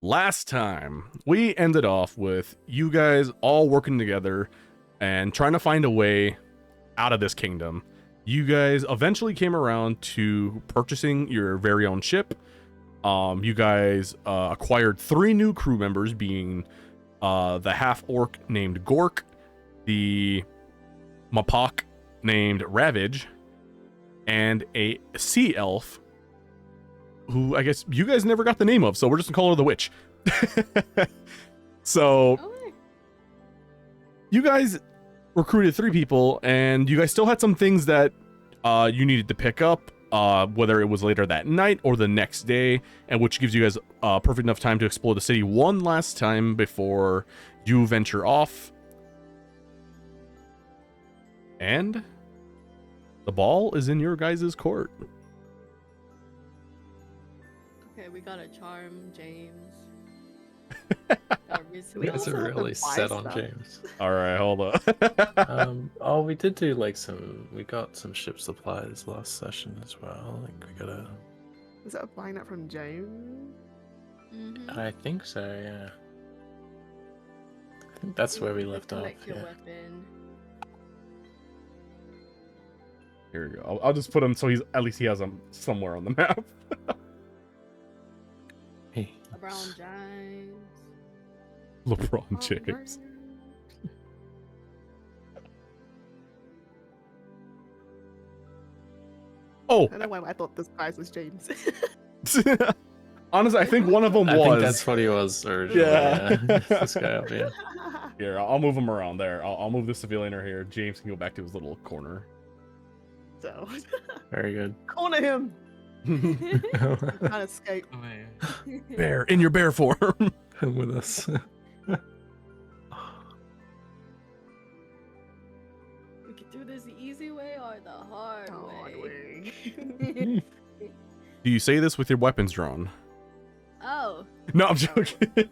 Last time, we ended off with you guys all working together and trying to find a way out of this kingdom. You guys eventually came around to purchasing your very own ship. You guys acquired 3 new crew members, being the half-orc named Gork, the Mapak named Ravage, and a sea elf who I guess you guys never got the name of, so we're just gonna call her the witch. So you guys recruited 3 people, and you guys still had some things that you needed to pick up, whether it was later that night or the next day, and which gives you guys perfect enough time to explore the city one last time before you venture off. And the ball is in your guys' court. Okay, we gotta charm James. You guys are really set on James. All right, hold on. Oh, we did do like we got some ship supplies last session as well. Like we gotta. Was that buying that from James? I think so, yeah. I think that's where we left off. Your Yeah. weapon. Here we go. I'll just put him so at least he has him somewhere on the map. Hey. LeBron James. LeBron James. Oh, I don't know why I thought this guy was James. honestly, I think one of them I was. think that's what he was originally. Yeah. This guy up here. Here, I'll move him around there. I'll move the civilianer here. James can go back to his little corner. So, Very good. corner him. Can't escape. Bear, in your bear form. Come with us. We can do this the easy way or the hard way. way. Do you say this with your weapons drawn? Oh. No, I'm joking.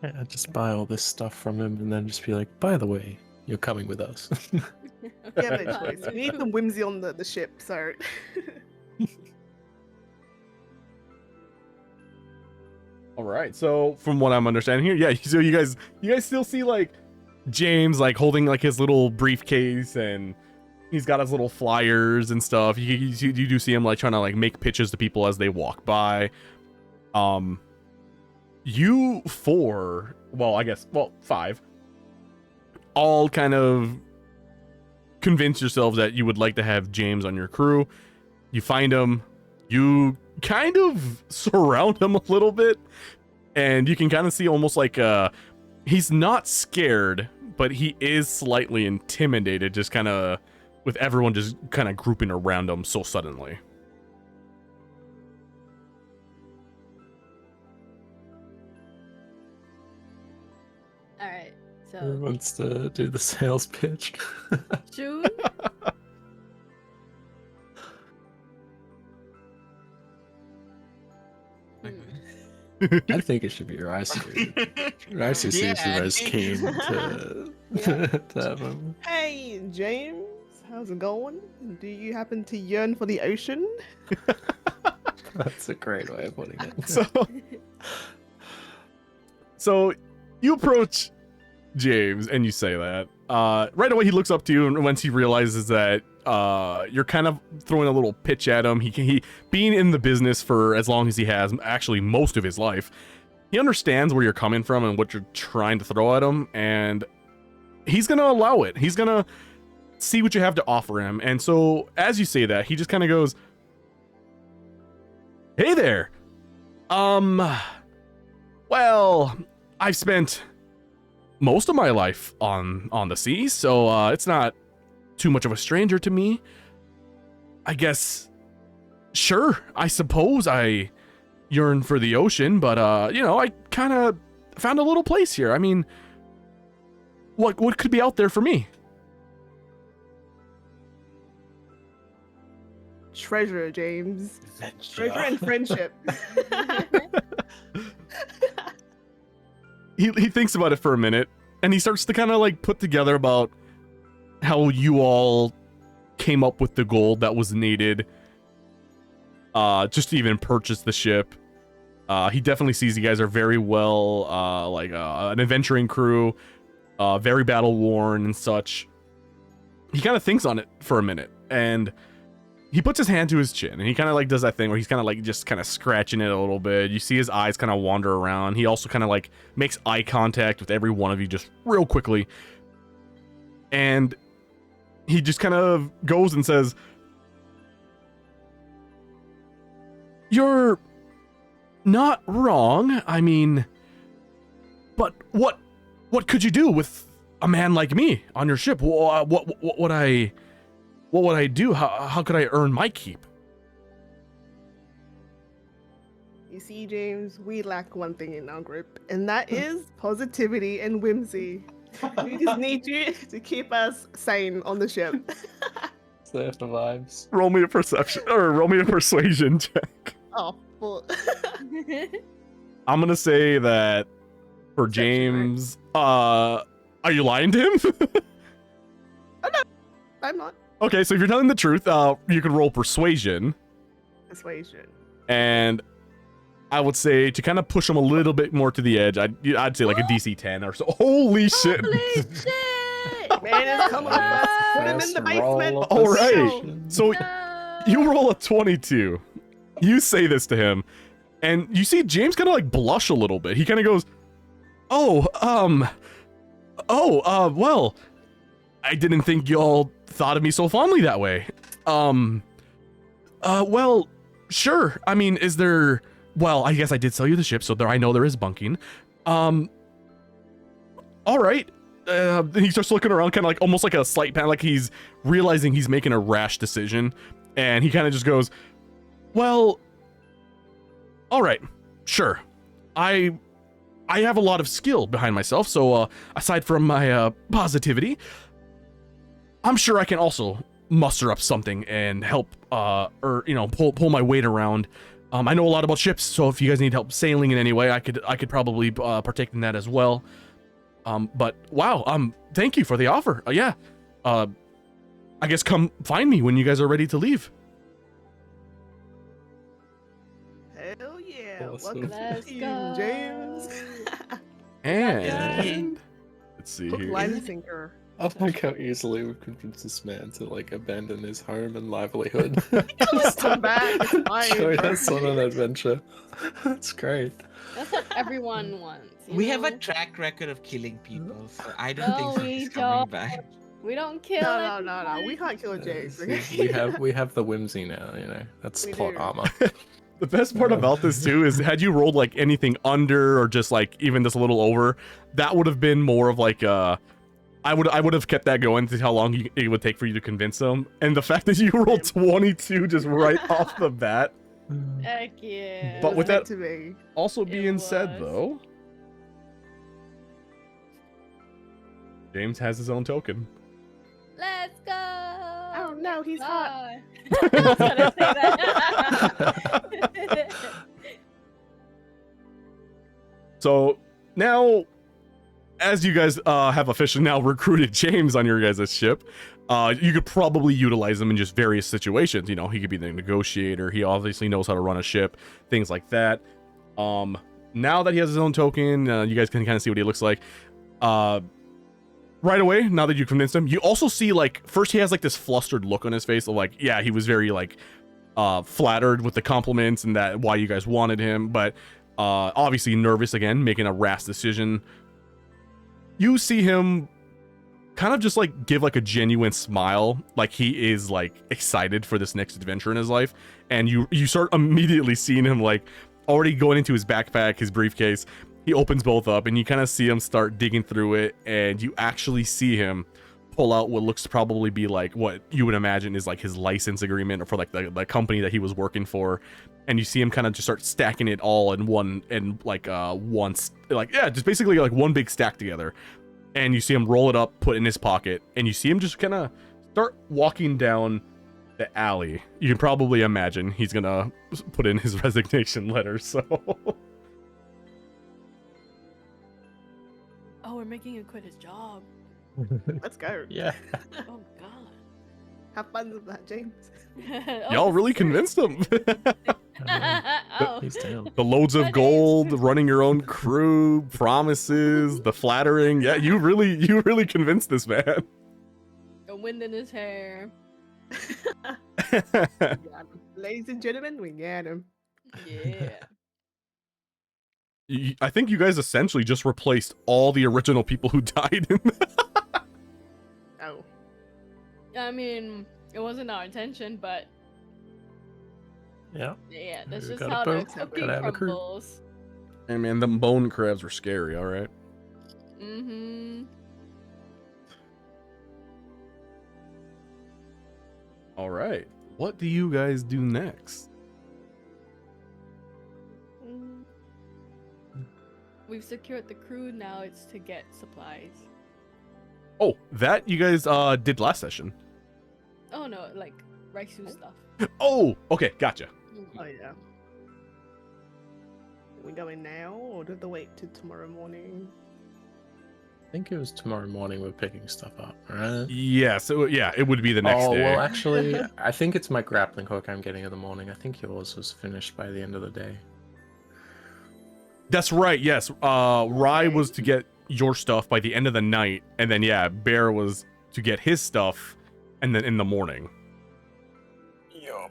Yeah, just buy all this stuff from him and then just be like, by the way, you're coming with us. Yeah, no choice. We need some whimsy on the ship, so. All right. So from what I'm understanding here, yeah. So you guys still see like James like holding like his little briefcase, and he's got his little flyers and stuff. You do see him like trying to like make pitches to people as they walk by. You 4, well, I guess, well, 5, all kind of convince yourselves that you would like to have James on your crew. You find him, you kind of surround him a little bit, and you can kind of see almost like he's not scared, but he is slightly intimidated, just kind of with everyone just kind of grouping around him so suddenly. Alright, Who so wants to do the sales pitch? June. I think it should be Rysu. Rysu seems the most keen to have him. Hey, James, how's it going? Do you happen to yearn for the ocean? That's a great way of putting it. So you approach James and you say that. Right away he looks up to you, and once he realizes that you're kind of throwing a little pitch at him, he being in the business for as long as he has, actually most of his life, he understands where you're coming from and what you're trying to throw at him, and he's gonna allow it. He's gonna see what you have to offer him. And so as you say that, he just kind of goes, "Hey there. Well, I've spent most of my life on the sea, so it's not too much of a stranger to me. I guess, sure, I suppose I yearn for the ocean, but I kind of found a little place here. I mean, what could be out there for me?" Treasure, James. Treasure and friendship. He thinks about it for a minute, and he starts to kind of like put together about how you all came up with the gold that was needed just to even purchase the ship. He definitely sees you guys are very well, an adventuring crew, very battle worn and such. He kind of thinks on it for a minute, and he puts his hand to his chin, and he kind of like does that thing where he's kind of like just kind of scratching it a little bit. You see his eyes kind of wander around. He also kind of like makes eye contact with every one of you just real quickly, and he just kind of goes and says, "You're not wrong. I mean, but what could you do with a man like me on your ship? What would I do? How could I earn my keep?" You see, James, we lack one thing in our group, and that is positivity and whimsy. We just need you to keep us sane on the ship. So they have the vibes. Roll me a perception or roll me a persuasion check. Oh, well. I'm gonna say that for Perception, James, are you lying to him? I'm not. Okay, so if you're telling the truth, you can roll persuasion, Persuasion. and I would say to kind of push him a little bit more to the edge, I'd say like a DC 10 or so. Holy shit! Holy shit! Man is coming with us. Put him in the basement. All right. So No. you roll a 22. You say this to him, and you see James kind of like blush a little bit. He kind of goes, well, I didn't think y'all thought of me so fondly that way. Well, sure. I mean, is there, well, I guess I did sell you the ship, so I know there is bunking. All right. He starts looking around, kind of like almost like a slight panic, like he's realizing he's making a rash decision, and he kind of just goes, "Well, all right, sure. I have a lot of skill behind myself, so aside from my positivity, I'm sure I can also muster up something and help, or pull my weight around. I know a lot about ships, so if you guys need help sailing in any way, I could probably partake in that as well. But wow, thank you for the offer. Yeah, I guess come find me when you guys are ready to leave." Hell yeah. Awesome. Welcome to the Let's team, go. James. And let's see Hook, here. line, and sinker. I like how easily we convinced this man to like abandon his home and livelihood. Just come back. It's fine, Join bro. us on an adventure. That's great. That's what everyone wants. you We have a know? track record of killing people, so I No, don't think we he's coming don't. back. We don't kill. No. We can't kill James. See, we have the whimsy now, That's We plot do. armor. The best part about this too is had you rolled like anything under or just like even this a little over, that would have been more of like I would have kept that going to how long it would take for you to convince them. And the fact that you rolled 22 just right off the bat. Heck yeah. But with Meant that to be. also being said was. though, James has his own token. Let's go. Oh no, he's hot. Bye. I was gonna say that. So now, as you guys have officially now recruited James on your guys' ship, you could probably utilize him in just various situations. He could be the negotiator. He obviously knows how to run a ship, things like that. Now that he has his own token, you guys can kind of see what he looks like. Right away, now that you convinced him, you also see like first he has like this flustered look on his face of like, yeah, he was very like flattered with the compliments and that why you guys wanted him, but obviously nervous again, making a rash decision. You see him kind of just like give like a genuine smile, like he is like excited for this next adventure in his life, and you start immediately seeing him like already going into his backpack, his briefcase. He opens both up, and you kind of see him start digging through it, and you actually see him pull out what looks to probably be like what you would imagine is like his license agreement for like the company that he was working for, and you see him kind of just start stacking it all in one just basically like one big stack together, and you see him roll it up, put it in his pocket, and you see him just kind of start walking down the alley. You can probably imagine he's gonna put in his resignation letter, so. Oh, we're making him quit his job. Let's go. Yeah. Oh god. Have fun with that, James. Y'all really convinced him. Oh. He's down. The loads of That gold, is- running your own crew, promises, the flattering. Yeah, you really convinced this man. The wind in his hair. We got him. Ladies and gentlemen, we got him. Yeah. I think you guys essentially just replaced all the original people who died. Oh. I mean, it wasn't our intention, but Yeah. yeah, that's We just gotta how the put- cookie gotta have a crew. crumbles. Hey man, them bone crabs were scary. All right. Mm-hmm. All right. What do you guys do next? Mm, We've secured the crew. Now it's to get supplies. Oh, that you guys did last session. Oh no, like Raisu stuff. Oh, okay, gotcha. Oh yeah. Are we going now, or do we have to wait till tomorrow morning? I think it was tomorrow morning we're picking stuff up, right? Yeah, so yeah, it would be the next oh, day. well, actually, I think it's my grappling hook I'm getting in the morning. I think yours was finished by the end of the day. That's right. Yes. Rye Okay. was to get your stuff by the end of the night, and then yeah, Bear was to get his stuff, and then in the morning. Yup.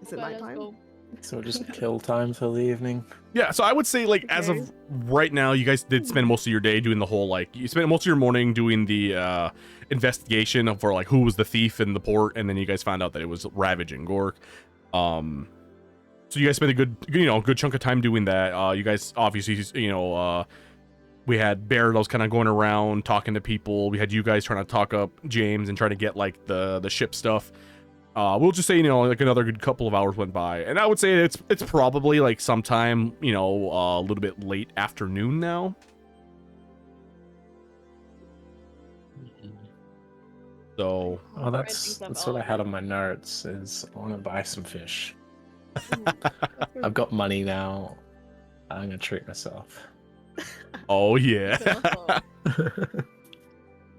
Is it Okay, let's nighttime? go. So just kill time till the evening. Yeah, so I would say like as Okay. of right now, you guys did spend most of your day doing the whole like you spent most of your morning doing the investigation for like who was the thief in the port, and then you guys found out that it was Ravage and Gork. So you guys spent a good chunk of time doing that. You guys obviously we had Bear that was kind of going around talking to people. We had you guys trying to talk up James and trying to get like the ship stuff. We'll just say like another good couple of hours went by, and I would say it's probably like sometime a little bit late afternoon now. So Oh, Renting that's stuff what I had all on my notes. Is I want to buy some fish. Ooh, I've got money now. I'm gonna treat myself. oh yeah.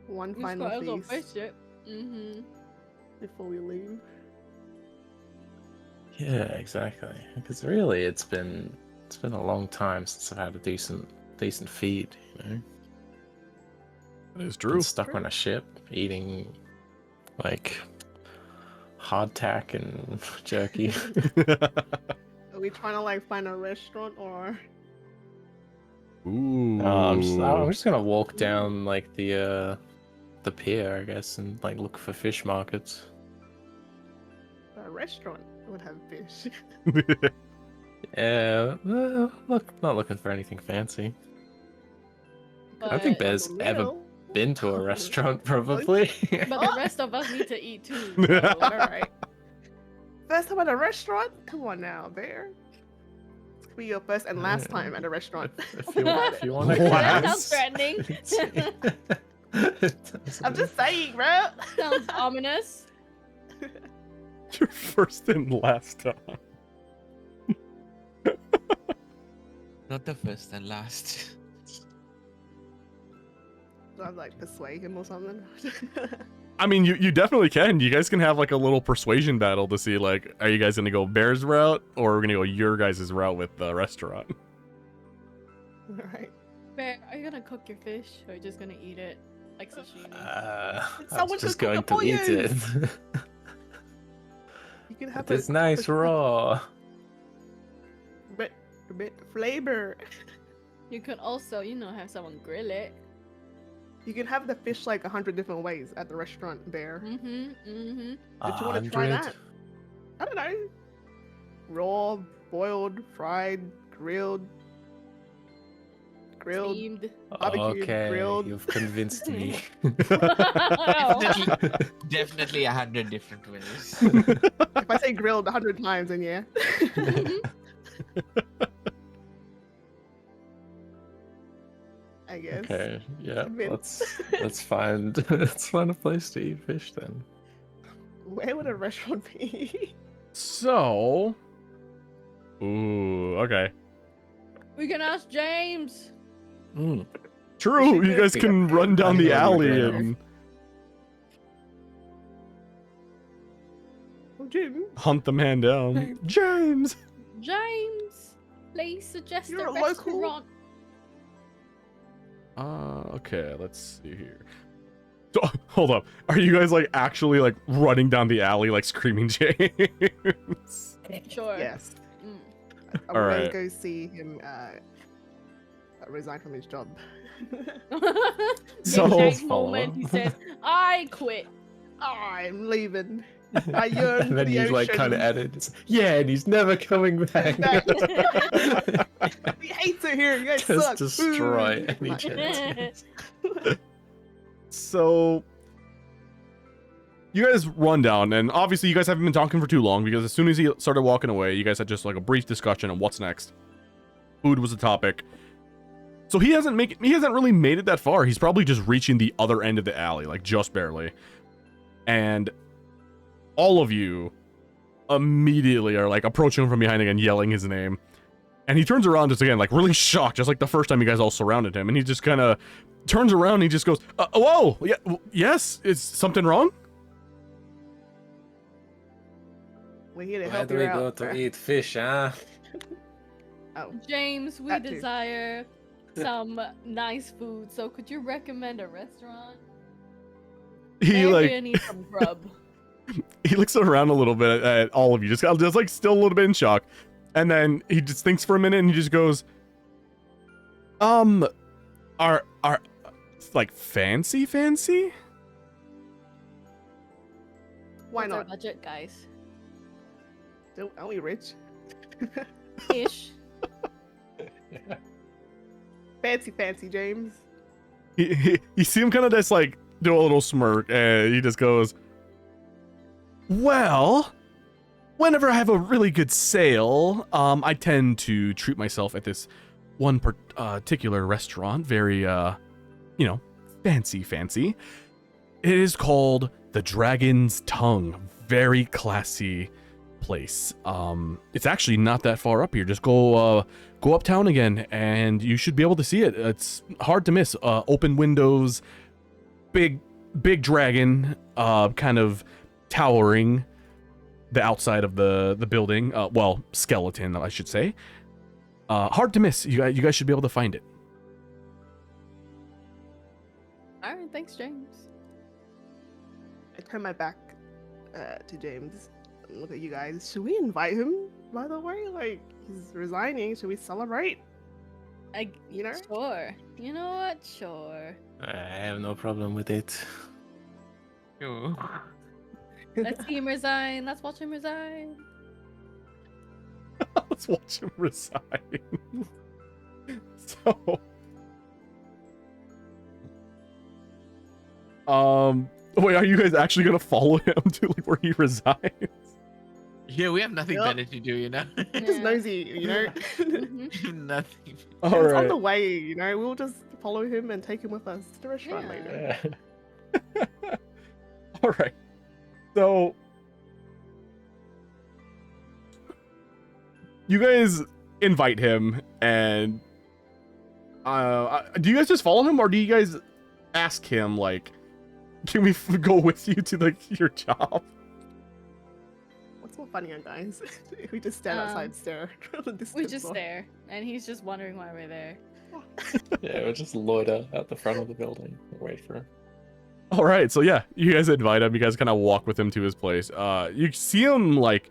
One We final got a feast spaceship. Mm-hmm. before we leave. Yeah, exactly. Because really, it's been a long time since I've had a decent feed. You know, That is been true. stuck on a ship eating like hardtack and jerky. Are we trying to like find a restaurant or? Ooh. I'm just gonna walk down like the pier, I guess, and like look for fish markets. A restaurant would have fish. Yeah, not looking for anything fancy. I don't think But- Bear's ever been to a restaurant, probably. But the rest of us need to eat too. All So. right. First time at a restaurant? Come on now, Bear. This could be your first and last time at a restaurant. if you want Wow. That to sounds threatening. I'm just saying, bro. Sounds ominous. Your first and last time. Not the first and last. Do I like persuade him or something? I mean, you definitely can. You guys can have like a little persuasion battle to see like, are you guys gonna go Bear's route or we're gonna go your guys' route with the restaurant? All right. Bear, are you gonna cook your fish or are you just gonna eat it like sashimi? I Someone was should just cook going it to for eat you. it. You can have It's nice raw. bit flavor. You could also, have someone grill it. You can have the fish like 100 different ways at the restaurant, Bear. Mm-hmm. Mm-hmm. Did you want to try 100? that? I don't know. Raw, boiled, fried, grilled, Steamed. barbecue, Okay, grilled. you've convinced me. Definitely, definitely 100 different ways. If I say grilled 100 times, then yeah. I guess. Okay, yeah, Convinced. let's find a place to eat fish then. Where would a restaurant be? So, ooh, okay, We can ask James. Mm. true. should You go guys pick can up run down the Hang on, alley Greg. and Jim. Hunt the man down. James. James, please suggest You're a a local? restaurant. Okay, let's see here. So, hold up. Are you guys like actually like running down the alley like screaming James? Sure. Yes. Mm. I'm All going right. to go see him resign from his job. The So- exact Follow. moment he says, "I quit." I'm leaving. I yearn And for then the you like ocean. kind of added, it's, yeah, and he's never coming back. Back. He hates it here. You guys Just suck. destroy Boo. any Like, chance. So you guys run down, and obviously you guys haven't been talking for too long because as soon as he started walking away, you guys had just like a brief discussion on what's next. Food was the topic. So he hasn't really made it that far. He's probably just reaching the other end of the alley, like just barely. And all of you immediately are like approaching him from behind again, yelling his name. And he turns around just again, like really shocked, just like the first time you guys all surrounded him. And he just kind of turns around and he just goes, whoa, yeah, yes, is something wrong? We're here to Where help do you we out. go to bruh. eat fish, huh? Oh, James, we That too. desire some nice food. So could you recommend a restaurant? He Maybe like I need some grub. he looks around a little bit at all of you, just like still a little bit in shock. And then he just thinks for a minute and he just goes, are like fancy? why What's our not? budget, guys? Aren't we rich? Ish. Fancy, James. You see him kind of just like do a little smirk, and he just goes, well, whenever I have a really good sale, I tend to treat myself at this one particular restaurant, very fancy. It is called the Dragon's Tongue. Very classy place. It's actually not that far up here. Just go uptown again and you should be able to see it. It's hard to miss. Open windows, big dragon kind of towering the outside of the building. Well, skeleton, I should say. Hard to miss. You guys should be able to find it. All right, thanks, James. I turn my back to James and look at you guys. Should we invite him, by the way? Like, he's resigning. Should we celebrate? You know? Sure. You know what? Sure. I have no problem with it. Yo. Let's see him resign. Let's watch him resign. Let's watch him resign. So, wait, are you guys actually gonna follow him to like where he resigns? Yeah, we have nothing Yup. better to do, you know? Just Yeah. nosy, you know? Mhm. Nothing. All It's on right. the way, you know? We'll just follow him and take him with us to the restaurant Yeah. later. All right. So, you guys invite him, and do you guys just follow him, or do you guys ask him like, "Can we go with you to like your job?" What's more funnier, guys? If we just stand outside and stare at the distance. We just or- stare, and he's just wondering why we're there. Yeah, we'll just loiter at the front of the building and wait for him. All right, so yeah, you guys invite him. You guys kind of walk with him to his place. You see him like,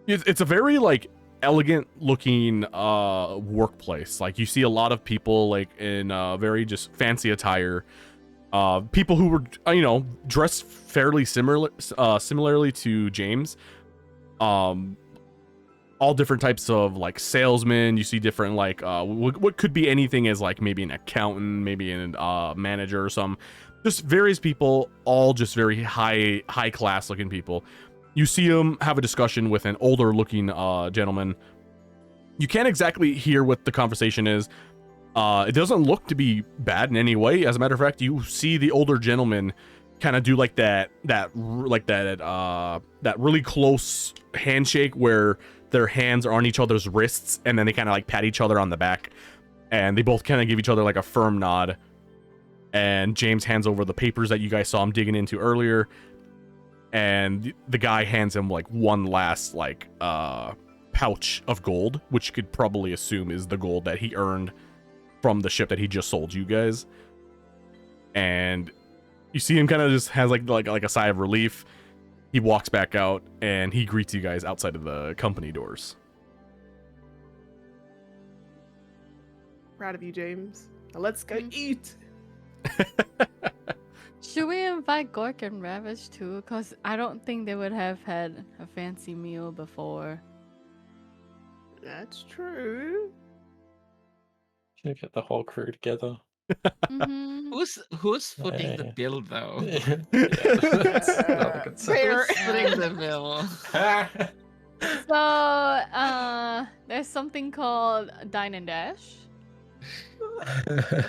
it's a very like elegant looking workplace. Like you see a lot of people like in very just fancy attire. People who were dressed fairly similarly to James. All different types of like salesmen. You see different like what could be anything as like maybe an accountant, maybe a manager or some. Just various people, all just very high class looking people. You see him have a discussion with an older looking gentleman. You can't exactly hear what the conversation is. It doesn't look to be bad in any way. As a matter of fact, you see the older gentleman kind of do like that really close handshake where their hands are on each other's wrists, and then they kind of like pat each other on the back, and they both kind of give each other like a firm nod. And James hands over the papers that you guys saw him digging into earlier. and the guy hands him like one last like pouch of gold, which you could probably assume is the gold that he earned from the ship that he just sold you guys. And you see him kind of just has like a sigh of relief. He walks back out and he greets you guys outside of the company doors. Proud of you, James. Now let's go eat. Should we invite Gork and Ravage too? Because I don't think they would have had a fancy meal before. That's true. Should get the whole crew together. Mm-hmm. Who's footing the Yeah. bill though? That's not a good Fair. Who's footing the bill? So, there's something called Dine and Dash.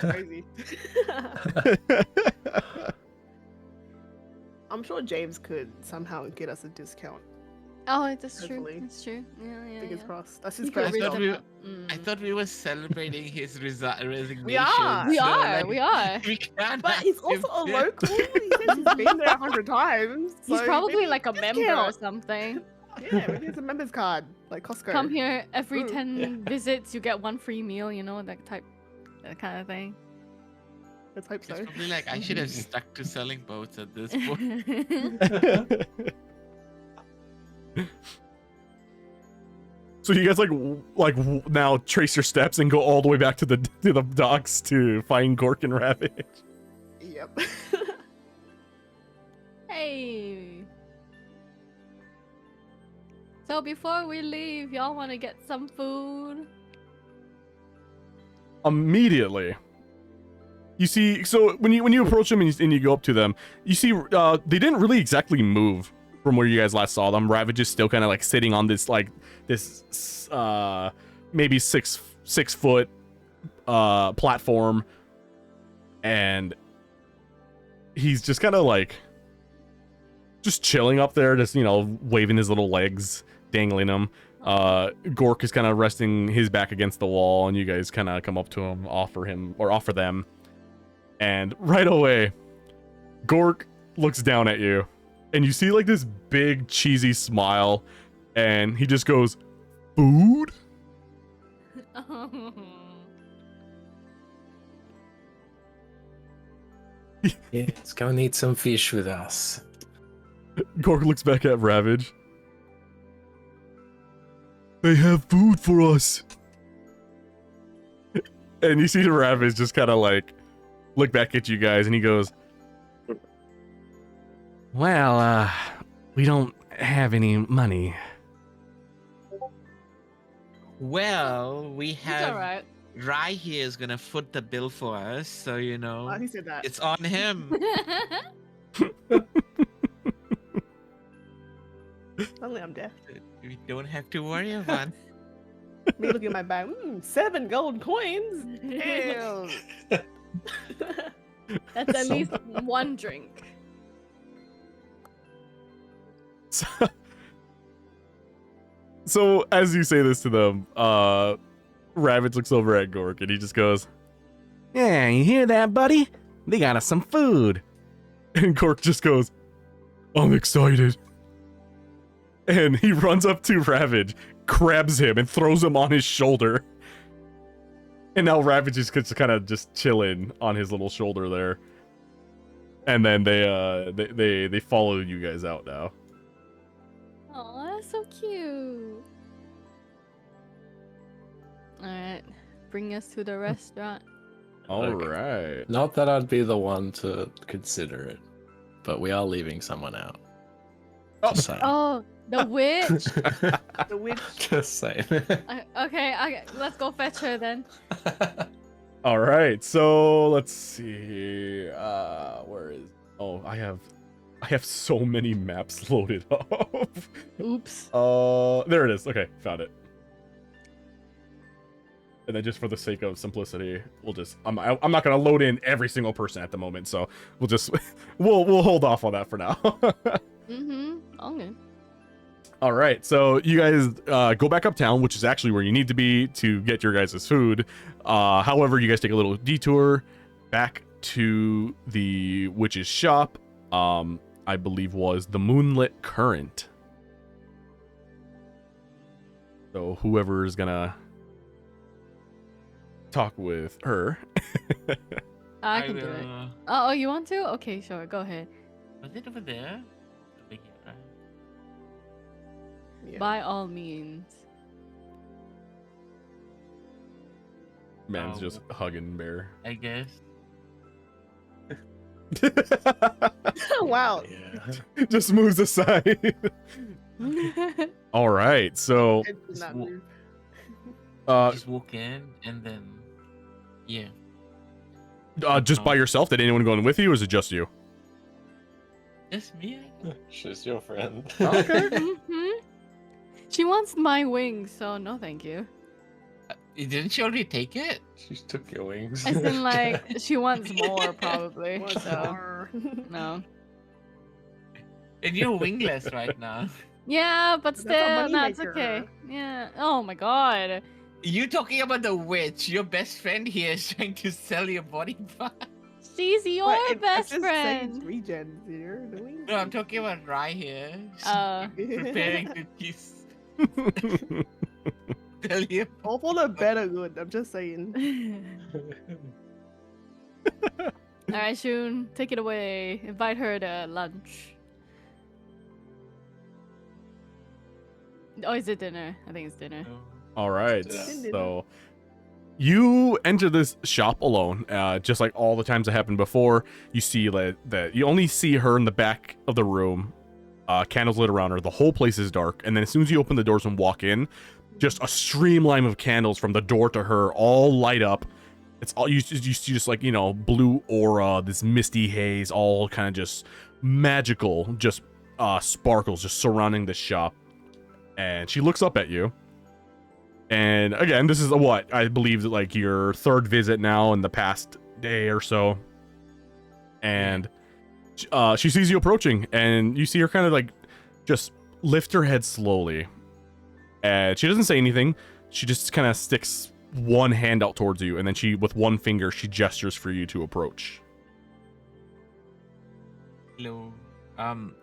Crazy. I'm sure James could somehow get us a discount. Oh, that's true. Hopefully. That's true. Yeah. Fingers crossed. That's his You could first read thought job. we- them up. I thought we were celebrating his resignation. We are. We so, are. like, We are. We can't But have he's him also a fit. local. He says he's been there 100 times. He's so probably maybe like a member or discount. something. Yeah, maybe it's a member's card, like Costco. Come here every Ooh. 10 visits, you get one free meal. You know that kind of thing. Let's hope so. It's probably like I should have stuck to selling boats at this point. So you guys now trace your steps and go all the way back to the docks to find Gork and Ravage. Yep. Hey. So before we leave, y'all want to get some food? Immediately, you see. So when you approach them and you go up to them, you see they didn't really exactly move from where you guys last saw them. Ravage is still kind of like sitting on this maybe six foot platform, and he's just kind of like just chilling up there, just waving his little legs, dangling them. Gork is kind of resting his back against the wall, and you guys kind of come up to him, offer them, and right away, Gork looks down at you, and you see like this big cheesy smile, and he just goes, "Food?" Yeah, let's go and eat some fish with us. Gork looks back at Ravage. "They have food for us." And you see Ravage just kind of like look back at you guys, and he goes, "Well, we don't have any money." Well, we It's have alright. Rai here is gonna foot the bill for us, so Oh, he said that. it's on him. Suddenly I'm deaf. We don't have to worry about. Me looking at my bag. 7 gold coins. Damn. That's at least one drink. So as you say this to them, Ravage looks over at Gork and he just goes, "Yeah, you hear that, buddy? They got us some food." And Gork just goes, "I'm excited." And he runs up to Ravage, grabs him, and throws him on his shoulder. And now Ravage is just kind of just chilling on his little shoulder there. And then they follow you guys out now. Oh, that's so cute. Alright, bring us to the restaurant. All Okay. right. Not that I'd be the one to consider it, but we are leaving someone out. Just saying. Oh, the witch. The witch. Just saying. Okay, let's go fetch her then. All right. So let's see. Where is? Oh, I have so many maps loaded up. Oops. There it is. Okay, found it. And then just for the sake of simplicity, we'll just I'm not gonna load in every single person at the moment, so we'll just we'll hold off on that for now. Okay. All right, so you guys go back uptown, which is actually where you need to be to get your guys' food. However, you guys take a little detour back to the witch's shop. I believe, was the Moonlit Current. So whoever is gonna talk with her. I can do it. Oh, you want to? Okay, sure. Go ahead. Was it over there? Over here, right? Yeah. By all means. Man's Oh. just hugging Bear. I guess. Wow. Yeah. Just moves aside. All right, so It did not Wo- move. Just walk in and then, yeah. just by yourself. Did anyone go in with you, or is it just you? Just me. I guess. She's your friend. Okay. Mhm. She wants my wings, so no thank you. Didn't she already take it? She took your wings. As in, like, she wants more, probably. What's So, more? no. And you're wingless right now. Yeah, but That's a still, money it's okay. maker. Yeah. Oh my god. You talking about the witch? Your best friend here is trying to sell your body parts. She's your But it best just friend. saves regens here. Doing No, I'm talking about Rai here. She's Uh, preparing to kiss. Tell you. all for the better good. I'm just saying. Alright, Shun, take it away. Invite her to lunch. Oh, is it dinner? I think it's dinner. All right, Yeah. so you enter this shop alone, just like all the times that happened before. You see that you only see her in the back of the room, candles lit around her. The whole place is dark, and then as soon as you open the doors and walk in, just a streamline of candles from the door to her all light up. It's all you see, just like, you know, blue aura, this misty haze, all kind of just magical, just sparkles just surrounding the shop. And she looks up at you. And again, this is what I believe that, like, your third visit now in the past day or so. And she sees you approaching, and you see her kind of like just lift her head slowly. And she doesn't say anything. She just kind of sticks one hand out towards you, and then she, with one finger, she gestures for you to approach. Hello. I'm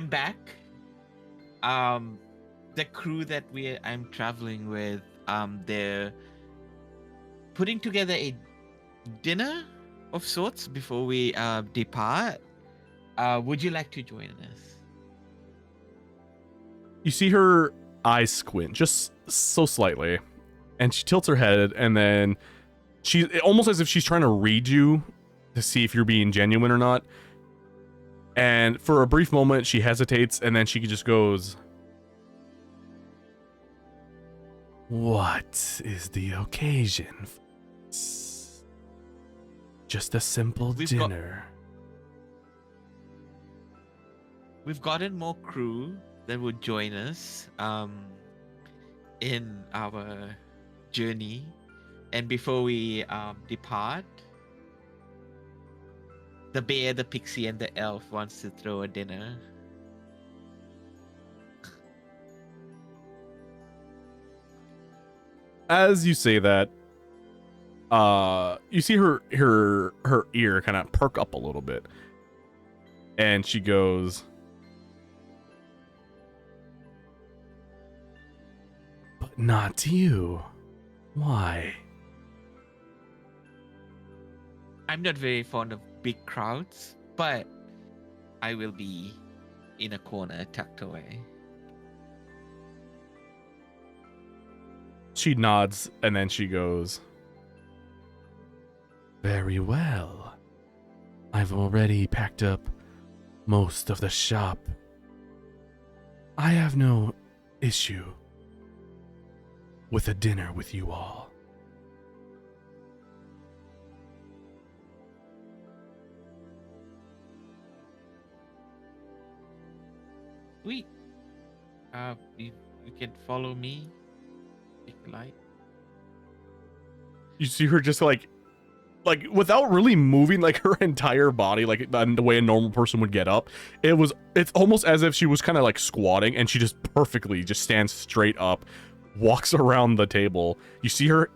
back. The crew that I'm traveling with, they're putting together a dinner of sorts before we depart. Would you like to join us? You see her eyes squint just so slightly, and she tilts her head, and then she, almost as if she's trying to read you to see if you're being genuine or not. And for a brief moment, she hesitates, and then she just goes, "What is the occasion? Just a simple dinner." We've gotten more crew that would join us in our journey, and before we depart, the bear, the pixie, and the elf wants to throw a dinner. As you say that, you see her ear kind of perk up a little bit, and she goes, "But not you. Why?" I'm not very fond of big crowds, but I will be in a corner tucked away. She nods, and then she goes, "Very well. I've already packed up most of the shop. I have no issue with a dinner with you all." Sweet. You can follow me if you like. You see her just like without really moving like her entire body, like the way a normal person would get up. It's almost as if she was kind of like squatting, and she just perfectly just stands straight up, walks around the table. You see her,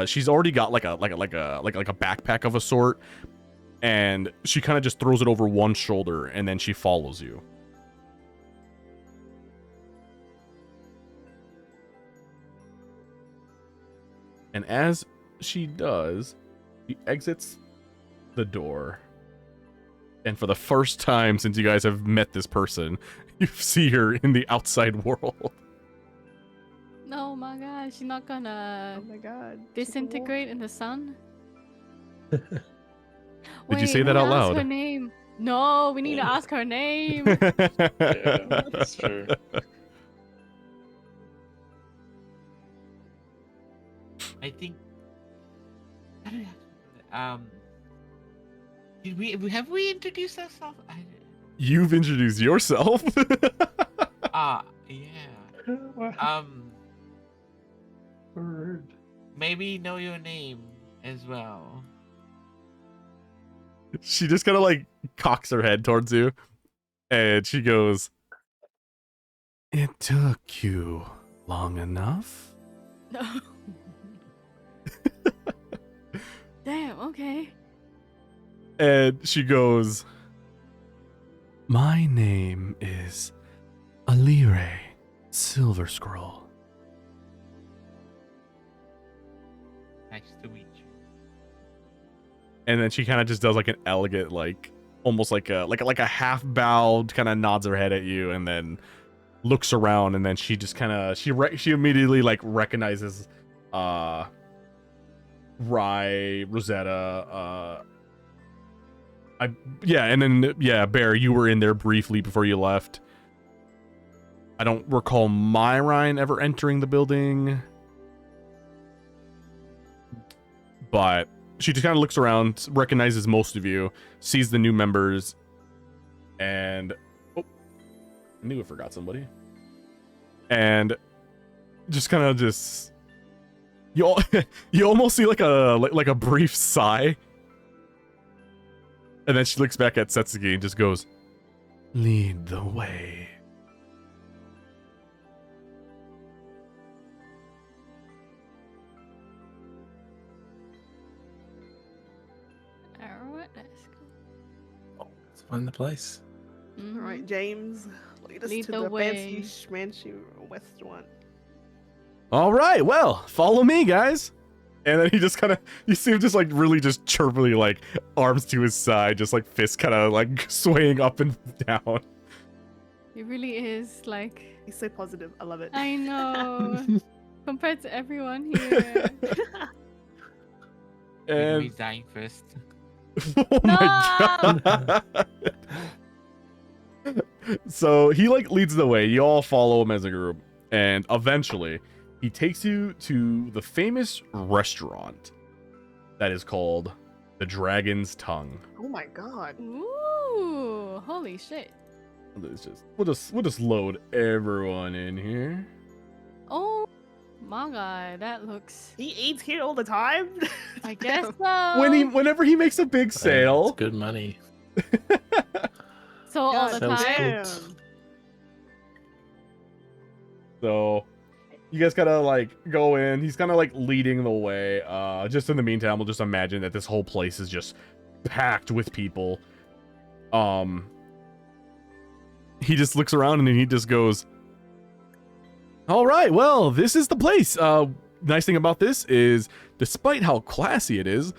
she's already got like a backpack of a sort, and she kind of just throws it over one shoulder, and then she follows you. And as she does, she exits the door. And for the first time since you guys have met this person, you see her in the outside world. No, my God, she's not gonna Oh my god. disintegrate in the sun. Did you Wait, say that who out asked loud? Her name? No, we need to ask her name. Yeah, that's true. I think. Did we introduced ourselves? You've introduced yourself. Yeah. Rude. Maybe know your name as well. She just kind of like cocks her head towards you, and she goes, "It took you long enough." Damn, okay. And she goes, "My name is Elire Silver Scroll." Nice to meet you. And then she kind of just does like an elegant, like almost like a half bowed, kind of nods her head at you, and then looks around, and then she just kind of she immediately like recognizes Rye, Rosetta, and then Bear, you were in there briefly before you left. I don't recall Myrine ever entering the building, but she just kind of looks around, recognizes most of you, sees the new members, and I knew I forgot somebody. And just kind of just you almost see like a brief sigh, and then she looks back at Setsuki and just goes, "Lead the way." Alright, let's go. Let's find the place. Mhm. All right, James, lead us Lead to the the way. fancy schmancy west one. All right, well, follow me, guys. And then he just kind of, you see him just like really just chirpily, like arms to his side, just like fists kind of like swaying up and down. It really is like, He's so positive. I love it. I know. Compared to everyone here. Maybe And dying first. oh my god. So he like leads the way. You all follow him as a group, and eventually he takes you to the famous restaurant that is called the Dragon's Tongue. Oh my god. Ooh, holy shit. We'll just load everyone in here. Oh my god, that looks. He eats here all the time. I guess so. Whenever he makes a big It's sale. good money. So all the Sells time. food. So you guys gotta like go in. He's kind of like leading the way. Just in the meantime, we'll just imagine that this whole place is just packed with people. He just looks around and then he just goes, "All right, well, this is the place. Nice thing about this is, despite how classy it is,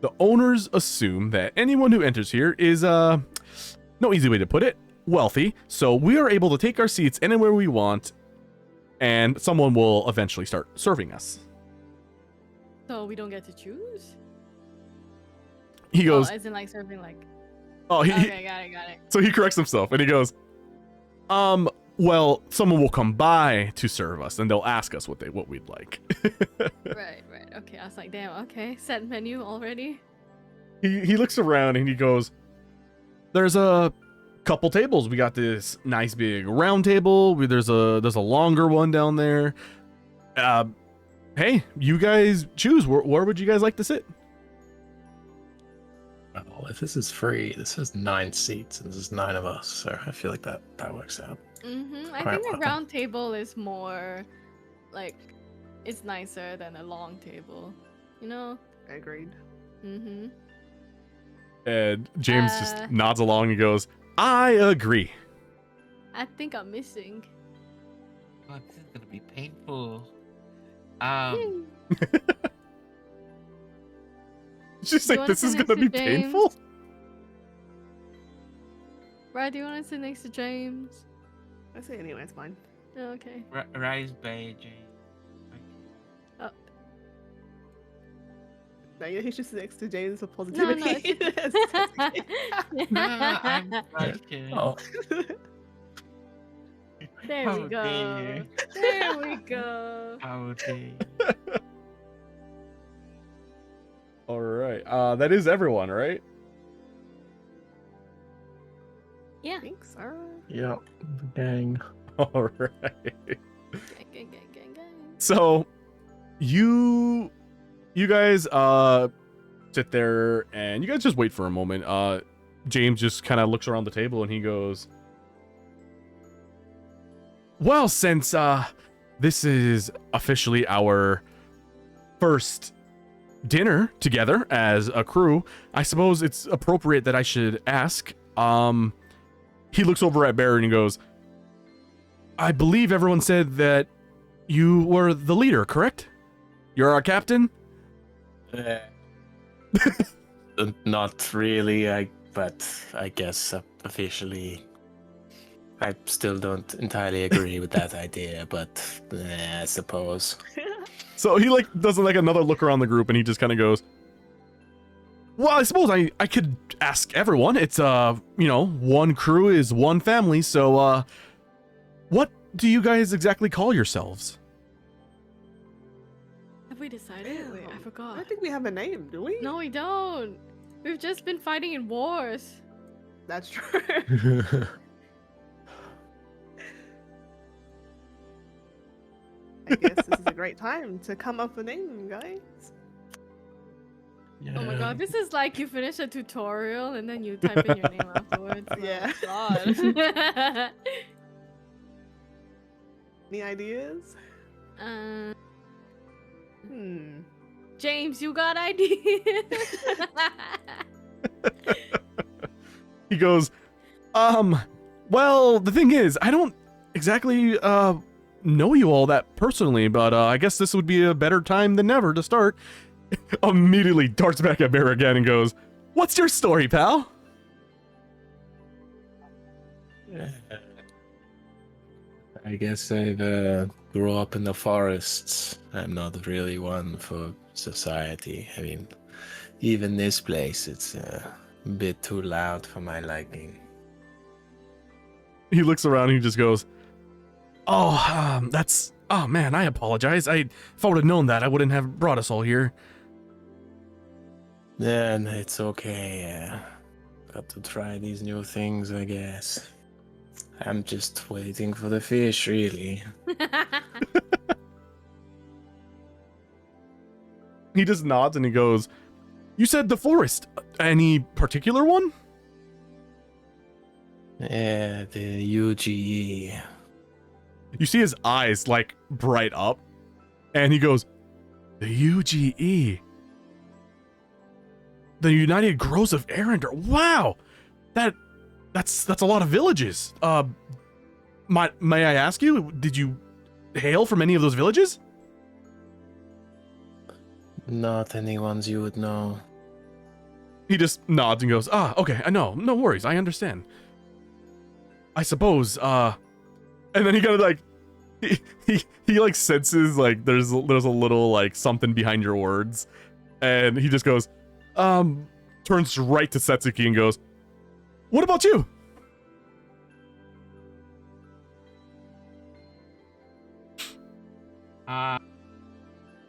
the owners assume that anyone who enters here is no easy way to put it, wealthy. So we are able to take our seats anywhere we want, and someone will eventually start serving us." So we don't get to choose? He goes, Oh, as in like serving like. "Oh, he." Okay, got it. So he corrects himself and he goes, well, someone will come by to serve us and they'll ask us what we'd like." Right. Okay, I was like, damn, okay. Set menu already? He looks around and he goes, "There's a couple tables. We got this nice big round table. There's a longer one down there. Hey, you guys choose. Where would you guys like to sit?" Well, if this is free, this has 9 seats, and this is 9 of us, so I feel like that works out. Mm-hmm. I Quite think a welcome. round table is more like it's nicer than a long table. You know? Agreed. Mm-hmm. And James just Uh. nods along and goes, I agree. I think I'm missing. Oh, this is gonna be painful. She's Do you like, wanna this is sit gonna next be to James? painful? Brad, do you want to sit next to James? I say anyway, it's fine. Oh, okay. Rise by James. No, yeah, he's just next to James for No, no, positivity. I'm like, Oh, There How we go. dare you. There we go. How dare All right. That is everyone, right? Yeah. Thanks, sir. yeah, gang. All right. Gang. So, you guys sit there and you guys just wait for a moment. James just kind of looks around the table and he goes, well, since this is officially our first dinner together as a crew, I suppose it's appropriate that I should ask. He looks over at Barry and he goes, I believe everyone said that you were the leader, correct? You're our captain? Not really, but I guess officially, I still don't entirely agree with that idea, but I suppose. So he does another look around the group and he just kind of goes, well, I suppose I could ask everyone. It's one crew is one family, so what do you guys exactly call yourselves? Have we decided? Damn. I I forgot. don't think we have a name, do we? No, we don't. We've just been fighting in wars. That's true. I guess this is a great time to come up with a name, guys. Oh my god, this is like you finish a tutorial and then you type in your name afterwards. Oh Yeah. God. Any ideas? James, you got ideas? He goes, well, the thing is, I don't exactly know you all that personally, but I guess this would be a better time than ever to start. Immediately darts back at Bear again and goes, what's your story, pal? I guess I've grew up in the forests. I'm not really one for society. I mean, even this place, it's a bit too loud for my liking. He looks around and he just goes, oh, oh man, I apologize. If I would have known that, I wouldn't have brought us all here. Then it's okay. Got to try these new things, I guess. I'm just waiting for the fish, really. He just nods and he goes, you said the forest. Any particular one? Yeah, the UGE. You see his eyes bright up and he goes, the UGE. The United Groves of Arendar. Wow. That's a lot of villages. May I ask you, did you hail from any of those villages? Not any ones you would know. He just nods and goes, okay, I know. No worries, I understand. I suppose, and then he kind of he senses there's a little something behind your words, and he just goes, turns right to Setsuki and goes, what about you?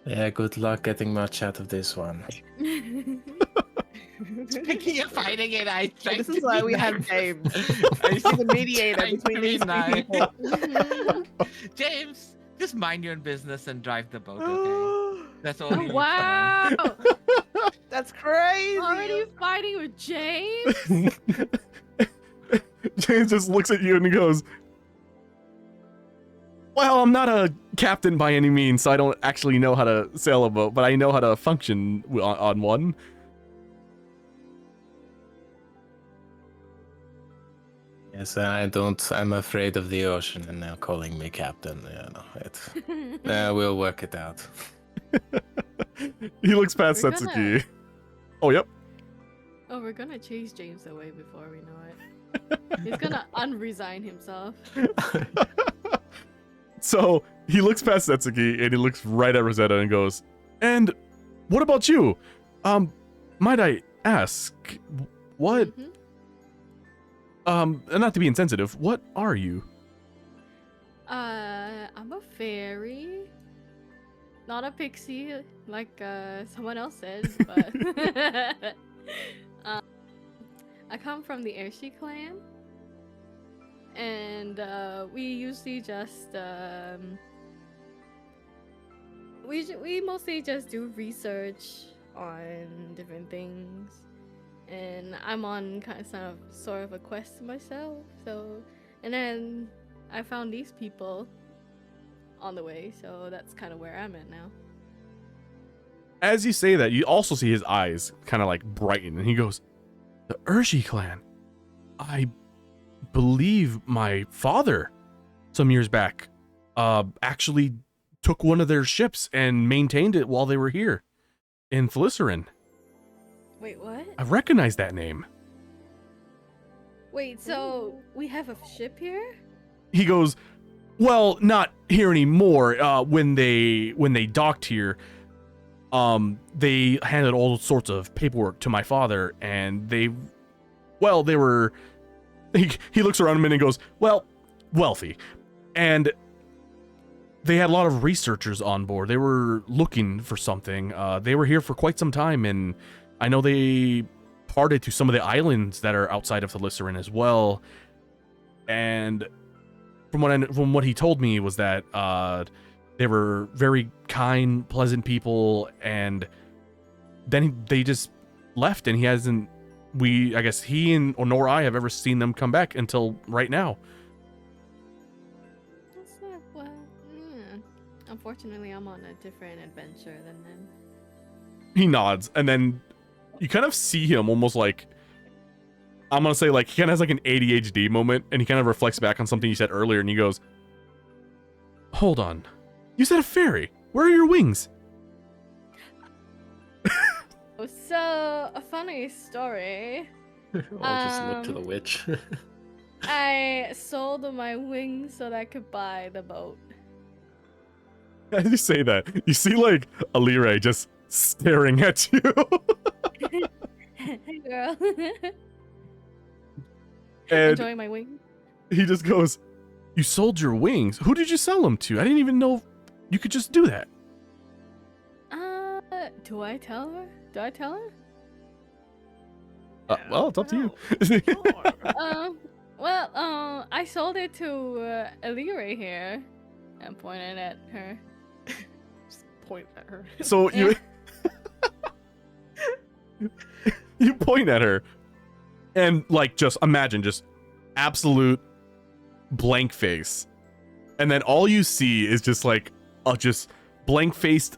Yeah, good luck getting much out of this one. Speaking of fighting it, I tried This to is why be we nice. have James. I He's the mediator trying to between be these two nice. people. James, just mind your own business and drive the boat, okay? That's all. Oh, you need to know. wow. That's crazy. Already fighting with James? James just looks at you and he goes, well, I'm not a captain by any means, so I don't actually know how to sail a boat, but I know how to function on one. Yes, I'm afraid of the ocean, and now calling me captain. We'll work it out. He looks past We're Setsuki. Oh, yep. Oh, we're gonna chase James away before we know it. He's gonna unresign himself. So he looks past Setsuki and he looks right at Rosetta and goes, "And what about you? Might I ask, what? Mhm. Not to be insensitive, what are you?" I'm a fairy. Not a pixie, like someone else said, but I come from the Airshi clan, and we usually just we mostly just do research on different things, and I'm on kind of sort of a quest myself. So, and then I found these people on the way, so that's kind of where I'm at now. As you say that, you also see his eyes kind of like brighten, and he goes, "The Urshi clan. I believe my father, some years back, actually took one of their ships and maintained it while they were here in Thalicerin. Wait, what? I recognize that name." Wait, so we have a ship here? He goes, "Well, not here anymore. When they docked here, they handed all sorts of paperwork to my father, and they were." He looks around a minute and goes, "Well, wealthy, and they had a lot of researchers on board. They were looking for something. They were here for quite some time, and I know they parted to some of the islands that are outside of Thalicerin as well. And from what he told me was that they were very kind, pleasant people, and then they just left, and he hasn't. I guess he nor I have ever seen them come back until right now." That's not well. Unfortunately, I'm on a different adventure than them. He nods, and then you kind of see him almost like, I'm gonna say, like, he kind of has like an ADHD moment, and he kind of reflects back on something you said earlier, and he goes, "Hold on, you said a fairy. Where are your wings?" So, a funny story. I'll just look to the witch. I sold my wings so that I could buy the boat. As you say that, you see like Elire just staring at you. Hey, girl. And Enjoying my wings. he just goes, "You sold your wings? Who did you sell them to? I didn't even know you could just do that." Do I tell her? Do I tell her? Well, it's up to you. I sold it to Elire here. I'm pointing at her. Just point at her. So you you point at her, and like, just imagine just absolute blank face, and then all you see is just like just blank faced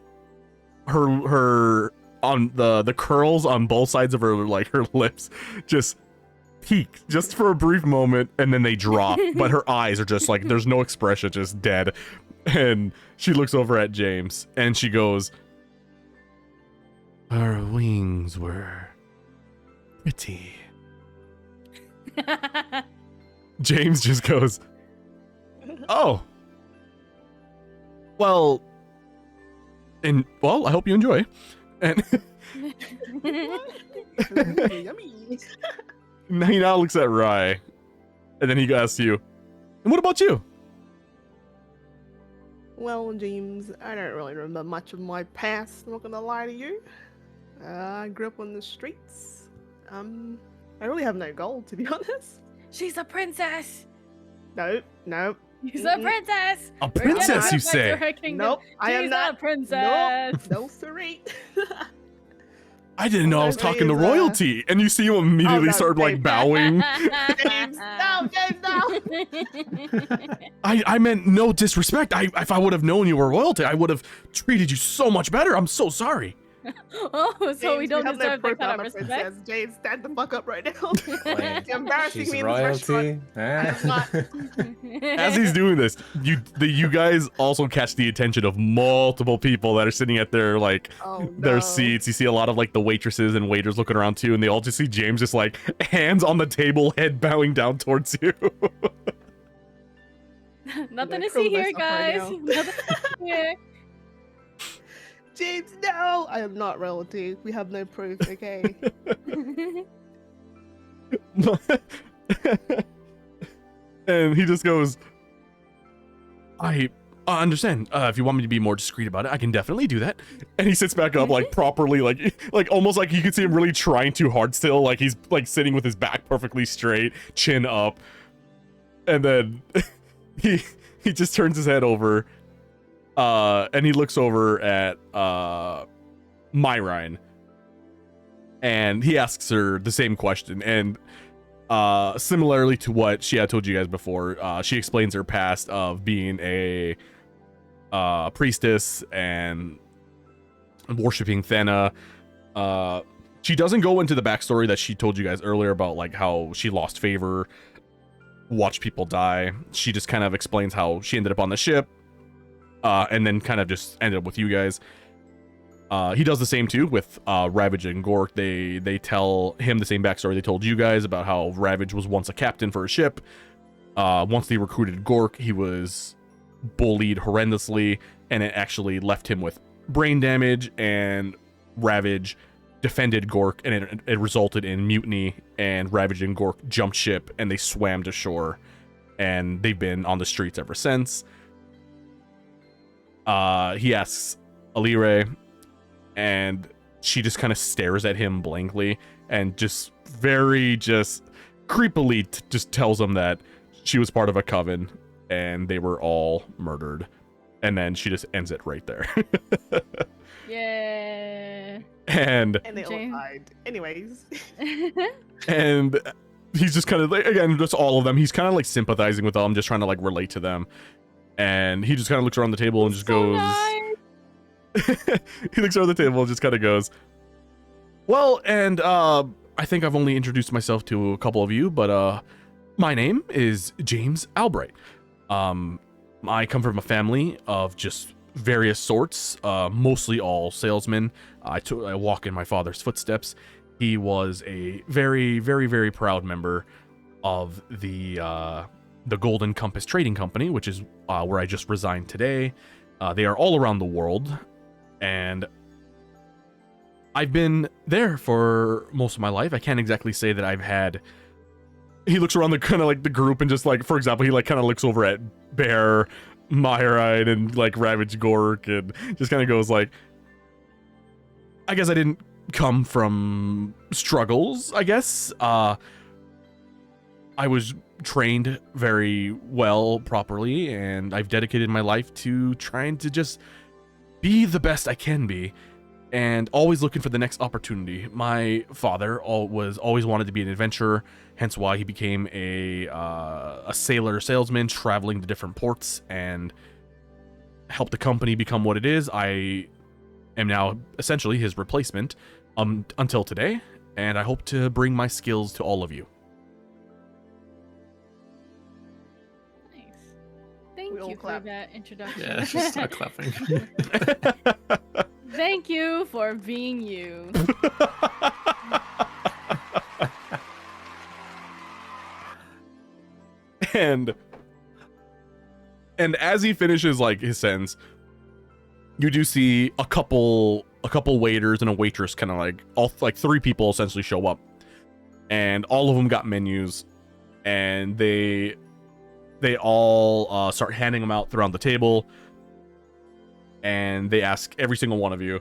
her on the curls on both sides of her, like her lips just peak just for a brief moment, and then they drop, but her eyes are just like, there's no expression, just dead. And she looks over at James and she goes, "Her wings were pretty." James just goes, "Oh. Well, I hope you enjoy." And Yummy. he now looks at Rai, and then he asks you, "And what about you?" Well, James, I don't really remember much of my past, I'm not gonna lie to you. I grew up on the streets. I really have no goal, to be honest. She's a princess. No. She's a princess. A princess, you say? Nope, I am She's not. a princess. Nope, no siree. I didn't know I was Okay, talking to is, royalty. And you see him immediately no, start like James. bowing. James, no, I meant no disrespect. If I would have known you were royalty, I would have treated you so much better. I'm so sorry. Oh, so we James, don't have no deserve that proof kind I'm of a respect. princess. James, stand the fuck up right now. Wait, You're embarrassing she's me in this restaurant. royalty. I am not. As he's doing this, you guys also catch the attention of multiple people that are sitting at their Oh their no. seats. You see a lot of like the waitresses and waiters looking around too, and they all just see James just like hands on the table, head bowing down towards you. Nothing to curl see here, myself right guys. now. Nothing to see here. James, no! I am not royalty. We have no proof, okay? And he just goes, I understand. If you want me to be more discreet about it, I can definitely do that. And he sits back up, like properly, like almost like you can see him really trying too hard still. Like he's like sitting with his back perfectly straight, chin up. And then he just turns his head over, and he looks over at Myrine, and he asks her the same question. And similarly to what she had told you guys before, she explains her past of being a priestess and worshiping Thena. She doesn't go into the backstory that she told you guys earlier about like how she lost favor, watched people die. She just kind of explains how she ended up on the ship, and then kind of just ended up with you guys. He does the same too with Ravage and Gork. They tell him the same backstory they told you guys about how Ravage was once a captain for a ship. Once they recruited Gork, he was bullied horrendously, and it actually left him with brain damage, and Ravage defended Gork, and it resulted in mutiny, and Ravage and Gork jumped ship, and they swam to shore, and they've been on the streets ever since. He asks Elire, and she just kind of stares at him blankly, and just very just creepily just tells him that she was part of a coven, and they were all murdered. And then she just ends it right there. Yeah. And they all James. died. Anyways. and he's just kind of like, again, just all of them. He's kind of like sympathizing with them, just trying to like relate to them. And he just kind of looks around the table and just goes. Nice. He looks around the table and just kind of goes, well, and I think I've only introduced myself to a couple of you, but my name is James Albright. I come from a family of just various sorts, mostly all salesmen. I walk in my father's footsteps. He was a very, very, very proud member of the Golden Compass Trading Company, which is where I just resigned today. They are all around the world, and I've been there for most of my life. I can't exactly say that I've had. He looks around the kind of like the group and just like, for example, he like kind of looks over at Bear, Myrine, and like Ravage Gork, and just kind of goes like, I guess I didn't come from struggles, I guess. I was trained very well, properly, and I've dedicated my life to trying to just be the best I can be, and always looking for the next opportunity. My father always wanted to be an adventurer, hence why he became a salesman, traveling to different ports and helped the company become what it is. I am now essentially his replacement until today, and I hope to bring my skills to all of you. Nice. Thank We all you for clap. that introduction. Yeah, just start clapping. Thank you for being you. and as he finishes like his sentence, you do see a couple waiters and a waitress, kind of like all like three people essentially show up, and all of them got menus, and they all start handing them out throughout the table, and they ask every single one of you,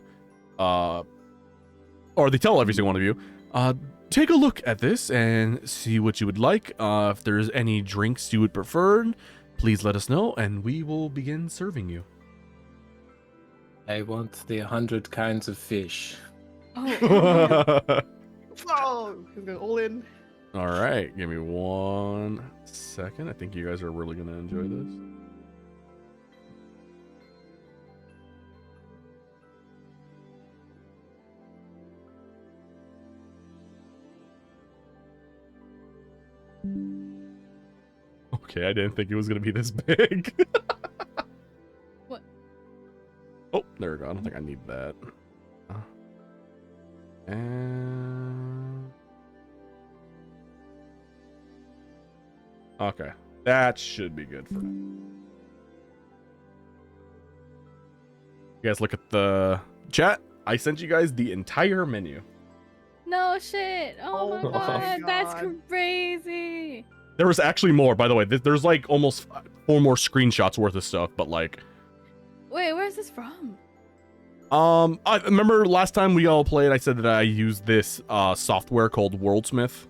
or they tell every single one of you, take a look at this and see what you would like. If there's any drinks you would prefer, please let us know, and we will begin serving you. I want the 100 kinds of fish. Oh, Oh, he's going all in. All right, give me 1 second. I think you guys are really gonna enjoy this. Okay, I didn't think it was gonna be this big. What? Oh, there we go. I don't think I need that. And okay, that should be good for now. You guys look at the chat. I sent you guys the entire menu. No shit. Oh, Oh my my god, that's God. crazy. There was actually more, by the way. There's like almost 4 more screenshots worth of stuff, but like, Wait, where's this from? I remember last time we all played, I said that I used this software called Worldsmith.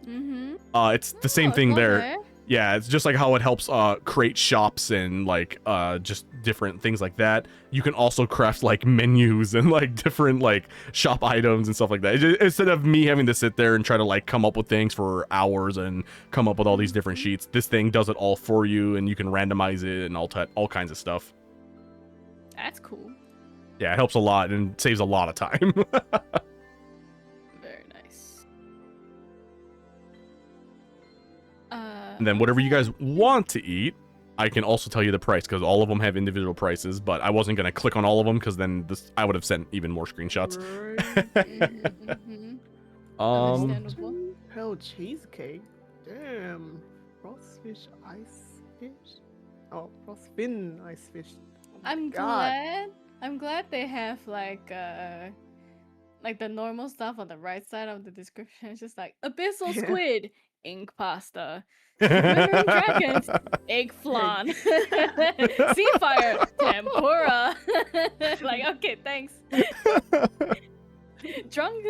Mm-hmm. It's the same thing there. Okay. Yeah, it's just like how it helps create shops and like just different things like that. You can also craft like menus and like different like shop items and stuff like that. Instead of me having to sit there and try to like come up with things for hours and come up with all these different sheets, this thing does it all for you, and you can randomize it and all kinds of stuff. That's cool. Yeah, it helps a lot and saves a lot of time. Very nice. And then whatever you guys want to eat, I can also tell you the price, because all of them have individual prices, but I wasn't going to click on all of them because then I would have sent even more screenshots. Mm-hmm. Understandable. Hell, cheesecake. Damn. Roast fish, ice fish. Oh, roast fin, ice fish. Oh my God. I'm glad they have like the normal stuff on the right side of the description. It's just like abyssal Yeah. squid, ink pasta, glittering dragons, egg flan, sea fire, tempura. Like, okay, thanks. Drunk.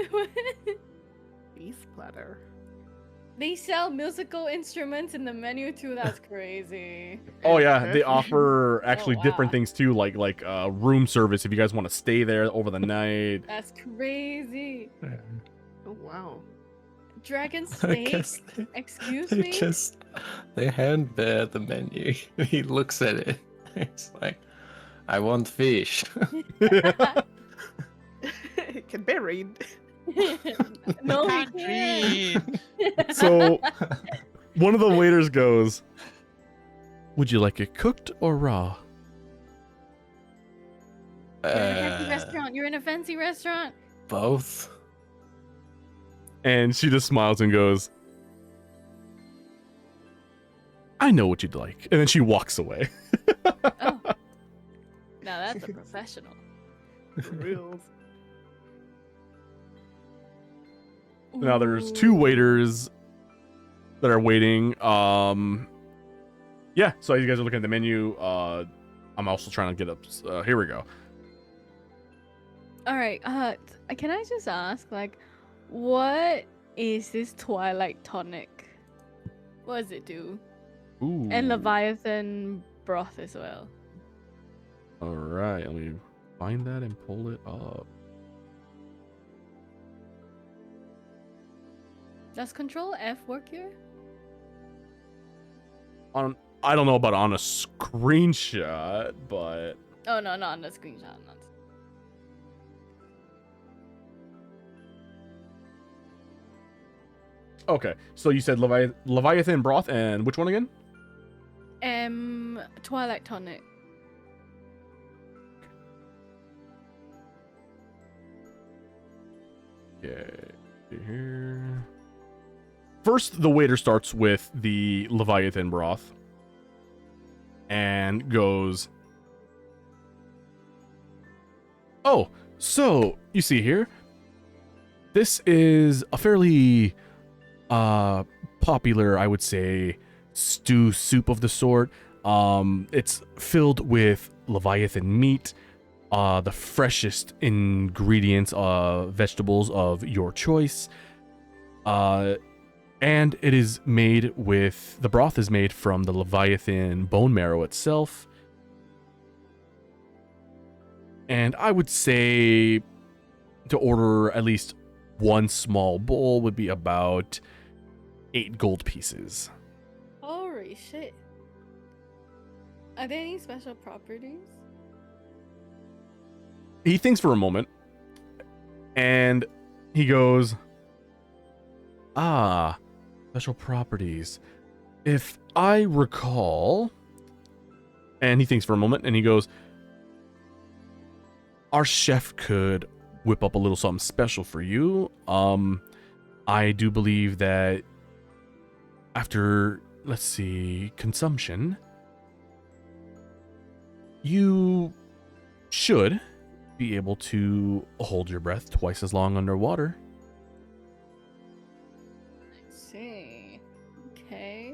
Beast platter. They sell musical instruments in the menu too. That's crazy. Oh yeah, they offer actually wow. different things too, like room service if you guys want to stay there over the night. That's crazy. Oh wow. Dragon I steak. guess Excuse they me. they hand bear the menu. He looks at it. It's like, I want fish. It can be read. No, we Can't can't. read. So one of the waiters goes, "Would you like it cooked or raw?" You're in a fancy restaurant. You're in a fancy restaurant. Both. And she just smiles and goes, "I know what you'd like." And then she walks away. Oh, now that's a professional. For reals. Now there's 2 waiters that are waiting. Yeah, so you guys are looking at the menu. I'm also trying to get up. Here we go. All right. Can I just ask, like, what is this Twilight tonic? What does it do? Ooh. And Leviathan broth as well. All right, let me find that and pull it up. Does Control F work here? I don't know about on a screenshot, but Oh no, not on the screenshot. Not. okay. So you said Leviathan broth and which one again? Twilight tonic. Okay, here. First, the waiter starts with the Leviathan broth and goes, "Oh, so you see here, this is a fairly popular, I would say, stew soup of the sort. It's filled with Leviathan meat, the freshest ingredients of vegetables of your choice. And it is made with, the broth is made from the Leviathan bone marrow itself. And I would say to order at least one small bowl would be about 8 gold pieces." Holy shit. Are there any special properties? He thinks for a moment and he goes, "Ah, Special properties. If I recall, and he thinks for a moment, and he goes, our chef could whip up a little something special for you. I do believe that after, let's see, consumption, you should be able to hold your breath twice as long underwater. I see. Okay.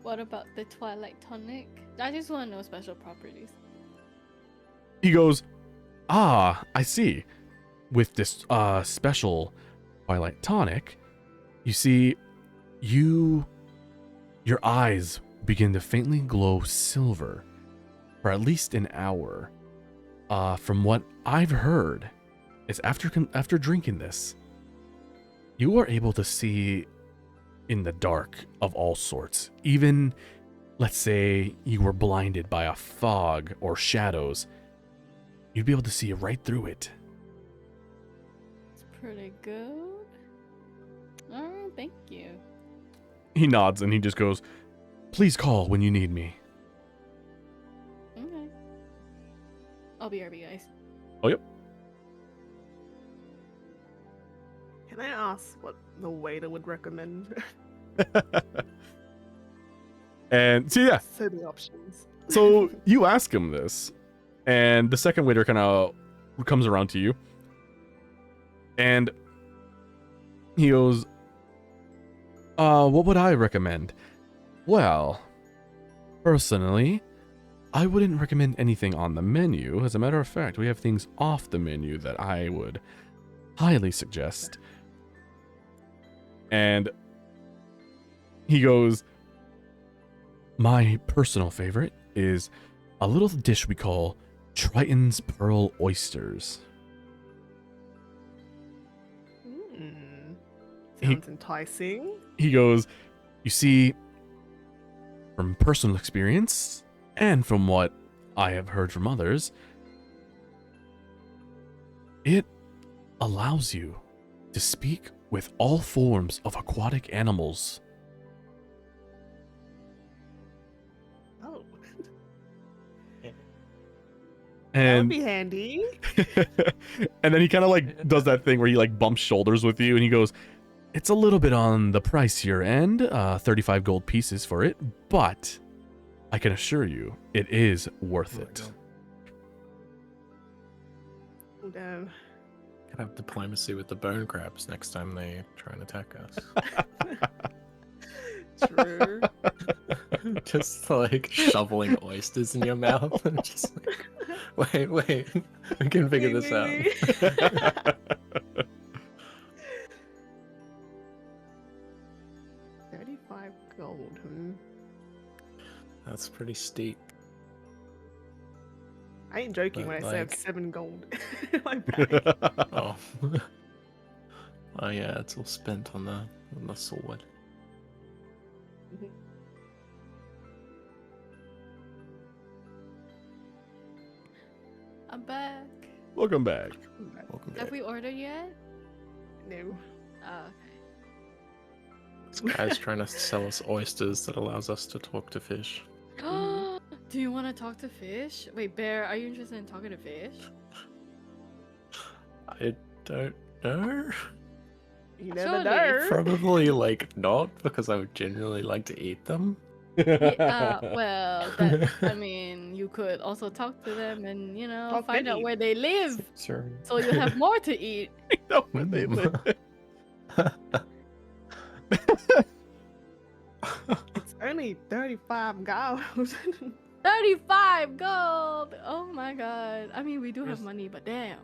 What about the Twilight Tonic? I just want to know special properties. He goes, ah, I see. With this special Twilight Tonic, you see, your eyes begin to faintly glow silver for at least an hour. From what I've heard, is after drinking this, you are able to see in the dark of all sorts. Even, let's say, you were blinded by a fog or shadows, you'd be able to see right through it. It's pretty good. Alright, thank you. He nods and he just goes, please call when you need me. Okay. I'll be RB, guys. Oh, yep. Can I ask what the waiter would recommend? And so, yeah. So many options. So you ask him this, and the second waiter kind of comes around to you, and he goes, what would I recommend? Well, personally, I wouldn't recommend anything on the menu. As a matter of fact, we have things off the menu that I would highly suggest. And he goes, my personal favorite is a little dish we call Triton's Pearl Oysters. Sounds enticing. He goes, you see, from personal experience and from what I have heard from others, it allows you to speak with all forms of aquatic animals. Oh. That would And be handy. and then he kind of like does that thing where he like bumps shoulders with you and he goes, it's a little bit on the pricier end, 35 gold pieces for it, but I can assure you it is worth it. Damn. Could have diplomacy with the bone crabs next time they try and attack us. True. Just like shoveling oysters in your mouth and just like, wait, we can figure this out. 35 gold. That's pretty steep. I ain't joking But, when I say I have like- 7 gold. Like that. Oh. Oh yeah, it's all spent on the sword. I'm back. Welcome back. Welcome Have back. we ordered yet? No. Oh, This guy's trying to sell us oysters that allows us to talk to fish. okay. Do you want to talk to fish? Wait, Bear, are you interested in talking to fish? I don't know. You never Surely. know. Probably like not, because I would genuinely like to eat them. Well, that, I mean, you could also talk to them and, you know, Talk find to out me. where they live Sure. so you have more to eat. No, when they live. It's only 35 gold. 35 gold! Oh my god. I mean, we do have Ros- money, but damn.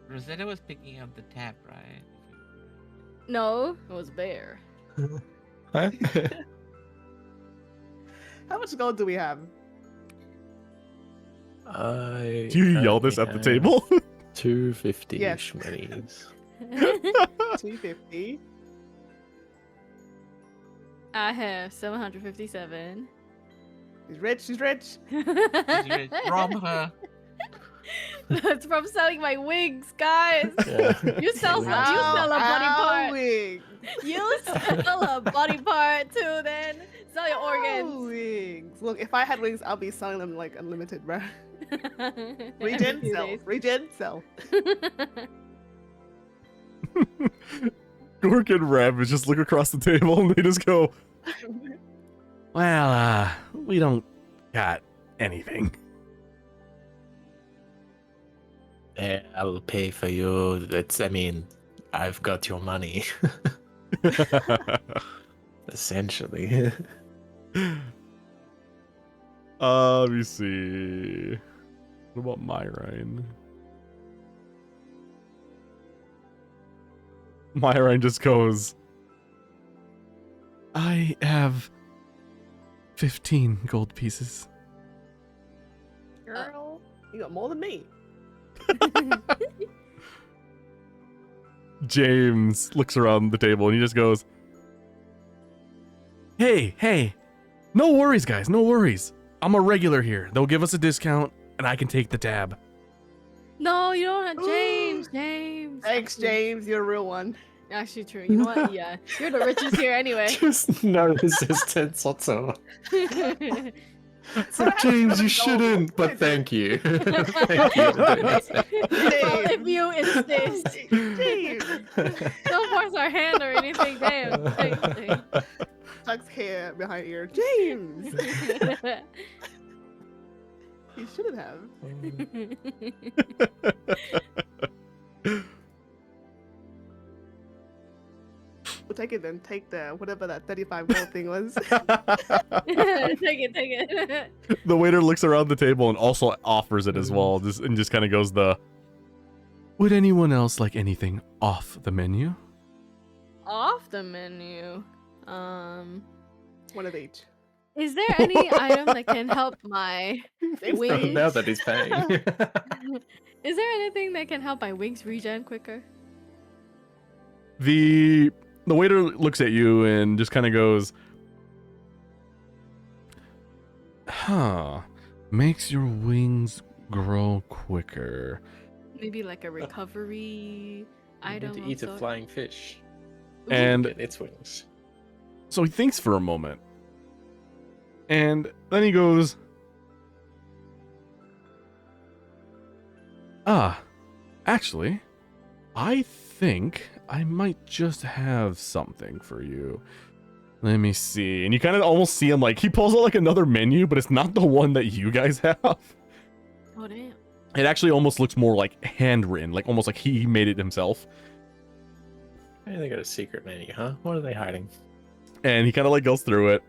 Rosetta was picking up the tab, right? No, it was Bear. Huh? How much gold do we have? I Do you yell this at the table? 250 Yes. shmenies. 250. I have 757. She's rich. She's rich. Rob her. That's from selling my wigs, guys. Yeah. You sell a Wigs. body part. wig. You sell a body part Look, if I had wings, I'll be selling them like unlimited, bro. Every Regen, few sell. days. Regen, sell. Gork and Ravage just look across the table and they just go, well, we don't got anything. Yeah, I'll pay for you. I mean, I've got your money. Essentially. Let me see. What about Myrine? Myrine just goes, I have 15 gold pieces. Girl, you got more than me. James looks around the table and he just goes, Hey, no worries, guys, no worries. I'm a regular here. They'll give us a discount and I can take the tab. No, you don't have James. James. Thanks, Actually- James. You're a real one. Actually, true. You know what? Yeah, you're the richest here anyway. Just no resistance whatsoever. So James, you shouldn't, but thank you. Thank you for doing this. Well, if you insist, James don't force our hand or anything. Damn. tucks hair behind ear. James, you shouldn't have. We'll take it then. Take the whatever that 35 gold thing was. Take it. The waiter looks around the table and also offers it as well, just kind of goes would anyone else like anything off the menu? Off the menu. One of each. Is there any item that can help my James wings? Now that he's paying. Is there anything that can help my wings regen quicker? The waiter looks at you and just kind of goes, makes your wings grow quicker. Maybe like a recovery You item. need to of eat a sort? flying fish. And Get its wings. so he thinks for a moment. And then he goes, actually, I think I might just have something for you. Let me see. And you kind of almost see him like, he pulls out like another menu, but it's not the one that you guys have. Oh damn. It actually almost looks more like handwritten, like almost like he made it himself. Hey, they got a secret menu, huh? What are they hiding? And he kind of like goes through it.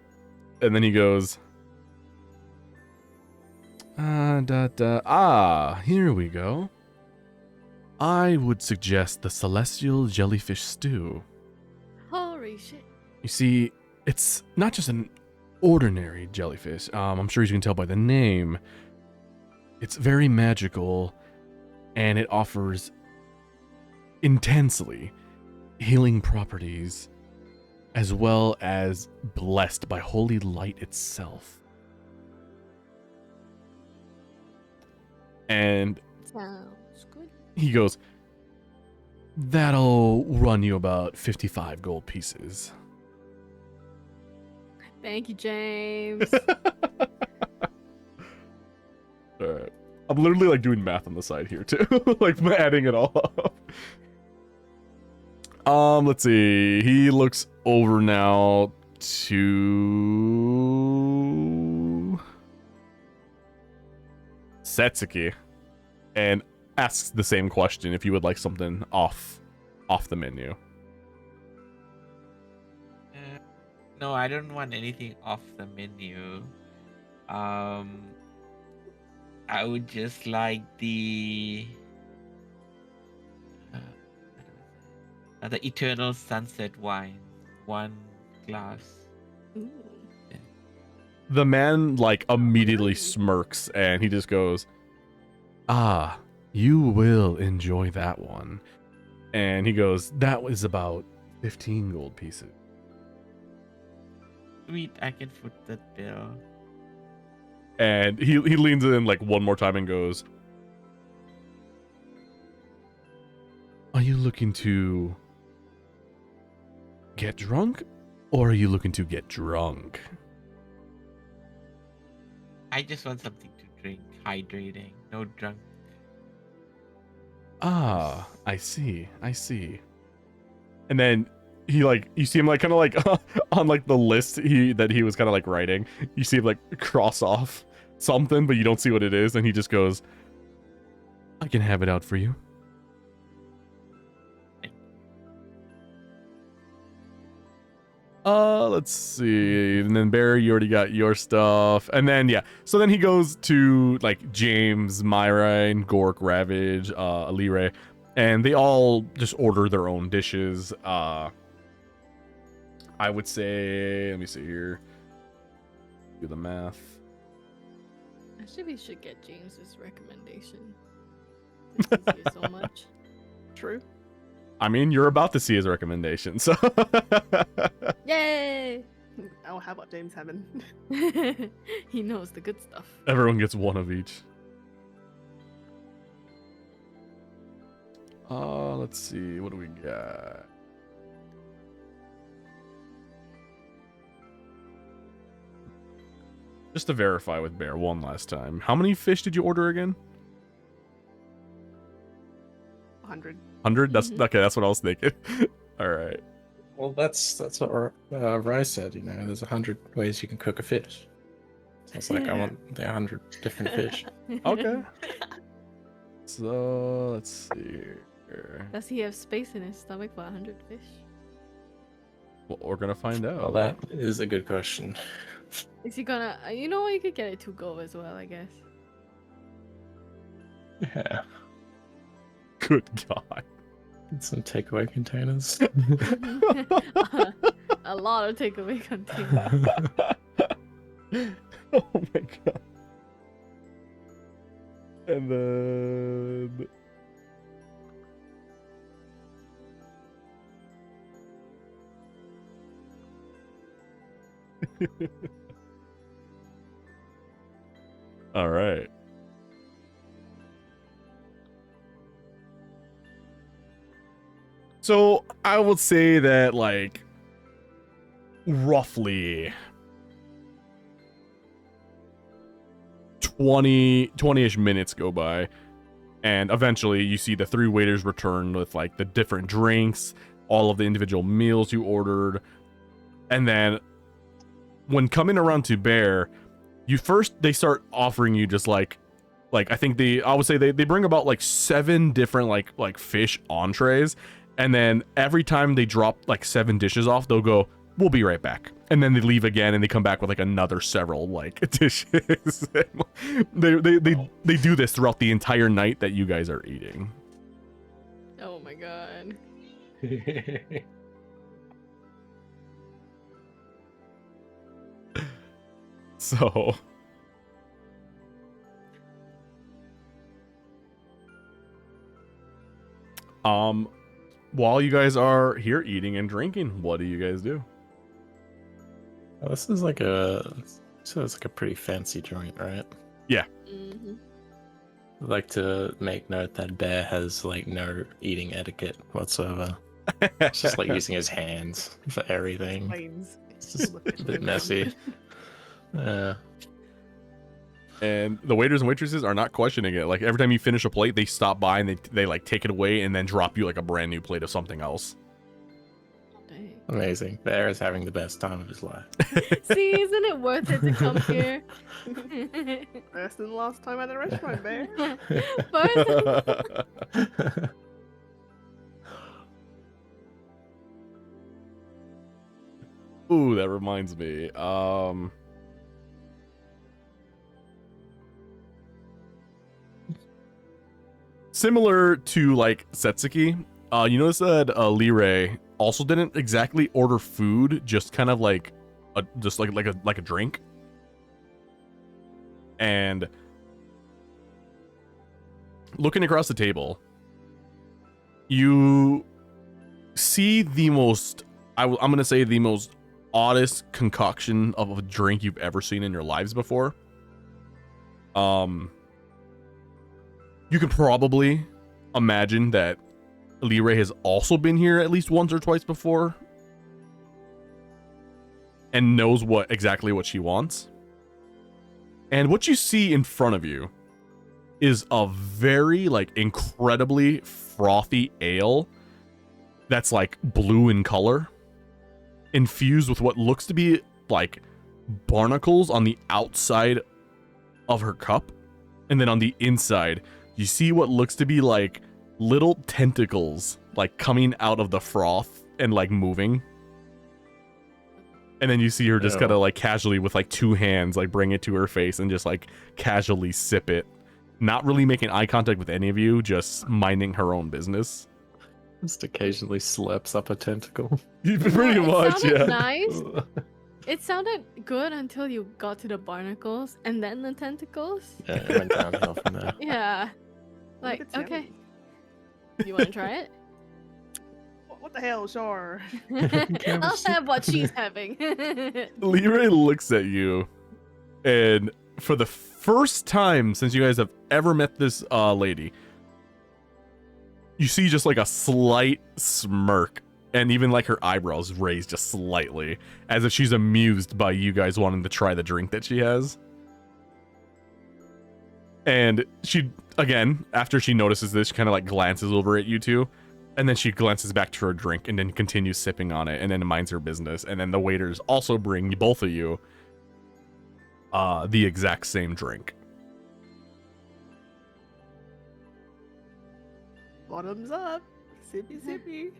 And then he goes, here we go. I would suggest the celestial jellyfish stew. Holy shit. You see, it's not just an ordinary jellyfish. I'm sure you can tell by the name. It's very magical, and it offers intensely healing properties, as well as blessed by holy light itself. And Sounds good. he goes, that'll run you about 55 gold pieces. Thank you, James. Alright. I'm literally like doing math on the side here too. Like adding it all up. Let's see. He looks over now to Setsuki and asks the same question if you would like something off the menu. No, I don't want anything off the menu. I would just like the eternal sunset wine, 1 glass. Ooh. The man like immediately smirks and he just goes, you will enjoy that one. And he goes, that was about 15 gold pieces. Sweet, I can foot that bill. And he leans in like one more time and goes, are you looking to get drunk or are you looking to get drunk? I just want something to drink, hydrating, no drunk. Ah, I see. And then he like, you see him like kind of like on like the list that he was kind of like writing. You see him like cross off something, but you don't see what it is, and he just goes, "I can have it out for you." Let's see. And then Barry, you already got your stuff. And then yeah, so then he goes to like James, Myra, and Gork, Ravage, Elire, and they all just order their own dishes. I would say, let me see here. Do the math. Actually, we should get James's recommendation. Since he's here so much. True. I mean, you're about to see his recommendation, so. Yay! Oh, how about James having? He knows the good stuff. Everyone gets one of each. Let's see. What do we got? Just to verify with Bear one last time. How many fish did you order again? 100. 100? That's Mhm. okay. That's what I was thinking. All right. Well, that's what Rice said. You know, there's 100 ways you can cook a fish. So it's like I want the 100 different fish. Okay. So let's see here. Does he have space in his stomach for 100 fish? Well, we're gonna find out. Well, that is a good question. Is he gonna? You know what? You could get it to go as well, I guess. Yeah, Good God. some takeaway containers. A lot of takeaway containers. Oh my God. And then. All right. So I would say that like roughly 20-ish minutes go by, and eventually you see the three waiters return with like the different drinks, all of the individual meals you ordered. And then when coming around to Bear, they start offering you just like I think I would say they bring about like 7 different like fish entrees, and then every time they drop like 7 dishes off, they'll go, "We'll be right back," and then they leave again and they come back with like another several like dishes. They do this throughout the entire night that you guys are eating. Oh my god. So while you guys are here eating and drinking, what do you guys do? Well, this is like a pretty fancy joint, right? Mm-hmm. I'd like to make note that Bear has like no eating etiquette whatsoever. It's just like using his hands for everything. Planes. It's just a bit messy. And the waiters and waitresses are not questioning it. Like every time you finish a plate, they stop by and they like take it away and then drop you like a brand new plate of something else. Dang. Amazing. Bear is having the best time of his life. See, isn't it worth it to come here? First and last time at the restaurant, Bear. First, Ooh, that reminds me. Similar to like Setsuki, you notice that Elire also didn't exactly order food, just kind of like a drink. And looking across the table, you see the most, I'm gonna say the most oddest concoction of a drink you've ever seen in your lives before. You can probably imagine that Elire has also been here at least once or twice before and knows exactly what she wants. And what you see in front of you is a very like incredibly frothy ale that's like blue in color, infused with what looks to be like barnacles on the outside of her cup, and then on the inside you see what looks to be like little tentacles like coming out of the froth and like moving. And then you see her just kind of like casually with like two hands like bring it to her face and just like casually sip it, not really making eye contact with any of you, just minding her own business. Just occasionally slaps up a tentacle. Pretty much, sounded yeah. Nice. It sounded good until you got to the barnacles and then the tentacles. Yeah, it went downhill from there. Yeah. Like, It's okay. yummy. You want to try it? What the hell? Sure. I'll have what she's having. Elire looks at you, and for the first time since you guys have ever met this lady, you see just like a slight smirk, and even like her eyebrows raised just slightly, as if she's amused by you guys wanting to try the drink that she has. And she, again, after she notices this, she kind of like glances over at you two, and then she glances back to her drink and then continues sipping on it and then minds her business. And then the waiters also bring both of you the exact same drink. Bottoms up. Sippy sippy.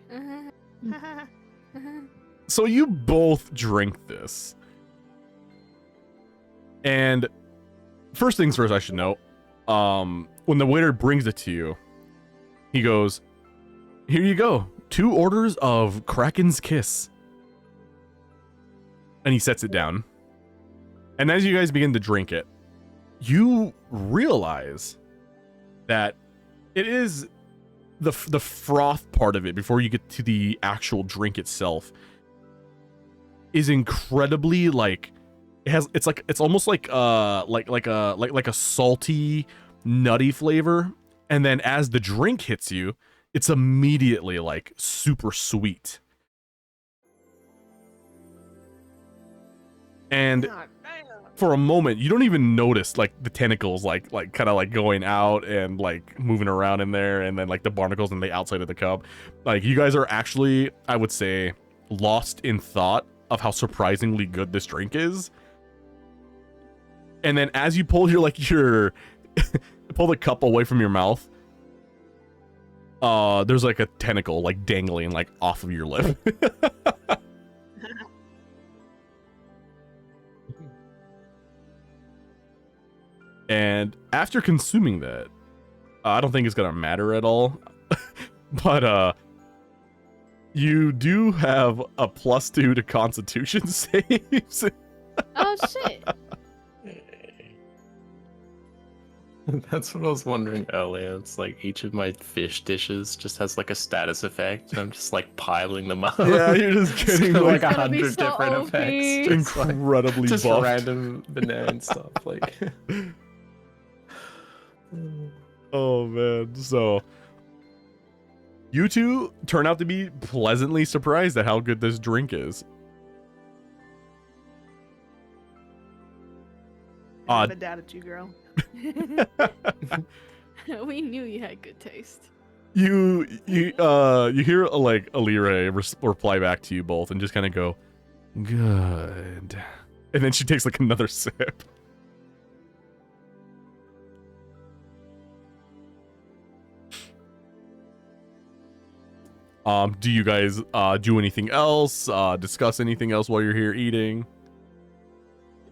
So you both drink this. And first things first, I should note, when the waiter brings it to you, he goes, "Here you go, 2 orders of Kraken's Kiss." And he sets it down. And as you guys begin to drink it, you realize that it is the froth part of it before you get to the actual drink itself is incredibly like it's almost like a salty, nutty flavor, and then as the drink hits you, it's immediately like super sweet. And God damn. for a moment, you don't even notice like the tentacles like kind of like going out and like moving around in there, and then like the barnacles on the outside of the cup. Like you guys are actually, I would say, lost in thought of how surprisingly good this drink is. And then as you pull your pull the cup away from your mouth, there's like a tentacle like dangling like off of your lip. And after consuming that, I don't think it's gonna matter at all. But you do have a +2 to Constitution saves. Oh shit. That's what I was wondering earlier. It's like each of my fish dishes just has like a status effect, and I'm just like piling them up. Yeah, you're just It's getting got, like like gonna be 100 so different OP. effects. Just, like, incredibly just buffed. random banana stuff. Like, Oh man, so you two turn out to be pleasantly surprised at how good this drink is. I never doubted you, girl. We knew you had good taste. You hear like Elire reply back to you both and just kind of go, "Good," and then she takes like another sip. Do you guys do anything else? Discuss anything else while you're here eating?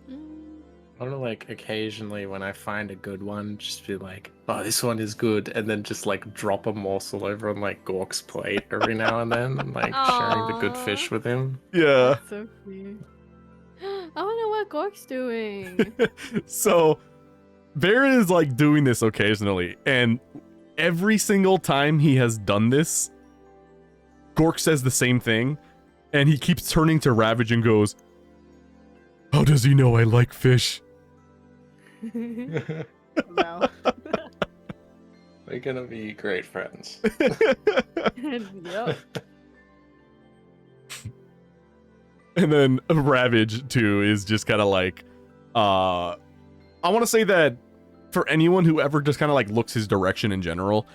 I don't know, like occasionally when I find a good one, just be like, "Oh, this one is good," and then just like drop a morsel over on like Gork's plate every now and then, and, like sharing the good Aw. fish with him. Yeah. That's so cute. I wonder what Gork's doing. So Bear is like doing this occasionally, and every single time he has done this, Gork says the same thing, and he keeps turning to Ravage and goes, "How does he know I like fish?" Well, We're gonna be great friends. Yep. And then Ravage too is just kind of like, I want to say that for anyone who ever just kind of like looks his direction in general,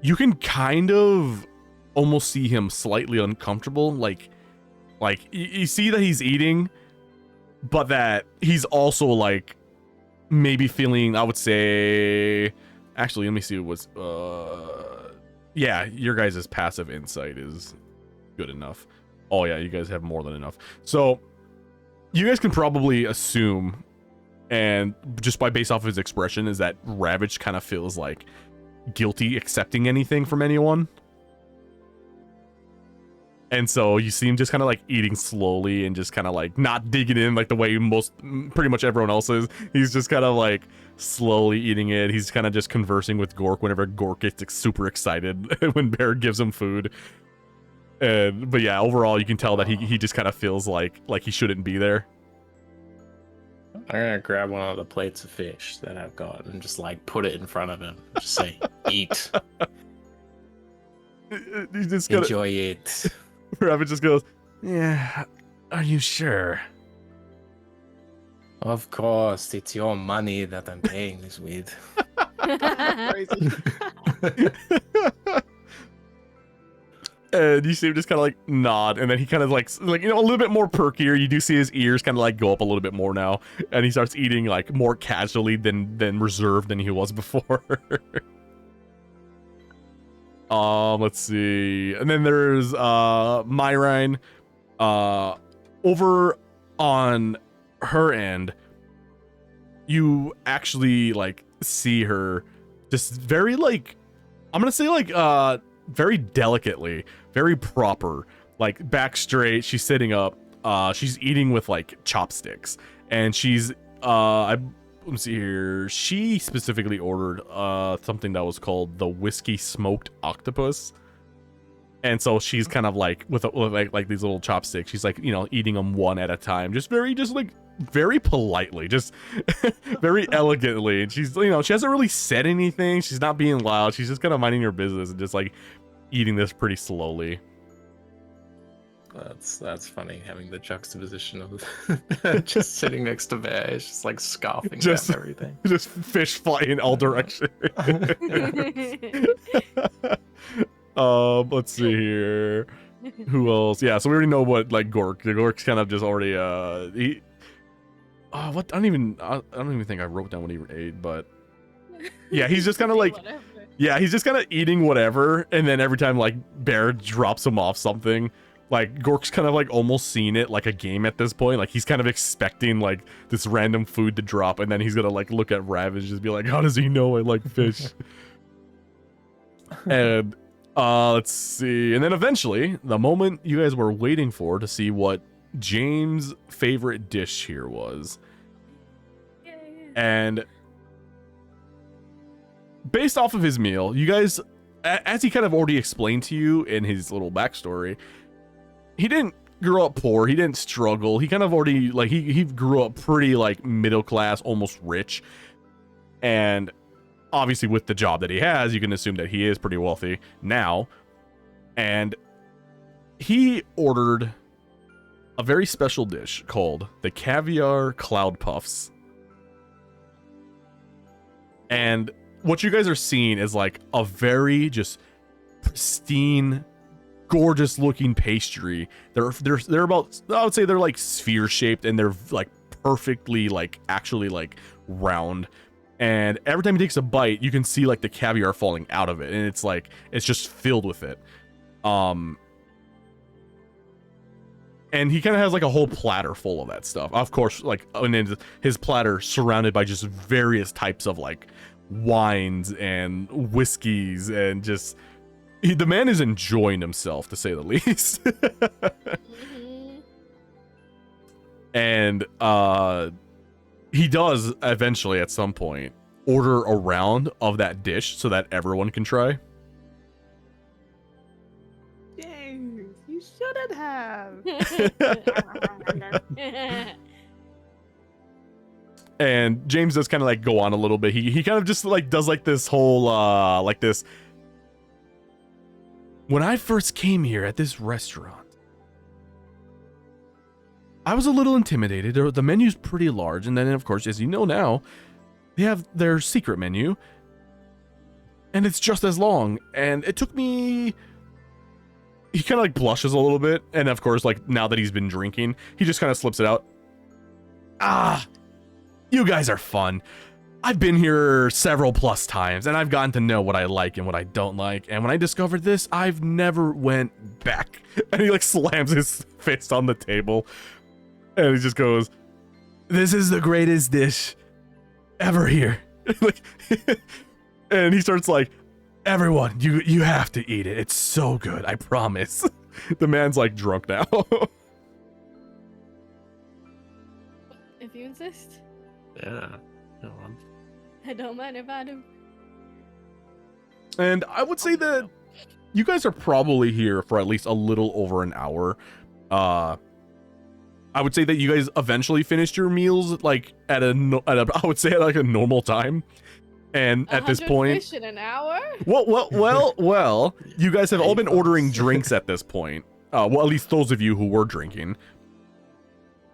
you can kind of almost see him slightly uncomfortable. Like you see that he's eating, but that he's also like maybe feeling, I would say, actually, let me see what's, yeah, your guys' passive insight is good enough. Oh yeah, you guys have more than enough. So you guys can probably assume, and just by based off of his expression, is that Ravage kind of feels like guilty accepting anything from anyone. And so you see him just kind of like eating slowly and just kind of like not digging in like the way pretty much everyone else is. He's just kind of like slowly eating it. He's kind of just conversing with Gork whenever Gork gets like, super excited when Bear gives him food. But yeah, overall you can tell that he just kind of feels like he shouldn't be there. I'm gonna grab one of the plates of fish that I've got and just like put it in front of him. Just say, eat. You just gotta, Enjoy it. Rabbit just goes, yeah, are you sure? Of course, it's your money that I'm paying this with. Crazy. And you see him just kind of like nod, and then he kind of like a little bit more perkier. You do see his ears kind of like go up a little bit more now, and he starts eating like more casually than reserved than he was before. Let's see. And then there's Myrine. Over on her end, you actually like see her just very like, I'm gonna say like very delicately, very proper, like back straight. She's sitting up. She's eating with like chopsticks, and she's let's see here. She specifically ordered something that was called the whiskey smoked octopus, and so she's kind of like with like these little chopsticks. She's like, you know, eating them one at a time, just very politely, just very elegantly. And she's, you know, she hasn't really said anything. She's not being loud. She's just kind of minding her business and just like eating this pretty slowly. That's funny, having the juxtaposition of just sitting next to Bear. It's just like scoffing Just- at everything. Just fish fly in all directions. Let's see here. Who else? Yeah, so we already know what like Gork's kind of just already what I don't even think I wrote down what he ate, but yeah, he's just kind of like, Whatever. yeah, he's just kind of eating whatever, and then every time like Bear drops him off something, like Gork's kind of like almost seeing it like a game at this point. Like he's kind of expecting like this random food to drop, and then he's gonna like look at Ravage and just be like, how does he know I like fish? And let's see. And then eventually, the moment you guys were waiting for to see what James' favorite dish here was. And based off of his meal, you guys, as he kind of already explained to you in his little backstory, he didn't grow up poor. He didn't struggle. He kind of already, like, he grew up pretty, like, middle class, almost rich. And obviously with the job that he has, you can assume that he is pretty wealthy now. And he ordered a very special dish called the caviar cloud puffs. And what you guys are seeing is like a very just pristine, gorgeous looking pastry. They're about, I would say they're like sphere shaped, and they're like perfectly like actually like round. And every time he takes a bite, you can see like the caviar falling out of it, and it's like it's just filled with it. And he kind of has like a whole platter full of that stuff. Of course, like, and then his platter surrounded by just various types of like wines and whiskeys, and just the man is enjoying himself, to say the least. And he does eventually at some point order a round of that dish so that everyone can try. James, you shouldn't have. And James does kind of like go on a little bit. He kind of just like does like this whole like this. When I first came here at this restaurant, I was a little intimidated. The menu's pretty large, and then of course, as you know now, they have their secret menu, and it's just as long. And it took me. He kind of like blushes a little bit, and of course, like now that he's been drinking, he just kind of slips it out. Ah, you guys are fun. I've been here several plus times, and I've gotten to know what I like and what I don't like. And when I discovered this, I've never went back. And he like slams his fist on the table, and he just goes, "This is the greatest dish ever here." Like, and he starts like, "Everyone, you have to eat it. It's so good, I promise." The man's like drunk now. If you insist, Yeah. Go on. I don't mind if I do. And I would say that you guys are probably here for at least a little over an hour. I would say that you guys eventually finished your meals like at a I would say at like a normal time. And at this 100 point, fish in an hour? well, you guys have all been ordering drinks at this point. Well, at least those of you who were drinking.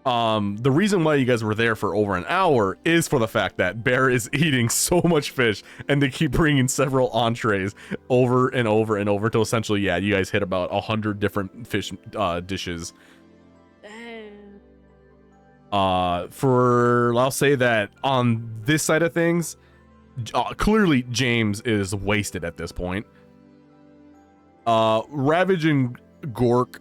The reason why you guys were there for over an hour is for the fact that Bear is eating so much fish, and they keep bringing several entrees over and over and over till essentially, yeah, you guys hit about 100 different fish dishes. Damn. I'll say that on this side of things, clearly James is wasted at this point. Ravage and Gork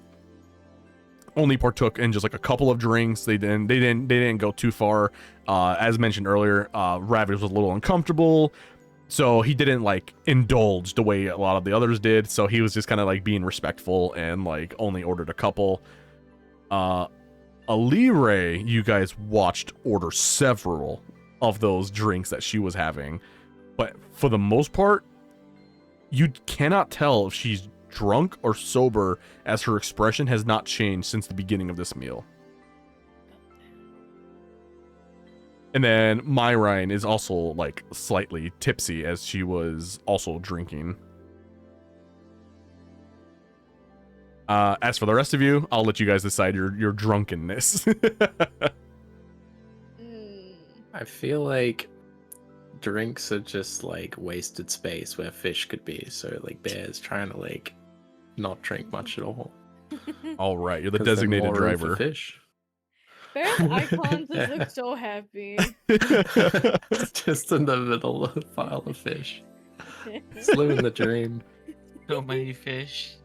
only partook in just like a couple of drinks. They didn't go too far. As mentioned earlier, Ravage was a little uncomfortable, so he didn't like indulge the way a lot of the others did. So he was just kind of like being respectful and like only ordered a couple. Elire, you guys watched order several of those drinks that she was having, but for the most part, you cannot tell if she's drunk or sober, as her expression has not changed since the beginning of this meal. And then Myrine is also like slightly tipsy, as she was also drinking. As for the rest of you, I'll let you guys decide your drunkenness. I feel like drinks are just like wasted space where fish could be. So like Bear's trying to like not drink much at all. All right, you're the 'Cause there's designated more room for driver. Fish. Bear's icon just looks so happy. Just in the middle of a pile of fish. It's living the dream. So many fish.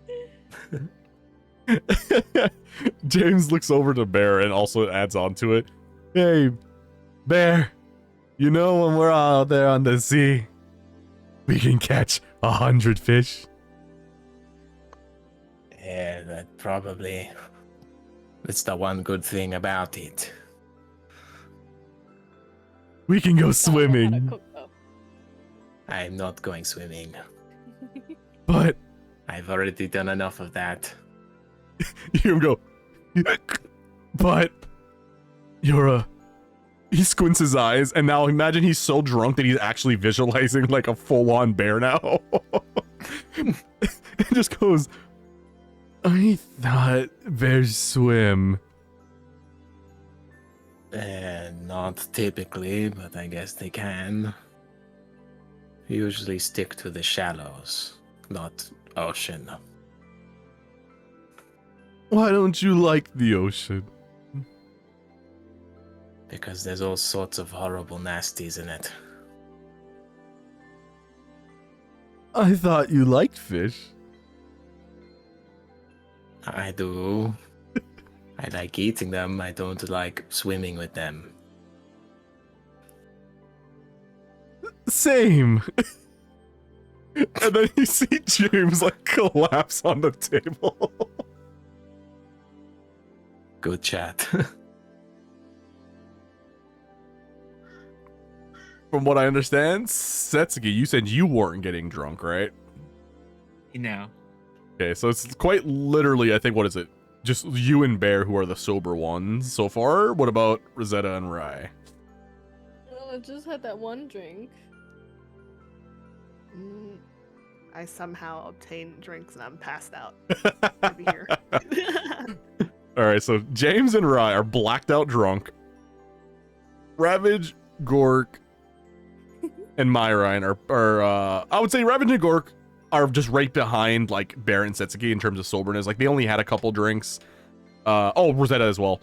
James looks over to Bear and also adds on to it. "Hey, Bear, you know when we're out there on the sea, we can catch 100 fish." Yeah, that probably. It's the one good thing about it. "We can go How to swimming." cook, though. I'm not going swimming. But I've already done enough of that. you hear him go, "But you're a..." He squints his eyes, and now imagine he's so drunk that he's actually visualizing like a full-on bear now. It just goes, "I thought bears swim." Not typically, but I guess they can. Usually stick to the shallows, not ocean. Why don't you like the ocean? Because there's all sorts of horrible nasties in it. I thought you liked fish. I do. I like eating them, I don't like swimming with them. Same. And then you see James like collapse on the table. Good chat. From what I understand, Setsuki, you said you weren't getting drunk, right? You know. Okay, so it's quite literally, I think, what is it? Just you and Bear who are the sober ones so far? What about Rosetta and Rai? Well, I just had that one drink. I somehow obtained drinks and I'm passed out. I'll be here. Alright, so James and Rai are blacked out drunk. Ravage, Gork, and Myrine are I would say Ravage and Gork are just right behind like Bear and Setsuki in terms of soberness. Like they only had a couple drinks. Rosetta as well.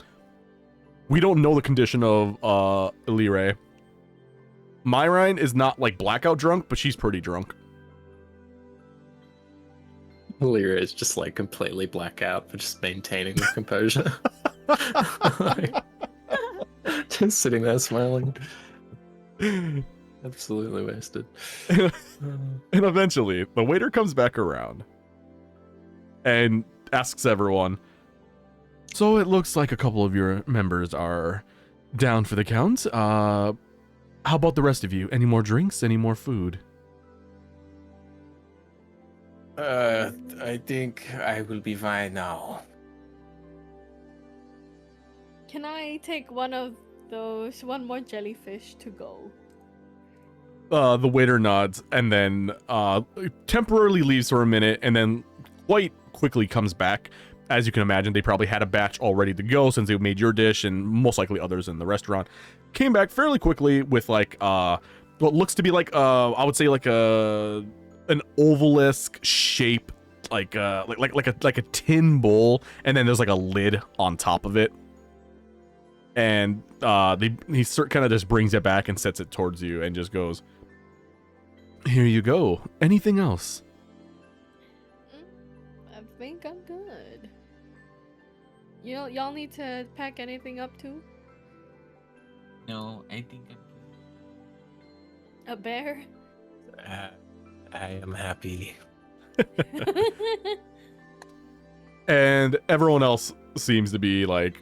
We don't know the condition of Elire. Myrine is not like blackout drunk, but she's pretty drunk. Elire is just like completely blackout, but just maintaining the composure. Like, just sitting there smiling. Absolutely wasted. And eventually, the waiter comes back around and asks everyone, so it looks like a couple of your members are down for the count. How about the rest of you? Any more drinks? Any more food? I think I will be fine now. Can I take one more jellyfish to go? The waiter nods and then temporarily leaves for a minute and then quite quickly comes back. As you can imagine, they probably had a batch all ready to go since they made your dish and most likely others in the restaurant. Came back fairly quickly with like what looks to be like I would say like an ovalisk shape, like a tin bowl, and then there's like a lid on top of it. And he kind of just brings it back and sets it towards you and just goes, "Here you go. Anything else?" I think I'm good. Y'all need to pack anything up too? No, I think I'm A bear? I am happy. And everyone else seems to be like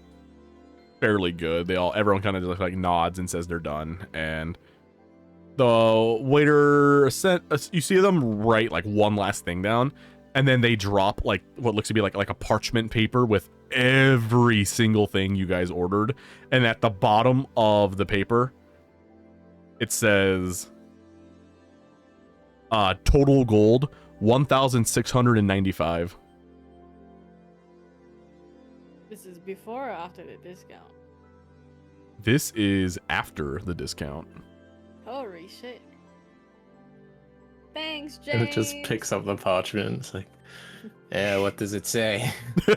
fairly good. Everyone kind of just like nods and says they're done. And the waiter you see them write like one last thing down, and then they drop like what looks to be like a parchment paper with every single thing you guys ordered. And at the bottom of the paper, it says total gold 1,695. This is before or after the discount? This is after the discount. Holy shit. Thanks, And James. it just picks up the parchment. It's like, yeah, what does it say? Do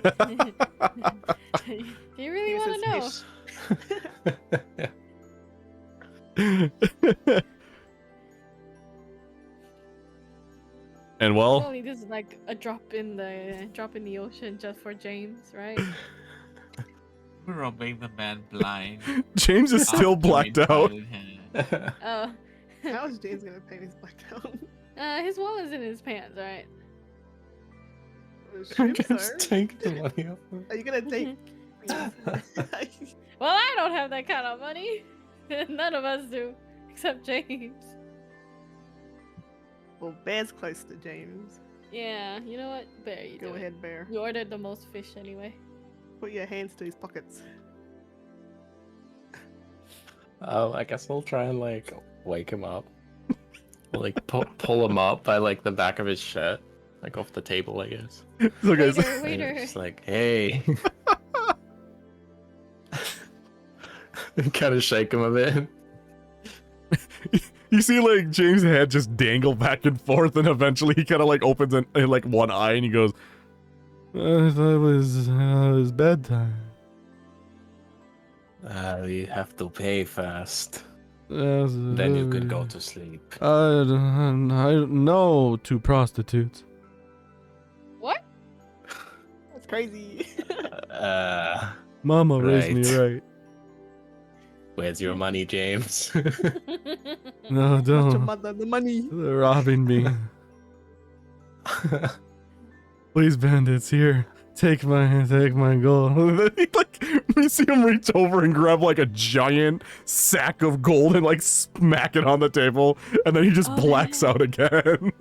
you really Here's want to know? his fish. And well, Only this is like a drop in the ocean just for James, right? We're robbing the man blind. James is still After we blacked out. invited him. Oh. How is James gonna pay his blackout? His wallet's in his pants, right? Just take the money off. Are you gonna take? Well, I don't have that kind of money. None of us do, except James. Well, Bear's close to James. Yeah, you know what? Bear, you Go do it. ahead, Bear. You ordered the most fish anyway. Put your hands to his pockets. I guess I'll try and like wake him up. Like pull him up by like the back of his shirt, like off the table, I guess. So guys, Waiter, And waiter. Just like, hey. Kind of shake him a bit. you see like James' head just dangle back and forth, and eventually he kind of like opens like one eye and he goes, "I thought it was bedtime." You have to pay first. Then Then you could go to sleep. I know 2 prostitutes. What? That's crazy. Mama raised me Right. right. Where's your money, James? No, Not your don't. mother, the money. They're robbing me. Please, bandits, here. Take my gold. Like, we see him reach over and grab like a giant sack of gold and like smack it on the table, and then he just Oh, blacks man. out again.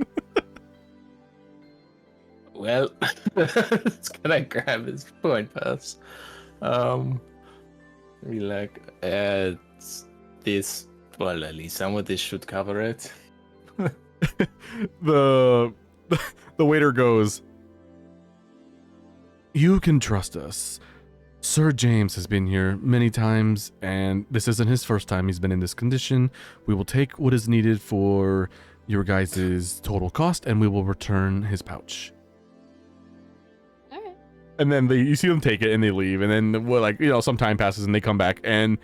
Well, it's gonna grab his point purse. Be like, this. Well, at least some of this should cover it. the waiter goes, "You can trust us. Sir James has been here many times, and this isn't his first time he's been in this condition. We will take what is needed for your guys' total cost, and we will return his pouch. All right. And then you see them take it, and they leave, and then, well, like, some time passes, and they come back, and,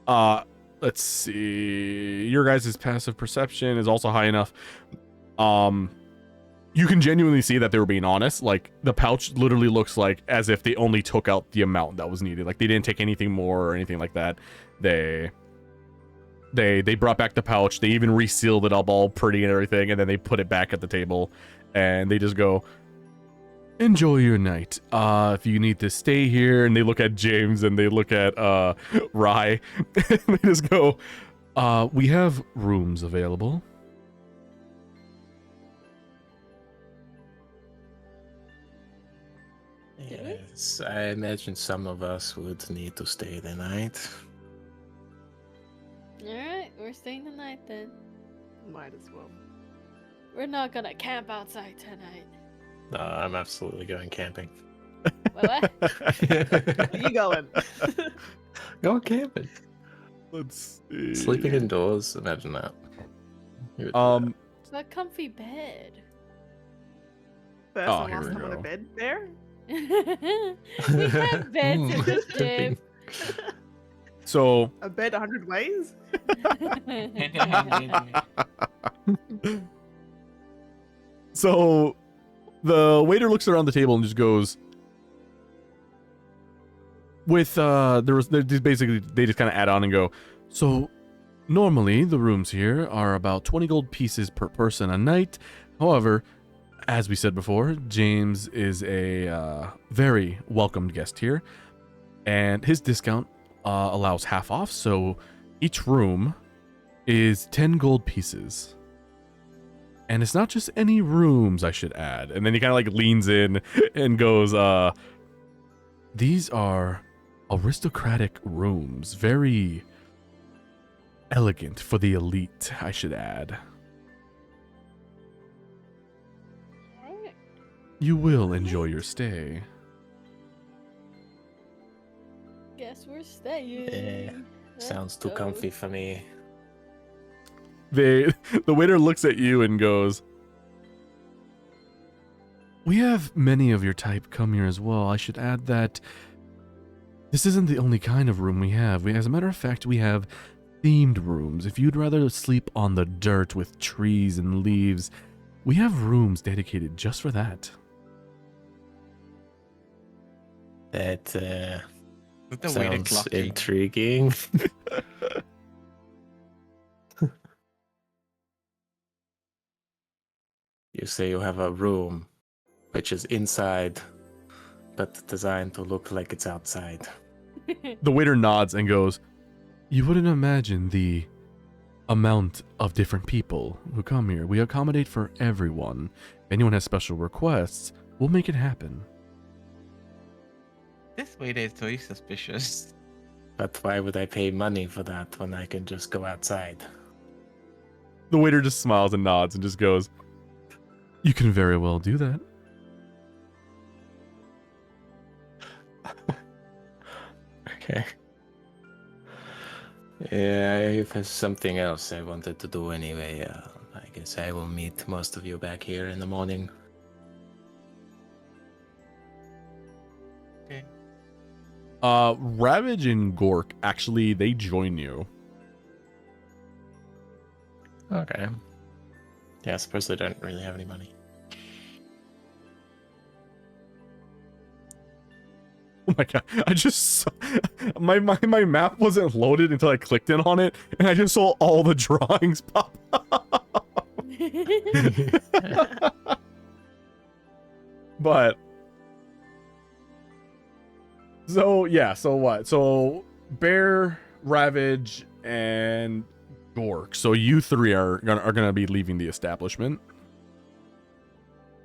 let's see, your guys' passive perception is also high enough. You can genuinely see that they were being honest. Like, the pouch literally looks like as if they only took out the amount that was needed. Like, they didn't take anything more or anything like that. They brought back the pouch. They even resealed it up all pretty and everything, and then they put it back at the table, and they just go, enjoy your night. If you need to stay here, and they look at James and they look at Rye, and they just go, we have rooms available. Yes, I imagine some of us would need to stay the night. All right, we're staying the night then. Might as well. We're not gonna camp outside tonight. No, I'm absolutely going camping. What? Where you going? Go camping. Let's see. Sleeping indoors, imagine that. You would do It's a comfy bed. That's Oh, the here last we time on a go. bed there? We have beds in the ship. So, A bed 100 ways? so the waiter looks around the table and just goes, with basically they just kind of add on and go, so normally the rooms here are about 20 gold pieces per person a night. However, as we said before, James is a very welcomed guest here, and his discount allows half off, so each room is 10 gold pieces. And it's not just any rooms, I should add. And then he kind of like leans in and goes, these are aristocratic rooms, very elegant for the elite, I should add. Alright. You will enjoy your stay. Guess we're staying. Yeah, Let's Sounds too go. comfy for me. The waiter looks at you and goes, we have many of your type come here as well. I should add that this isn't the only kind of room we have. As a matter of fact, we have themed rooms. If you'd rather sleep on the dirt with trees and leaves, we have rooms dedicated just for that. That The way to sounds clock in. intriguing. You say you have a room which is inside, but designed to look like it's outside. The waiter nods and goes, you wouldn't imagine the amount of different people who come here. We accommodate for everyone. If anyone has special requests, we'll make it happen. This waiter is totally suspicious. But why would I pay money for that when I can just go outside? The waiter just smiles and nods and just goes, you can very well do that. Okay. Yeah, if there's something else I wanted to do anyway, I guess I will meet most of you back here in the morning. Okay. Ravage and Gork, actually, they join you. Okay. Yeah, I suppose they don't really have any money. Oh my god, I just saw, my map wasn't loaded until I clicked in on it, and I just saw all the drawings pop up. But so yeah, so what? So Bear, Ravage, and Gork. So you three are gonna be leaving the establishment.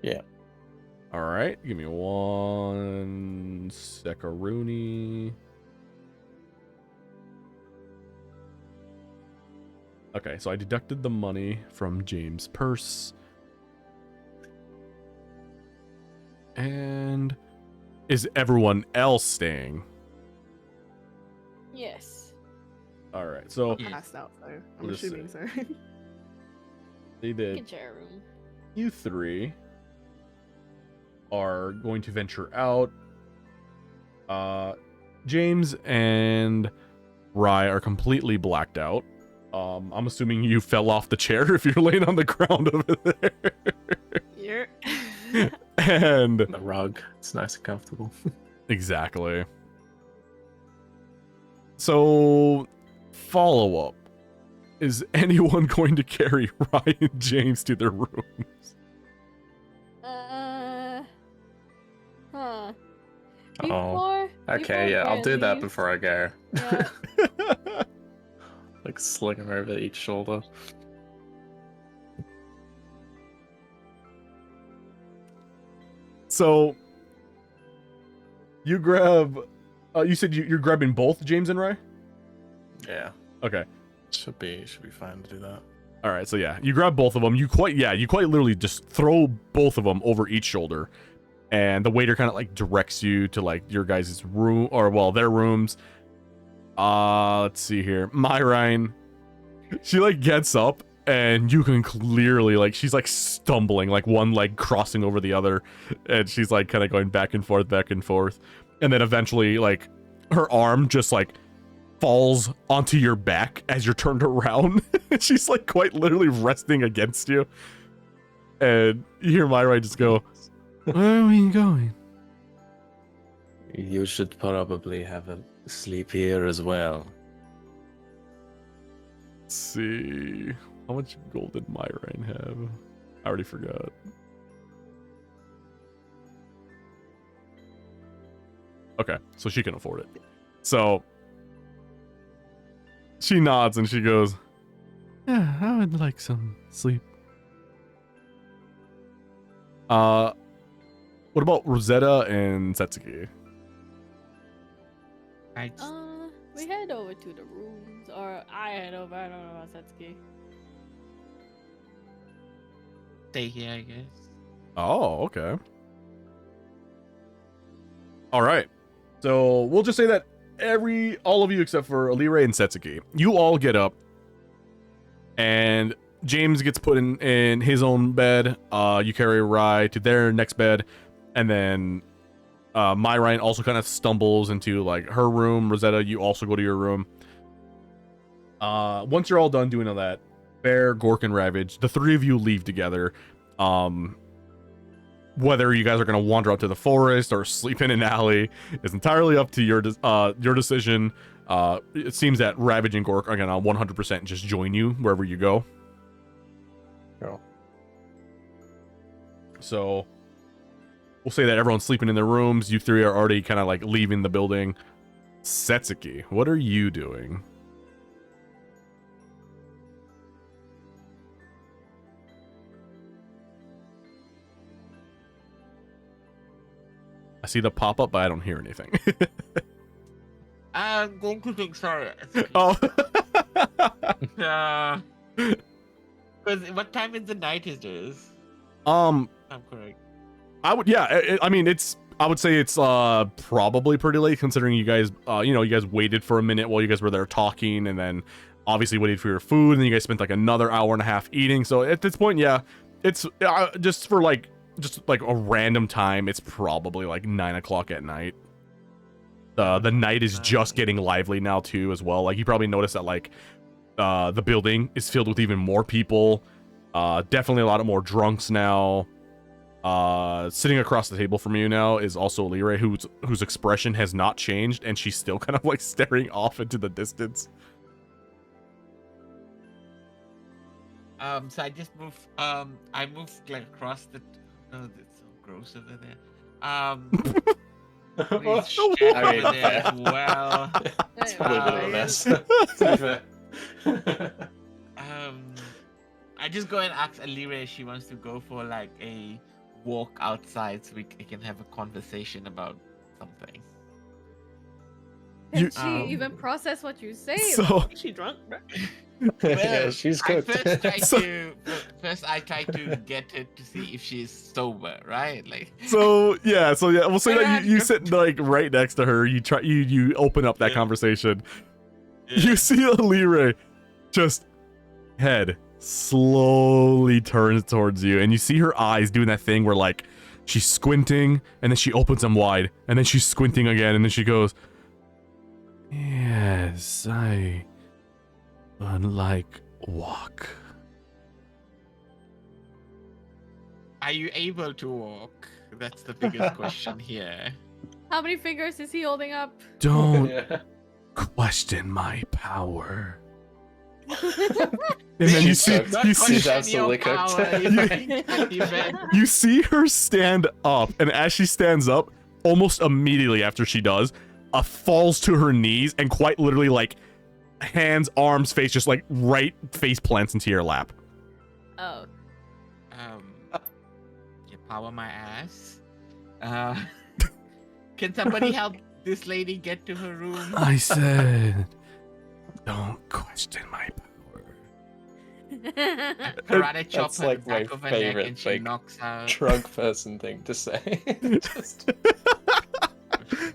Yeah. All right, give me one secaroonie. Okay, so I deducted the money from James' purse. And is everyone else staying? Yes. All right, so Yeah. Passed out, so I'm We'll just assuming so. they You did. can share a room. You three are going to venture out. James and Rye are completely blacked out. I'm assuming you fell off the chair if you're laying on the ground over there. You're And The rug. It's nice and comfortable. exactly. So, follow up. Is anyone going to carry Rye and James to their rooms? Huh. Oh, okay, yeah, I'll do that before I go. Yeah. Like sling him over each shoulder. So, you grab. You said you're grabbing both James and Rye? Yeah, Okay. should be fine to do that. All right, so yeah, you grab both of them. You quite literally just throw both of them over each shoulder, and the waiter kind of like directs you to like your guys' room, or well, their rooms. Let's see here, Myrine. She like gets up, and you can clearly like she's like stumbling, like one leg crossing over the other, and she's like kind of going back and forth, and then eventually like her arm just like falls onto your back as you're turned around. She's like quite literally resting against you. And you hear Myra just go, "Where are we going?" You should probably have a sleep here as well. Let's see. How much gold did Myra have? I already forgot. Okay, so she can afford it. So she nods and she goes, "Yeah, I would like some sleep." What about Rosetta and Setsuki? I We head over to the rooms, or I head over. I don't know about Setsuki. stay here, I guess. Oh, okay. All right. So we'll just say that all of you except for Elire and Setsuki, you all get up, and James gets put in his own bed. You carry Rye to their next bed, and then Myrine also kind of stumbles into like her room. Rosetta, you also go to your room. Once you're all done doing all that, Bear, Gork, and Ravage, the three of you leave together. Whether you guys are going to wander out to the forest or sleep in an alley is entirely up to your decision. It seems that Ravage and Gork are going to 100% just join you wherever you go. Cool. So we'll say that everyone's sleeping in their rooms. You three are already kind of like leaving the building. Setsuki, what are you doing? I see the pop up, but I don't hear anything. I'm going to think sorry. Oh. Because what time in the night is this? I'm correct. I mean, I would say it's probably pretty late considering you guys, you guys waited for a minute while you guys were there talking, and then obviously waited for your food, and then you guys spent like another hour and a half eating. So at this point, yeah, it's just like a random time. It's probably like 9 o'clock at night. The night is just getting lively now too, as well. Like you probably noticed that like the building is filled with even more people. Definitely a lot more drunks now. Sitting across the table from you now is also Elire, whose expression has not changed, and she's still kind of like staring off into the distance. So I just moved. I moved like across the. Oh, that's so gross over there. There's shit I mean, over there as well. It's probably a bit of a mess. I just go and ask Elire if she wants to go for like a walk outside so we can have a conversation about something. Can You- she even process what you say? So Is she drunk, bro? Yeah, she's I cooked. first I tried to get her to see if she's sober, right? Like, So yeah, we'll say that And you I sit like right next to her. You open up that Yeah. conversation. yeah. You see Elire just head slowly turns towards you, and you see her eyes doing that thing where like she's squinting and then she opens them wide and then she's squinting again and then she goes, "Yes, I would like walk." Are you able to walk? That's the biggest question here. How many fingers is he holding up? Don't Yeah. question my power. And then you She's see, cooked. you She's see, absolutely cooked. you see her stand up, and as she stands up, almost immediately after she does, falls to her knees and quite literally like hands, arms, face, just like right face plants into your lap. Oh. You power my ass. Can somebody help this lady get to her room? I said, don't question my power. Karate chop That's her like my back of her neck favorite, and she like, knocks out. Drunk person thing to say. Just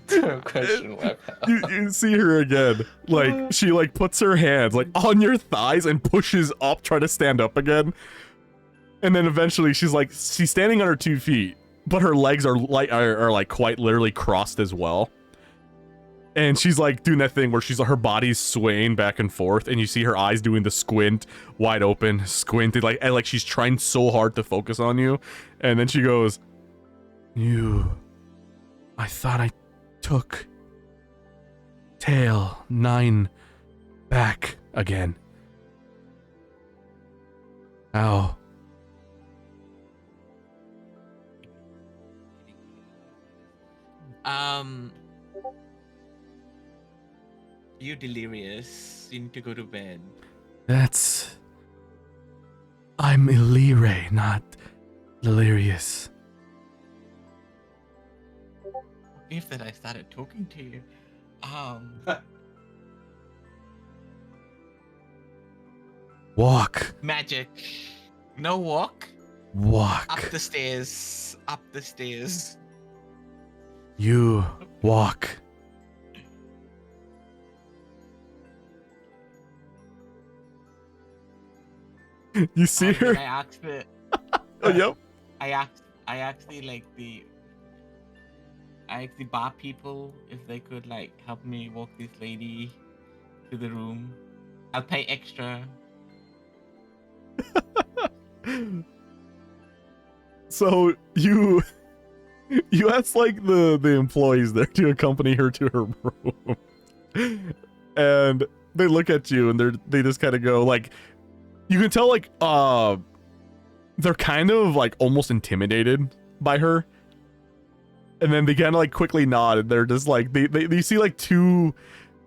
don't question my power. You see her again, like she like puts her hands like on your thighs and pushes up, trying to stand up again, and then eventually she's standing on her 2 feet, but her legs are like quite literally crossed as well, and she's like doing that thing where her body's swaying back and forth, and you see her eyes doing the squint, wide open, squinted like she's trying so hard to focus on you, and then she goes, I thought I took Tail 9 back again. Ow. You delirious. You need to go to bed. I'm Elire, not delirious. If that I started talking to you. Walk. Magic. No walk. Walk. Up the stairs. Up the stairs. You walk. You see her? I asked the. Oh, yep. I asked the bar people if they could like help me walk this lady to the room. I'll pay extra. So you ask like the employees there to accompany her to her room, and they look at you and they just kind of go like, you can tell like they're kind of like almost intimidated by her, and then they kind of like quickly nod, and they're just like they see like two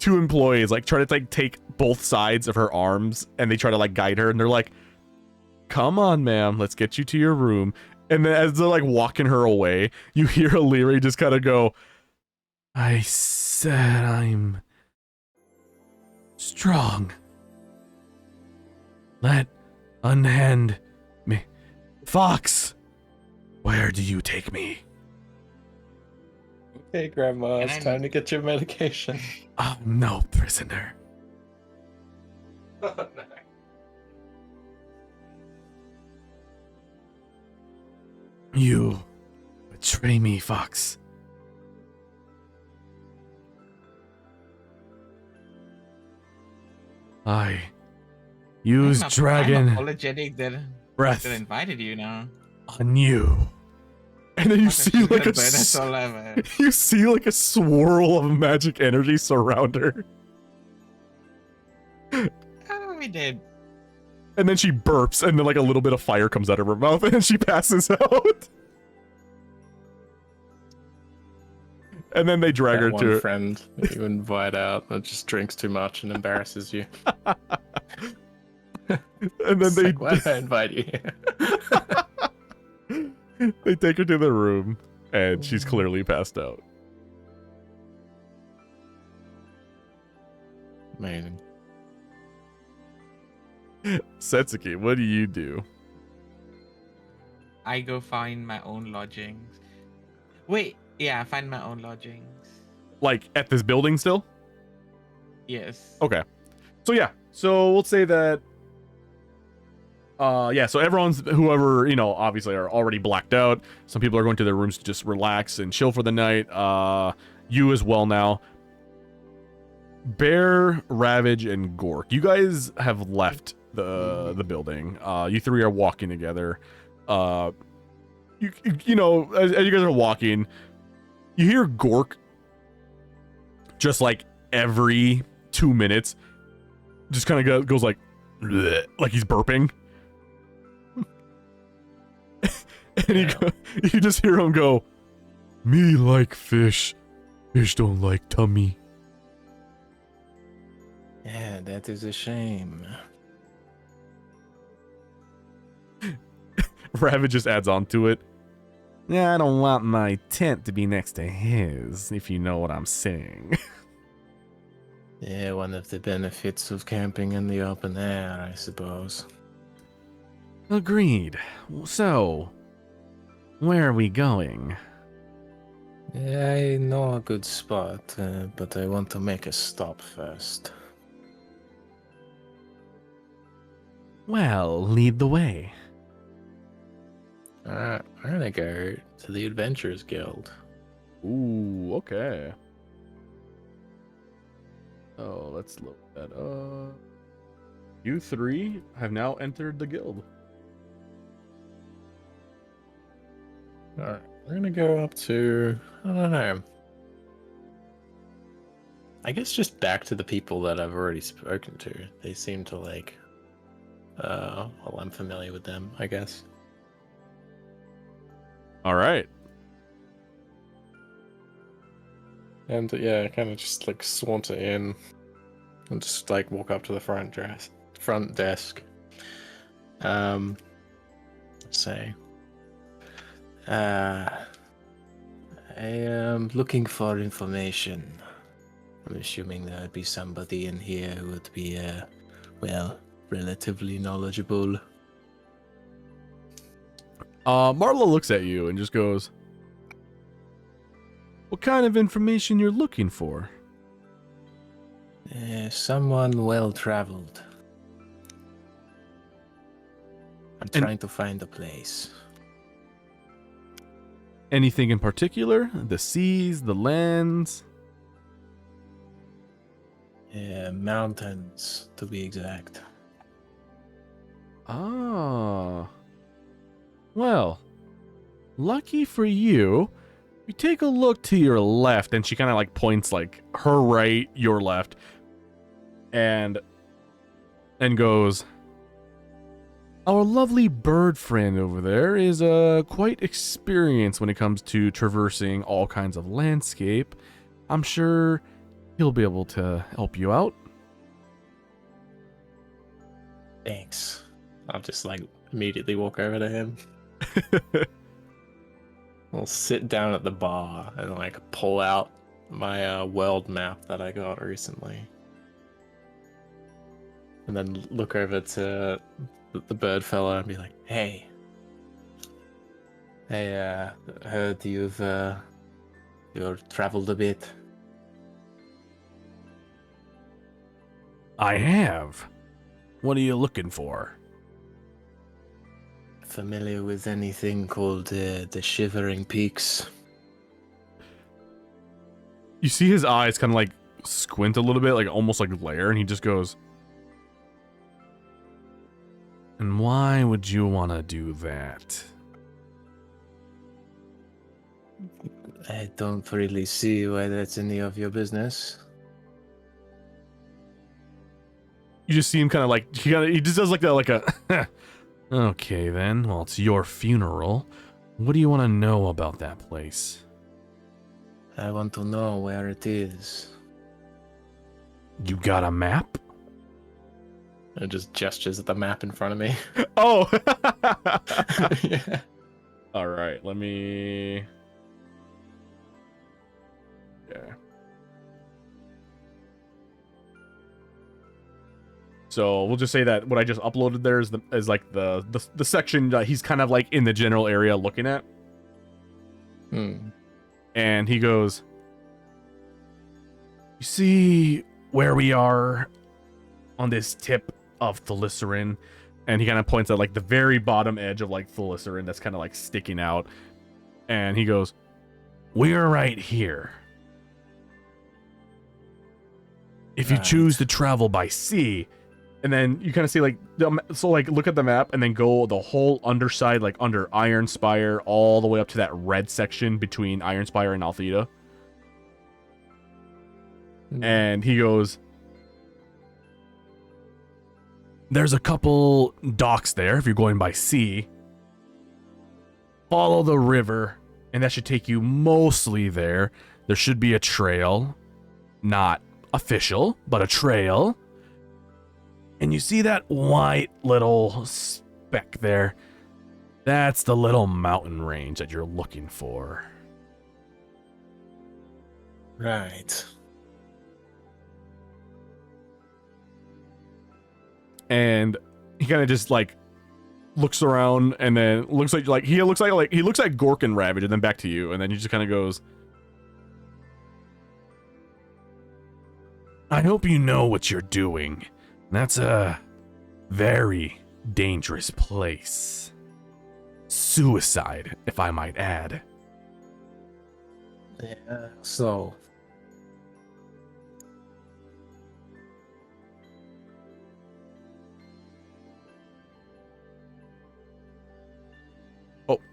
employees like try to like take both sides of her arms, and they try to like guide her, and they're like, "Come on, ma'am, let's get you to your room." And then as they're like walking her away, you hear Elire just kind of go, "I said I'm strong. Let unhand me. Fox, where do you take me?" Okay, Grandma, it's And time to get your medication. "Oh, no, prisoner. You betray me, Fox. I use I'm dragon apologetic that breath I invited you now. on you." And then you Fuck, see she's like gonna a burn us all over. you see like a swirl of magic energy surround her, Oh, we did. and then she burps, and then like a little bit of fire comes out of her mouth, and she passes out. And then they drag That her one to friend that you invite out that just drinks too much and embarrasses you. and then It's they like, why did I invite you here? they take her to the room, and she's clearly passed out. Amazing. Setsuki, what do you do? I go find my own lodgings. Wait, yeah, find my own lodgings. Like at this building still? Yes. Okay. So yeah. So we'll say that yeah, so everyone's whoever, obviously are already blacked out. Some people are going to their rooms to just relax and chill for the night. You as well now. Bear, Ravage, and Gork. You guys have left the building. You three are walking together. As you guys are walking, you hear Gork just like every 2 minutes just kind of goes like bleh, like he's burping. And you just hear him go, "Me like fish. Fish don't like tummy." Yeah, that is a shame. Ravage just adds on to it. Yeah, I don't want my tent to be next to his, if you know what I'm saying. Yeah, one of the benefits of camping in the open air, I suppose. Agreed. So, where are we going? Yeah, I know a good spot, but I want to make a stop first. Well, lead the way. Alright, we're gonna go to the Adventurers Guild. Ooh, okay. Oh, let's load that up. You three have now entered the guild. Alright, we're gonna go up to, I don't know. I guess just back to the people that I've already spoken to. They seem to like, well, I'm familiar with them, I guess. All right. And yeah, kind of just like saunter in and just like walk up to the front desk. Let's say, I am looking for information. I'm assuming there would be somebody in here who would be, well, relatively knowledgeable. Marla looks at you and just goes, "What kind of information you're looking for?" Someone well-traveled. I'm trying to find a place. Anything in particular? The seas, the lands? Mountains, to be exact. Ah. Well, lucky for you, you take a look to your left, and she kind of like points like her right, your left, and goes, "Our lovely bird friend over there is quite experienced when it comes to traversing all kinds of landscape. I'm sure he'll be able to help you out." Thanks. I'll just like immediately walk over to him. I'll sit down at the bar and like pull out my world map that I got recently. And then look over to the bird fella and be like, Hey, heard you've traveled a bit. I have. What are you looking for? Familiar with anything called the Shivering Peaks? You see his eyes kind of like squint a little bit, like almost like glare, and he just goes, "And why would you want to do that?" I don't really see why that's any of your business. You just see him kind of like he just does like that, like a okay then. Well, it's your funeral. What do you want to know about that place? I want to know where it is. You got a map? It just gestures at the map in front of me. Oh. Yeah. All right, let me. Yeah. So we'll just say that what I just uploaded there is like the section that he's kind of like in the general area looking at. And he goes, "You see where we are on this tip of Thalicerin?" And he kind of points at like the very bottom edge of like Thalicerin that's kind of like sticking out. And he goes, "We're right here. If you choose to travel by sea," and then you kind of see like, so like look at the map and then go the whole underside, like under Iron Spire, all the way up to that red section between Iron Spire and Althea. And he goes, "There's a couple docks there if you're going by sea. Follow the river, and that should take you mostly there. There should be a trail. Not official, but a trail. And you see that white little speck there? That's the little mountain range that you're looking for." Right. And he kind of just like looks around and then looks like he looks like Gork and Ravage, and then back to you, and then he just kind of goes, "I hope you know what you're doing. That's a very dangerous place. Suicide, if I might add." Yeah, so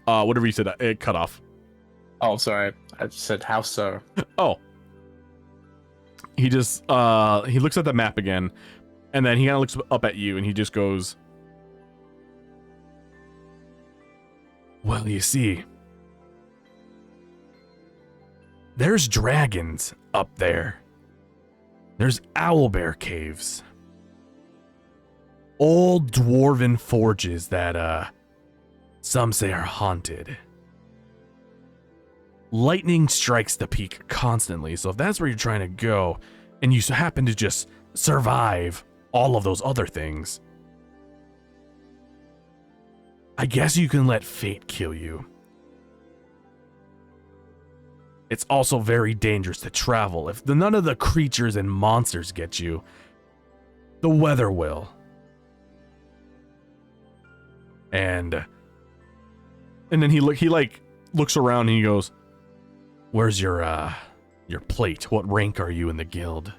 Oh, whatever you said, it cut off. oh sorry, I said how so. Oh. He just he looks at the map again, and then he kind of looks up at you and he just goes, "Well, you see, there's dragons up there. There's owlbear caves. Old dwarven forges that some say are haunted. Lightning strikes the peak constantly, so if that's where you're trying to go, and you happen to just survive all of those other things, I guess you can let fate kill you. It's also very dangerous to travel. If none of the creatures and monsters get you, the weather will. And then he looks around and he goes, "Where's your plate? What rank are you in the guild?"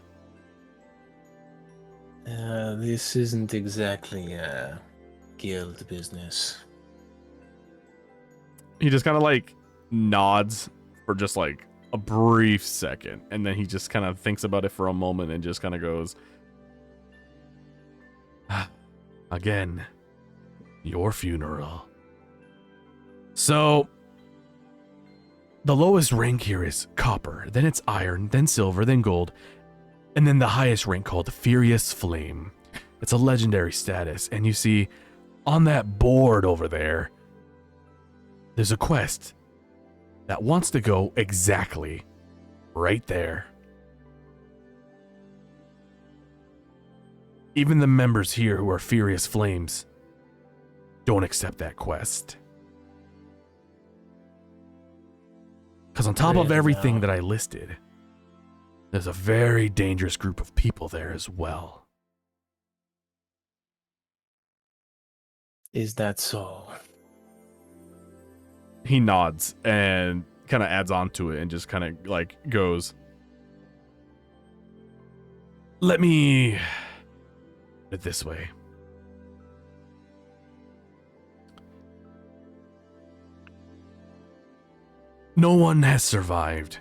This isn't exactly a guild business. He just kind of like nods for just like a brief second, and then he just kind of thinks about it for a moment and just kind of goes, "Again, your funeral. So, the lowest rank here is copper, then it's iron, then silver, then gold, and then the highest rank called Furious Flame. It's a legendary status, and you see, on that board over there, there's a quest that wants to go exactly right there. Even the members here who are Furious Flames don't accept that quest. Because on top of everything that I listed, there's a very dangerous group of people there as well." Is that so? He nods and kind of adds on to it and just kind of like goes, "Let me put it this way. No one has survived.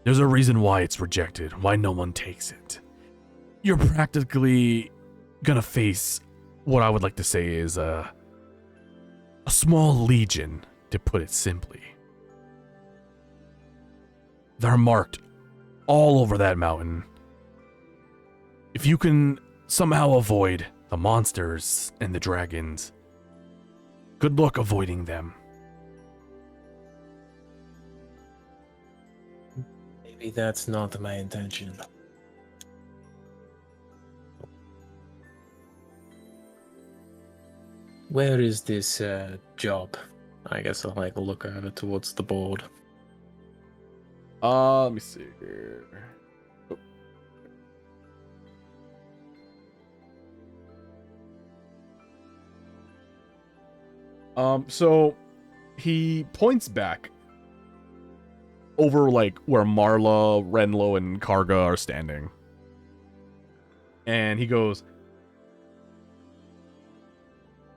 There's a reason why it's rejected, why no one takes it. You're practically gonna face what I would like to say is a small legion, to put it simply. They're marked all over that mountain. If you can somehow avoid the monsters and the dragons, good luck avoiding them." Maybe that's not my intention. Where is this job? I guess I'll like look over towards the board. Let me see here. So he points back over like where Marla, Renlo, and Karga are standing. And he goes,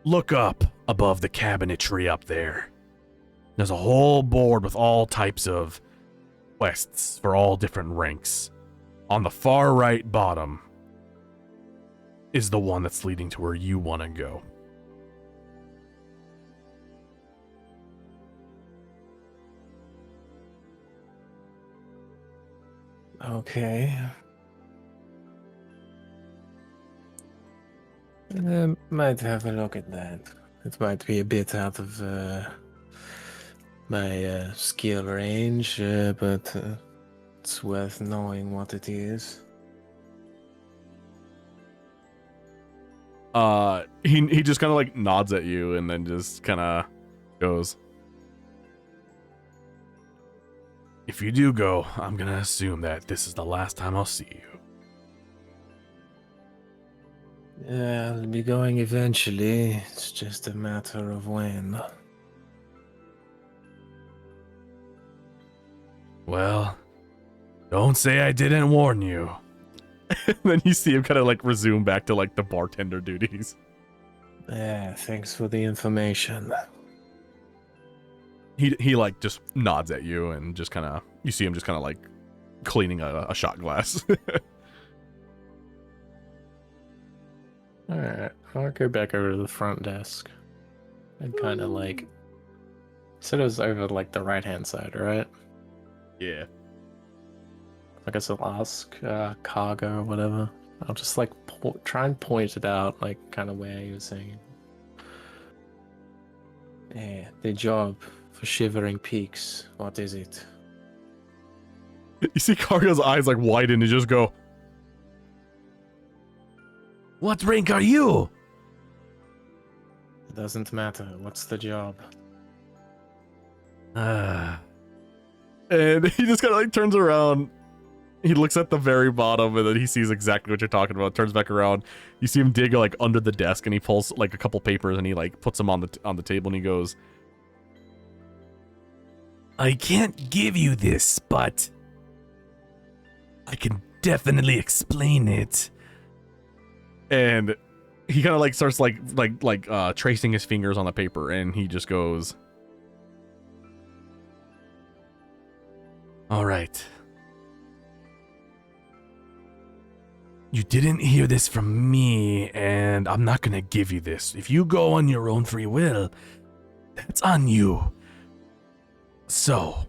"Look up above the cabinetry up there. There's a whole board with all types of quests for all different ranks. On the far right bottom is the one that's leading to where you want to go." Okay. Might have a look at that. It might be a bit out of my skill range, but it's worth knowing what it is. He just kind of like nods at you and then just kind of goes, "If you do go, I'm gonna assume that this is the last time I'll see you." Yeah, I'll be going eventually. It's just a matter of when. "Well, don't say I didn't warn you." And then you see him kind of like resume back to like the bartender duties. Yeah, thanks for the information. He like just nods at you and just kind of, you see him just kind of like cleaning a shot glass. Alright, I'll go back over to the front desk. And kind of like... said it was over like the right-hand side, right? Yeah. I guess I'll ask Cargo or whatever. I'll just like try and point it out, like kind of where he was saying. Yeah, the job for Shivering Peaks. What is it? You see Cargo's eyes like widen and just go, "What rank are you?" It doesn't matter. What's the job? And he just kind of like turns around. He looks at the very bottom and then he sees exactly what you're talking about. Turns back around. You see him dig like under the desk and he pulls like a couple papers and he like puts them on the table and he goes, "I can't give you this, but I can definitely explain it." And he kind of like starts like tracing his fingers on the paper and he just goes, "All right. You didn't hear this from me, and I'm not gonna give you this. If you go on your own free will, that's on you. So,"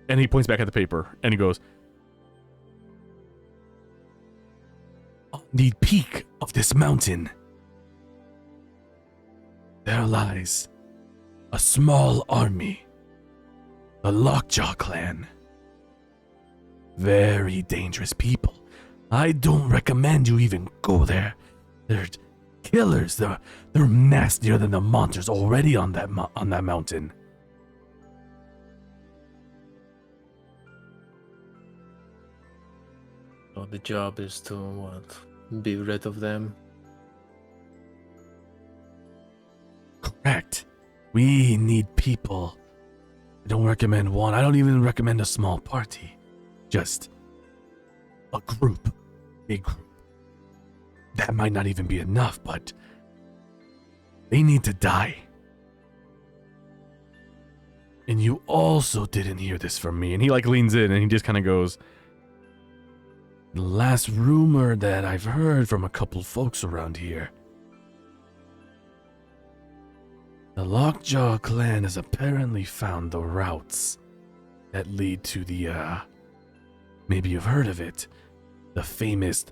and he points back at the paper, and he goes, "On the peak of this mountain, there lies a small army, the Lockjaw clan. Very dangerous people. I don't recommend you even go there. They're killers. They're nastier than the monsters already on that mountain." So the job is to what? Be rid of them? Correct. We need people. I don't recommend one. I don't even recommend a small party. Just a group. Big group. That might not even be enough, but they need to die. And you also didn't hear this from me. And he like leans in and he just kind of goes, "The last rumor that I've heard from a couple folks around here, the Lockjaw clan has apparently found the routes that lead to the, maybe you've heard of it, the famous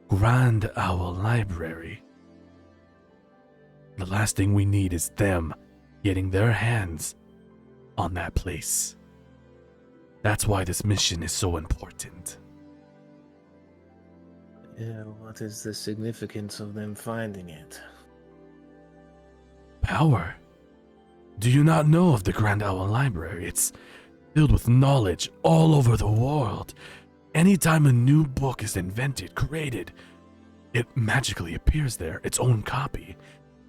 Grand Owl Library. The last thing we need is them getting their hands on that place. That's why this mission is so important." Yeah, what is the significance of them finding it? Power? Do you not know of the Grand Owl Library? It's filled with knowledge all over the world. Anytime a new book is invented, created, it magically appears there, its own copy.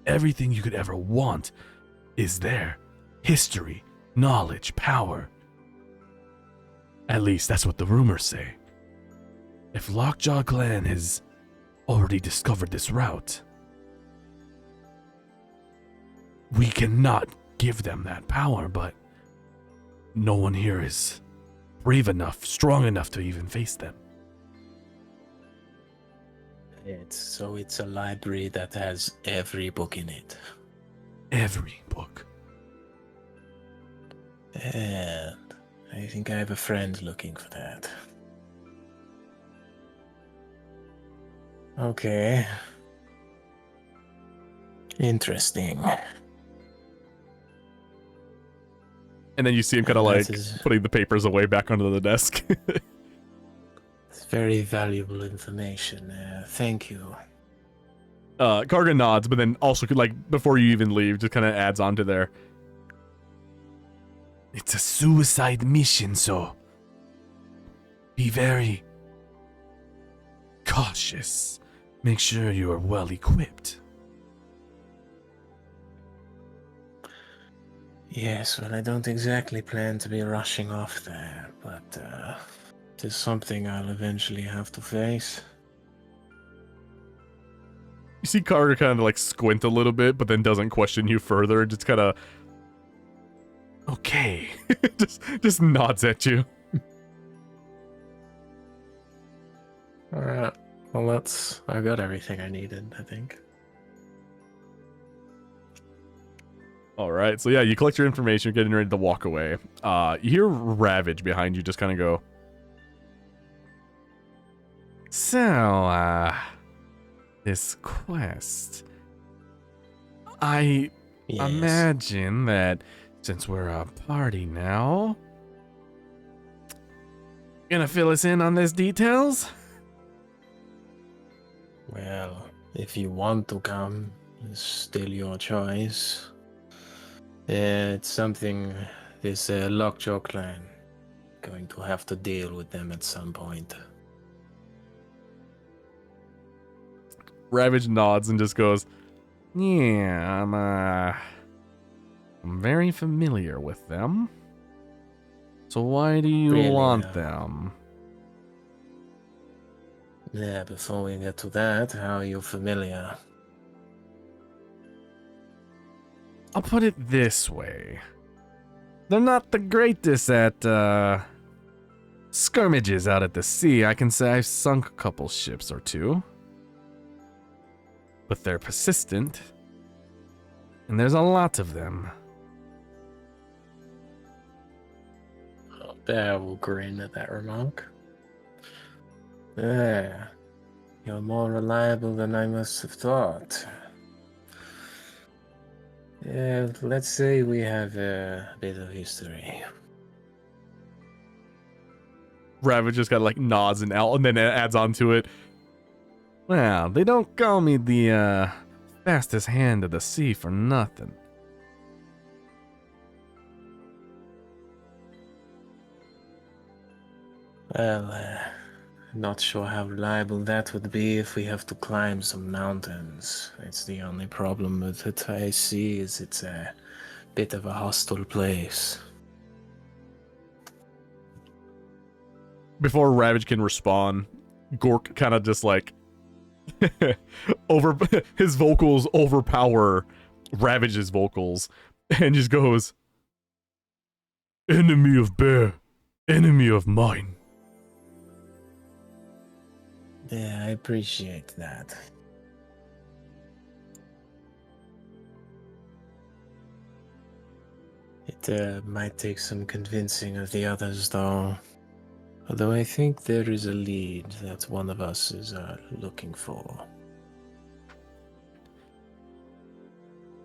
Everything you could ever want is there. History, knowledge, power. At least that's what the rumors say. If Lockjaw Clan has already discovered this route, we cannot give them that power, but no one here is brave enough, strong enough to even face them. It's a library that has every book in it. Every book. And I think I have a friend looking for that. Okay. Interesting. And then you see him kind of That like is- putting the papers away back onto the desk. It's very valuable information. Thank you. Karga nods, but then also could, like, before you even leave, just kind of adds on to there. It's a suicide mission, so be very cautious. Make sure you are well equipped. Yes, well, I don't exactly plan to be rushing off there, but it is something I'll eventually have to face. You see Karga kind of like squint a little bit, but then doesn't question you further. Just kind of, okay, just nods at you. Alright, well, I got everything I needed, I think. All right, so yeah, you collect your information, you're getting ready to walk away. You hear Ravage behind you, just kind of go. So, this quest. I Yes. imagine that since we're a party now, gonna fill us in on this details? Well, if you want to come, it's still your choice. It's something this Lockjaw clan going to have to deal with them at some point. Ravage nods and just goes, yeah, I'm very familiar with them. So why do you Really want now? them? Yeah, before we get to that, how are you familiar? I'll put it this way. They're not the greatest at, skirmishes out at the sea. I can say I've sunk a couple ships or two. But they're persistent. And there's a lot of them. Bear will grin at that remark. Yeah, you're more reliable than I must have thought. Yeah, let's say we have a bit of history. Ravage just kind of like nods and out, and then adds on to it. Well, they don't call me the, fastest hand of the sea for nothing. Well, not sure how reliable that would be if we have to climb some mountains. It's the only problem with it I see is it's a bit of a hostile place. Before Ravage can respond, Gork kind of just like his vocals overpower Ravage's vocals and just goes, enemy of bear, enemy of mine. Yeah, I appreciate that. It might take some convincing of the others, though. Although I think there is a lead that one of us is looking for.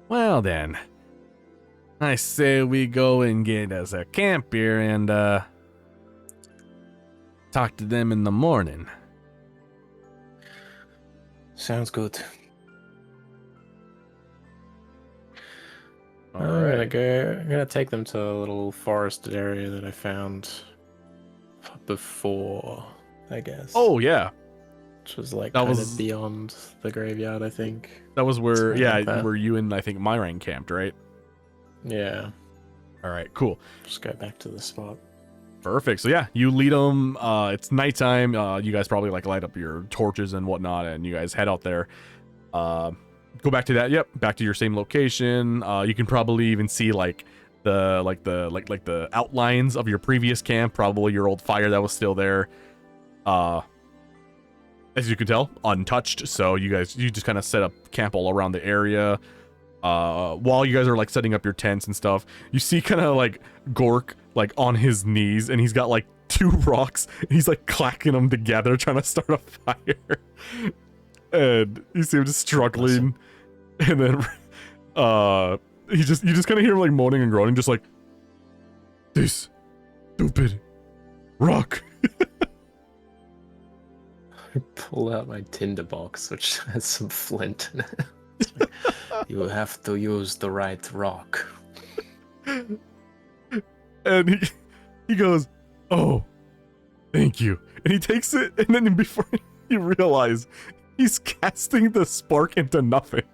Well then, I say we go and get us a camp here and talk to them in the morning. Sounds good. All I'm right. gonna take them to a little forested area that I found before, I guess. Oh yeah, Which was like that kind was of beyond the graveyard, I think. that was where Something like yeah that. where you and I think Myrang camped, right? Yeah. All right, cool. Just go back to the spot. Perfect. So yeah, you lead them. It's nighttime. You guys probably like light up your torches and whatnot, and you guys head out there. Go back to that. Yep, back to your same location. You can probably even see like the outlines of your previous camp. Probably your old fire that was still there. As you can tell, untouched. So you just kind of set up camp all around the area. While you guys are like setting up your tents and stuff, you see kind of like Gork like on his knees, and he's got like 2 rocks, and he's like clacking them together trying to start a fire. And you see him just struggling, and then you just kind of hear him like moaning and groaning, just like, this stupid rock. I pull out my tinderbox, which has some flint in it. It's like, you have to use the right rock. And he goes, oh, thank you. And he takes it, and then before you realize, he's casting the spark into nothing.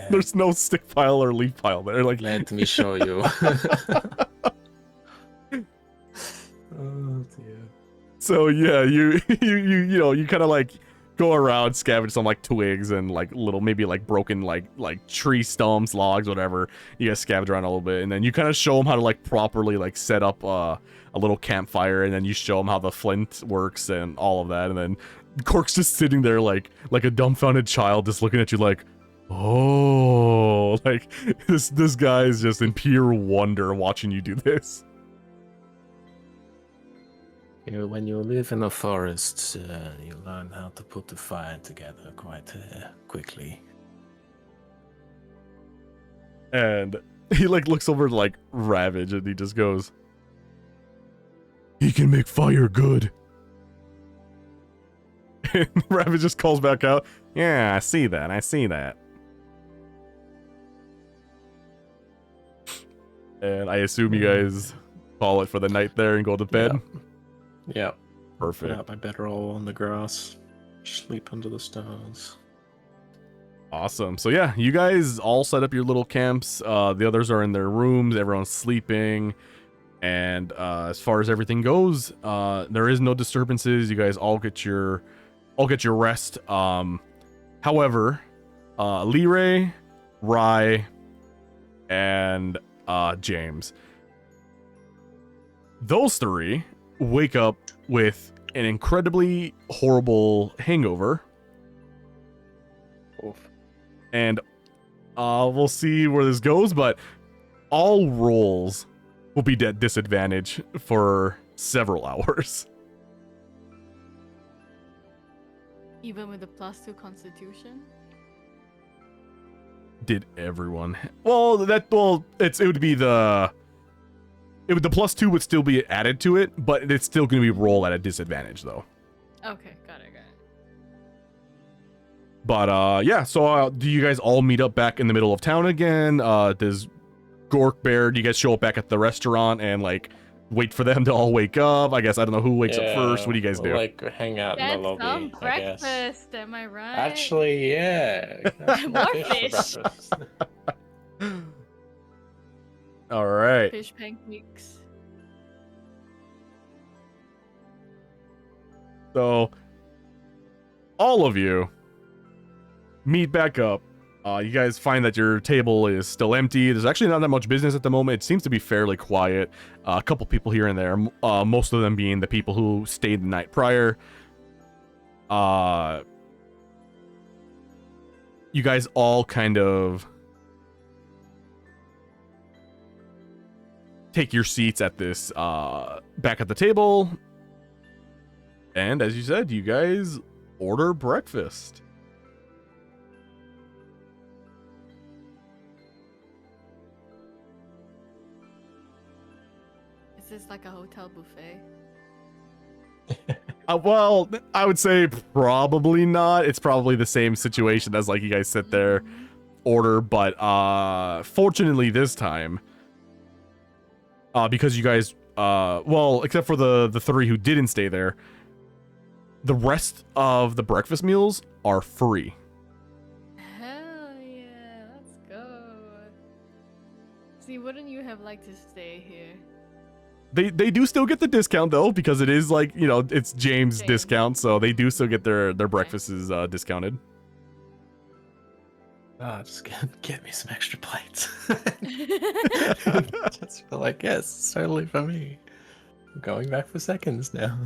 There's no stick pile or leaf pile there. Like, Let me show you. Oh dear. so yeah, you kind of like go around, scavenge some like twigs and like little maybe like broken like tree stumps, logs, whatever. You guys scavenge around a little bit, and then you kind of show them how to like properly like set up a little campfire, and then you show them how the flint works and all of that, and then Cork's just sitting there like a dumbfounded child, just looking at you like, oh, like this guy is just in pure wonder watching you do this. When you live in a forest, you learn how to put the fire together quite quickly. And he like looks over to like Ravage, and he just goes, he can make fire good. And Ravage just calls back out, yeah, I see that. And I assume you guys call it for the night there and go to bed. Yeah. Put Perfect. out my bedroll on the grass. Sleep under the stars. Awesome. So yeah, you guys all set up your little camps. The others are in their rooms. Everyone's sleeping. And as far as everything goes, there is no disturbances. You guys all get your rest. However, Elire, Rye, and James, those 3 wake up with an incredibly horrible hangover. Oof. And we'll see where this goes, but all rolls will be at disadvantage for several hours. Even with the +2 constitution? Did everyone? Well, it would be the +2 would still be added to it, but it's still going to be roll at a disadvantage though. Okay, got it. But yeah, so do you guys all meet up back in the middle of town again? Does Gork Bear, do you guys show up back at the restaurant and like wait for them to all wake up? I guess I don't know who wakes up first. What do you guys do? Like hang out in Get the lobby. some I guess. breakfast, am I right? Actually, yeah. More for fish. breakfast. All right. Fish pancakes. So all of you meet back up. You guys find that your table is still empty. There's actually not that much business at the moment. It seems to be fairly quiet. A couple people here and there, most of them being the people who stayed the night prior. You guys all kind of take your seats at this back at the table. And as you said, you guys order breakfast. Is this like a hotel buffet? Well, I would say probably not. It's probably the same situation as like you guys sit there. order, but fortunately this time, because you guys, well, except for the three who didn't stay there, the rest of the breakfast meals are free. Hell yeah, let's go. See, wouldn't you have liked to stay here? They do still get the discount though, because it is like, you know, it's James discount, so they do still get their breakfasts discounted. Just get me some extra plates. Just feel like, yes, it's totally for me. I'm going back for seconds now.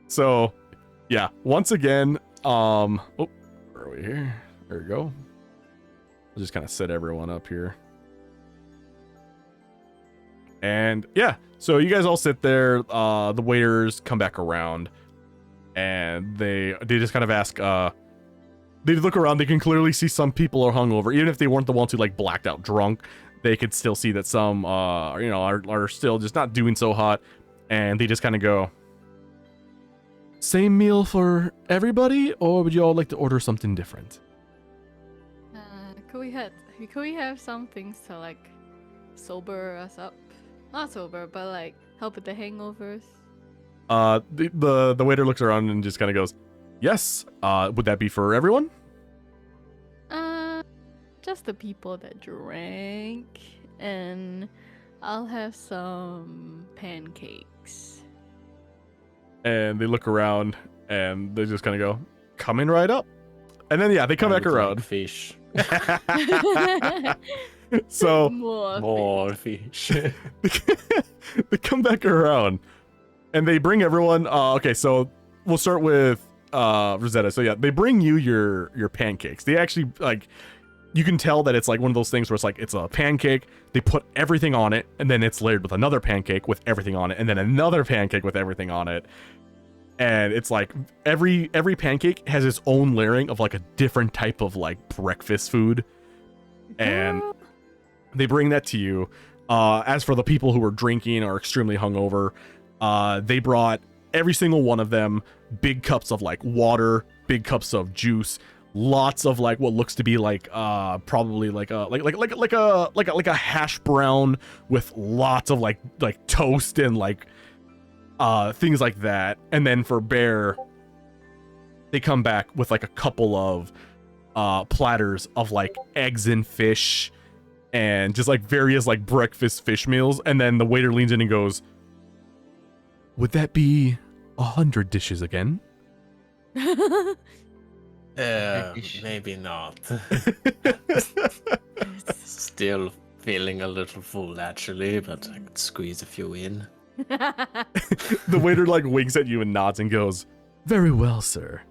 So, yeah, once again, oh, where are we here? There we go. I'll just kind of set everyone up here. And yeah, so you guys all sit there, the waiters come back around, and they just kind of ask, they look around, they can clearly see some people are hungover, even if they weren't the ones who like blacked out drunk, they could still see that some, you know, are still just not doing so hot, and they just kind of go, same meal for everybody, or would you all like to order something different? Could we have some things to like sober us up? Not sober, but like help with the hangovers. The waiter looks around and just kind of goes, yes. Would that be for everyone? Just the people that drank, and I'll have some pancakes. And they look around and they just kind of go, coming right up. And then yeah, they come back around. Like fish. So More fish. they come back around and they bring everyone, okay, so we'll start with Rosetta. So yeah, they bring you your pancakes. They actually, like, you can tell that it's like one of those things where it's like, it's a pancake, they put everything on it, and then it's layered with another pancake with everything on it, and then another pancake with everything on it. And it's like every pancake has its own layering of like a different type of like breakfast food. And they bring that to you. As for the people who were drinking or extremely hungover, they brought every single one of them big cups of like water, big cups of juice, lots of like what looks to be like probably like a hash brown with lots of like toast and like things like that. And then for Bear, they come back with like a couple of platters of like eggs and fish and just like various like breakfast fish meals. And then the waiter leans in and goes, would that be 100 dishes again? Maybe not. Still feeling a little full actually, but I could squeeze a few in. The waiter like winks at you and nods and goes, very well, sir.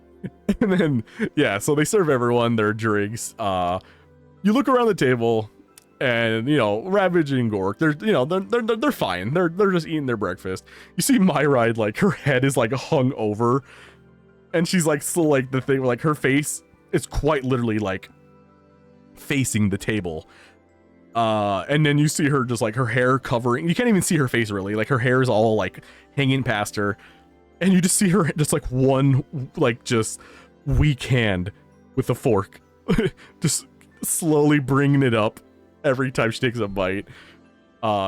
And then yeah, so they serve everyone their drinks. You look around the table and, you know, Ravage and Gork, they're fine. They're just eating their breakfast. You see Myride, like her head is like hung over, and she's like still like the thing, like her face is quite literally like facing the table. And then you see her just like her hair covering, you can't even see her face really, like her hair is all like hanging past her, and you just see her just like one like just weak hand with a fork just slowly bringing it up every time she takes a bite.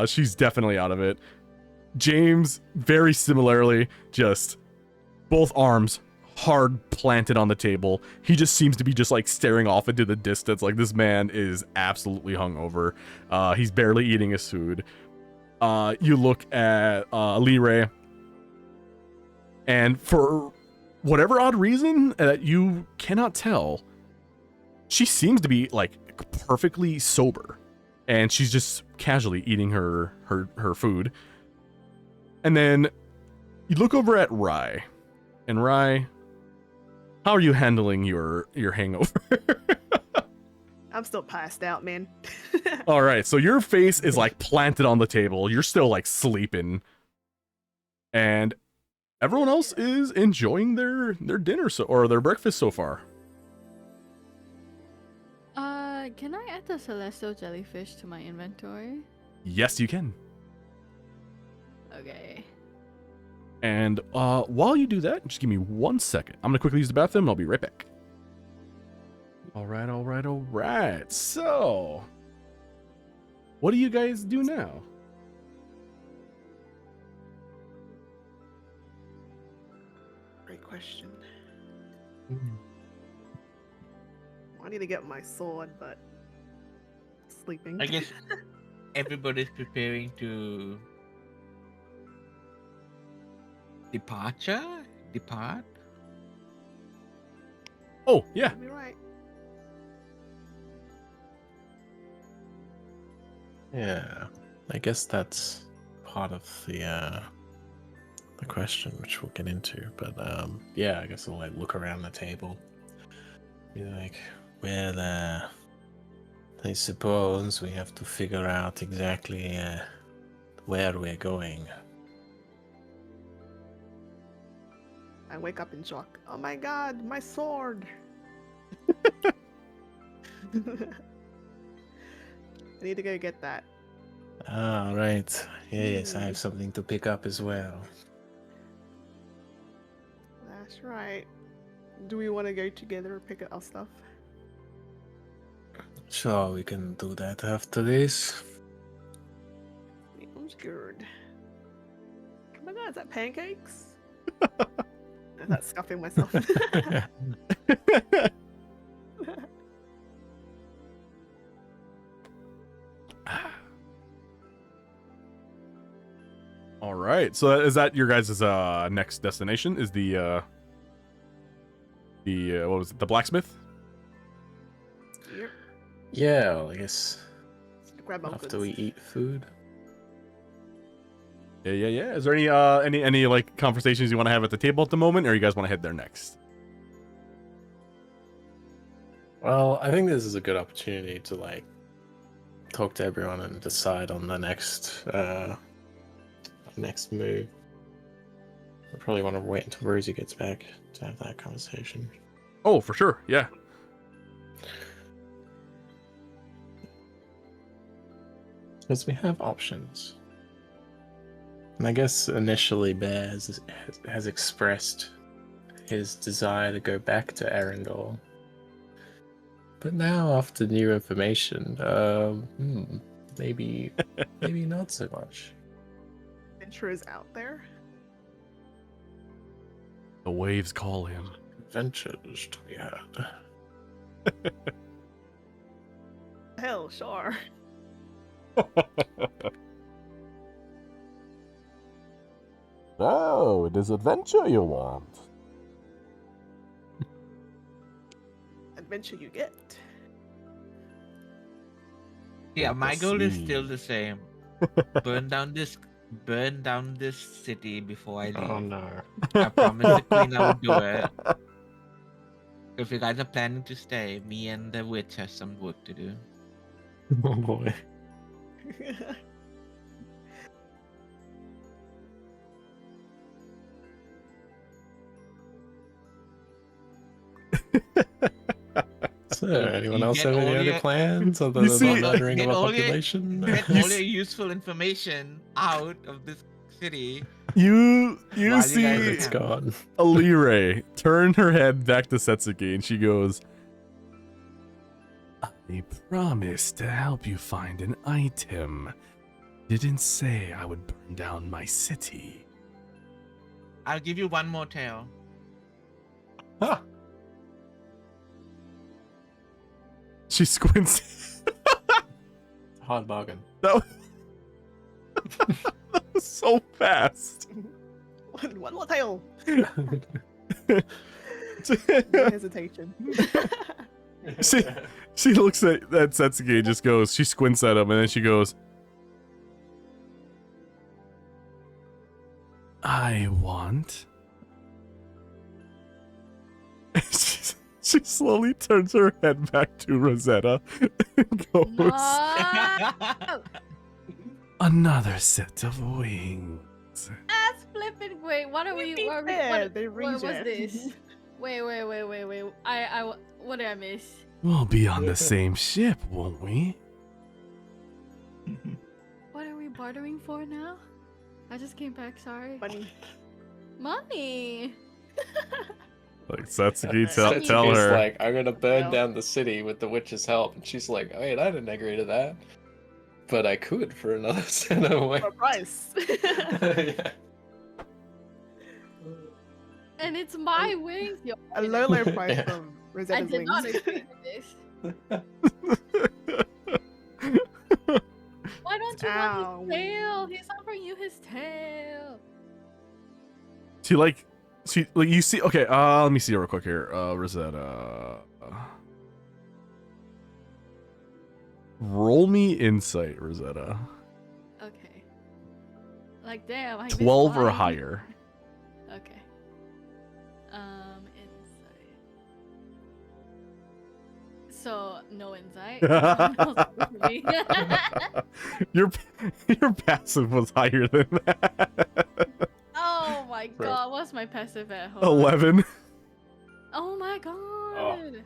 She's definitely out of it. James, very similarly, just both arms hard planted on the table. He just seems to be just like staring off into the distance, like this man is absolutely hungover. He's barely eating his food. You look at Elire, and for whatever odd reason that you cannot tell, she seems to be like perfectly sober, and she's just casually eating her food. And then you look over at Rye, and Rye, how are you handling your hangover? I'm still passed out, man. All right, so your face is like planted on the table. You're still like sleeping, and everyone else is enjoying their dinner or their breakfast so far. Can I add the celestial jellyfish to my inventory? Yes, you can. Okay. And while you do that, just give me 1 second. I'm gonna quickly use the bathroom. I'll be right back. All right, all right, all right. So, what do you guys do now? Great question. I need to get my sword, but sleeping. I guess everybody's preparing to depart. Oh, yeah. You'll be right. Yeah, I guess that's part of the question, which we'll get into. But yeah, I guess I'll like look around the table, be like, well, I suppose we have to figure out exactly where we're going. I wake up in shock. Oh my god, my sword! I need to go get that. Ah, right. Yes, I have something to pick up as well. That's right. Do we want to go together or pick up our stuff? Sure, we can do that after this. I'm scared. Oh my god, is that pancakes? Is that scuffing myself? All right. So is that your guys' next destination? Is the what was it? The blacksmith? Yep. Yeah, well, I guess Grab my after goods. we eat food. Yeah. Is there any like conversations you want to have at the table at the moment, or you guys want to head there next? Well, I think this is a good opportunity to like talk to everyone and decide on the next move. I probably want to wait until Rosie gets back to have that conversation. Oh, for sure. Yeah. Because we have options. And I guess initially Bear has expressed his desire to go back to Arendelle. But now, after new information, maybe not so much. Adventurers out there. The waves call him. Adventures to be had. Hell, sure. Oh, it is adventure you want. Adventure you get. Yeah, Let my us goal is see. still the same. Burn down this city before I leave. Oh no. I promised the queen I would do it. If you guys are planning to stay, me and the witch have some work to do. Oh boy. So, anyone You else get have any all other your- plans other You than see- the murdering of Get a all your- population? Get You all your useful information out of this city. You While you guys see It's gone. Elire turn her head back to Setsuki and she goes, I promised to help you find an item. Didn't say I would burn down my city. I'll give you one more tale. Ah, she squints. hard bargain. That was so fast. One more tail. No hesitation. She looks at Setsuki and just goes, she squints at him and then she goes, I want. she slowly turns her head back to Rosetta and goes, No! Another set of wings. That's flipping great. What are we? be What, fair, what, they what was reject. this? Wait. What did I miss? We'll be on the same ship, won't we? What are we bartering for now? I just came back. Sorry. Funny. Money. Like Satsuki, Okay. tell Satsuki's her. like, I'm gonna burn Yeah. down the city with the witch's help, and she's like, wait, I didn't agree to that, but I could for another cent away. For a price. Yeah. And it's my wings. Yo, A lower price Yeah. from I Rosetta's did not wings. agree to this. Why don't you Ow. want his tail? He's offering you his tail. She like you see. Okay, let me see real quick here. Rosetta. Roll me insight, Rosetta. Okay. Like damn. I missed 12 or mine. higher. Okay. Insight. So no insight. No insight for me. your passive was higher than that. Oh my Bro. god, what's my passive at home? 11. Oh my god.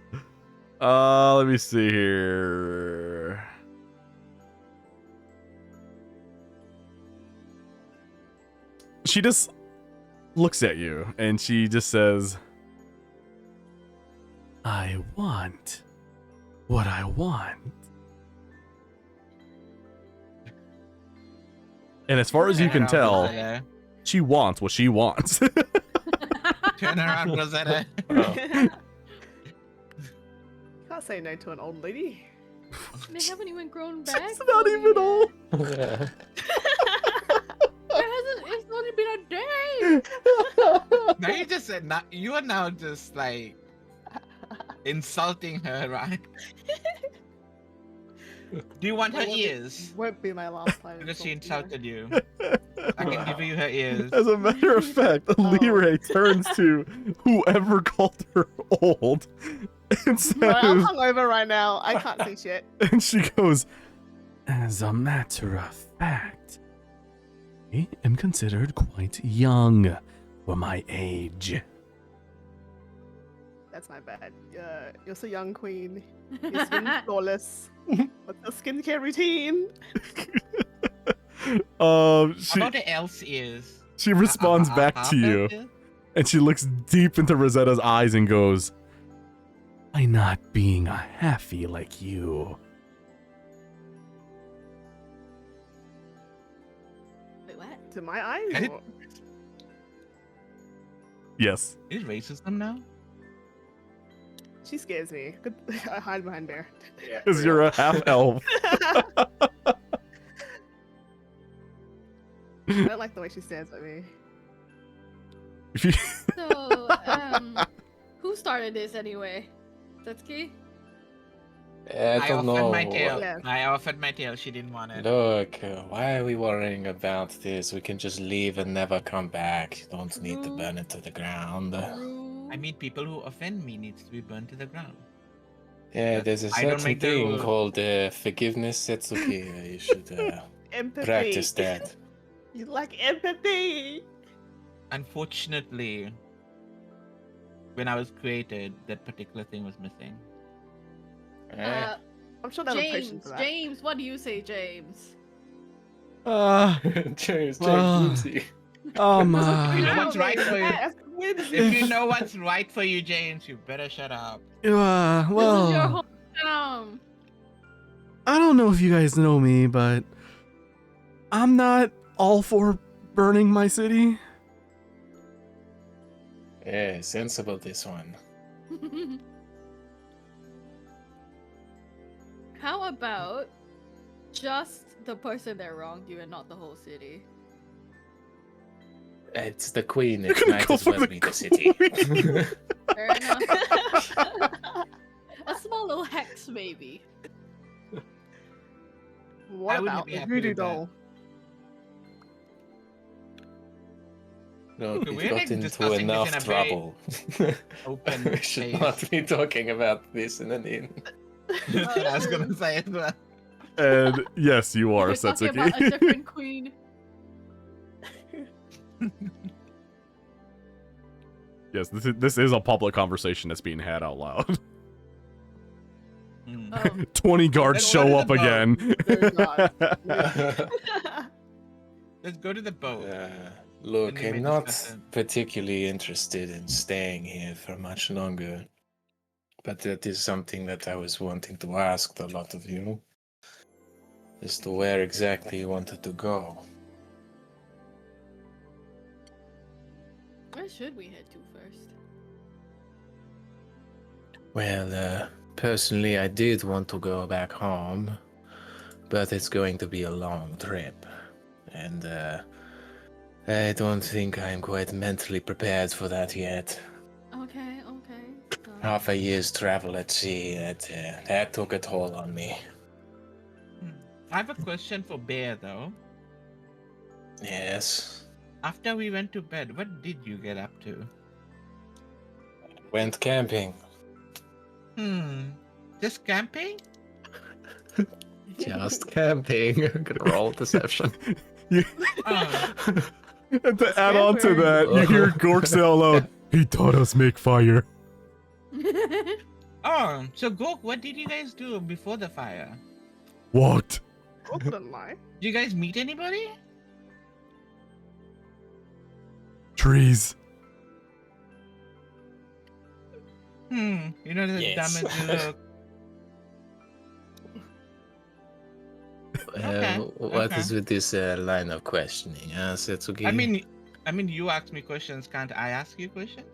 Let me see here. She just looks at you and she just says, I want what I want. and as far as you can Turn around, tell, Rosetta. she wants what she wants. Turn around, Rosetta. Can't say no to an old lady. They haven't even grown back. It's not even old. Yeah. It's only been a day. Now you just said not. You are now just like insulting her, right? Do you want her ears? Won't be my last time. Because she insulting her. insulted you. I can give you her ears. As a matter of fact, Elire turns to whoever called her old and Well, I'm says, hungover right now. I can't see shit. and she goes, As a matter of fact, I am considered quite young for my age. That's my bad. You're so young, queen. Your skin flawless. What's the skincare routine? she How about the elf's ears? she responds back to you, and she looks deep into Rosetta's eyes and goes, By not being a halfie like you. Wait, what? To my eyes? I did- or- yes. Is racism now? She scares me. Good. I hide behind bear. Because you're a half elf. I don't like the way she stares at me. If you So, who started this anyway? Satsuki? I don't offered know. my tail. Yeah. I offered my tail. She didn't want it. Look, why are we worrying about this? We can just leave and never come back. You don't need to burn it to the ground. I mean, people who offend me needs to be burned to the ground. Yeah, there's a I don't certain make the thing rule. called forgiveness, Setsuki. You should Empathy. practice that. You lack empathy. Unfortunately, when I was created, that particular thing was missing. Eh? I'm sure there's a potion for that. James, what do you say, James? James, Ah. oopsie. You know what's Wow. right for you. Yes, wins. If you know what's right for you, James, you better shut up. This is your well, hometown. I don't know if you guys know me, but I'm not all for burning my city. Yeah, sensible this one. How about just the person that wronged you and not the whole city? It's the queen. You're It gonna might go as for well the be the city. Fair enough. A small little hex, maybe. What I wouldn't about be the happy voodoo with that. doll? No, We're we've like gotten discussing into this enough in a very trouble. Open We should space. not be talking about this in an inn. I was gonna say it. But... And yes, you are, We're talking about a Setsuki. different queen. Yes, this is a public conversation that's being had out loud. Hmm. Oh. 20 guards Then show what up is it again. There's not. Let's go to the boat. Look, Then we I'm may not discuss it. particularly interested in staying here for much longer, but that is something that I was wanting to ask a lot of you, as to where exactly you wanted to go. Where should we head to first? Well, personally, I did want to go back home, but it's going to be a long trip, and I don't think I'm quite mentally prepared for that yet. Okay. Half a year's travel at sea, that took a toll on me. I have a question for Bear though. Yes. After we went to bed, what did you get up to? Went camping. Just camping? Just camping. Gonna roll deception. Oh, And to add on to that, you hear Gork say out loud, He taught us make fire. oh, so Gork, what did you guys do before the fire? What? Oh, couldn't lie. Did you guys meet anybody? Trees. You know the Yes. dumb as you look. Okay, What okay. is with this line of questioning, Setsuki? I mean, you ask me questions. Can't I ask you questions?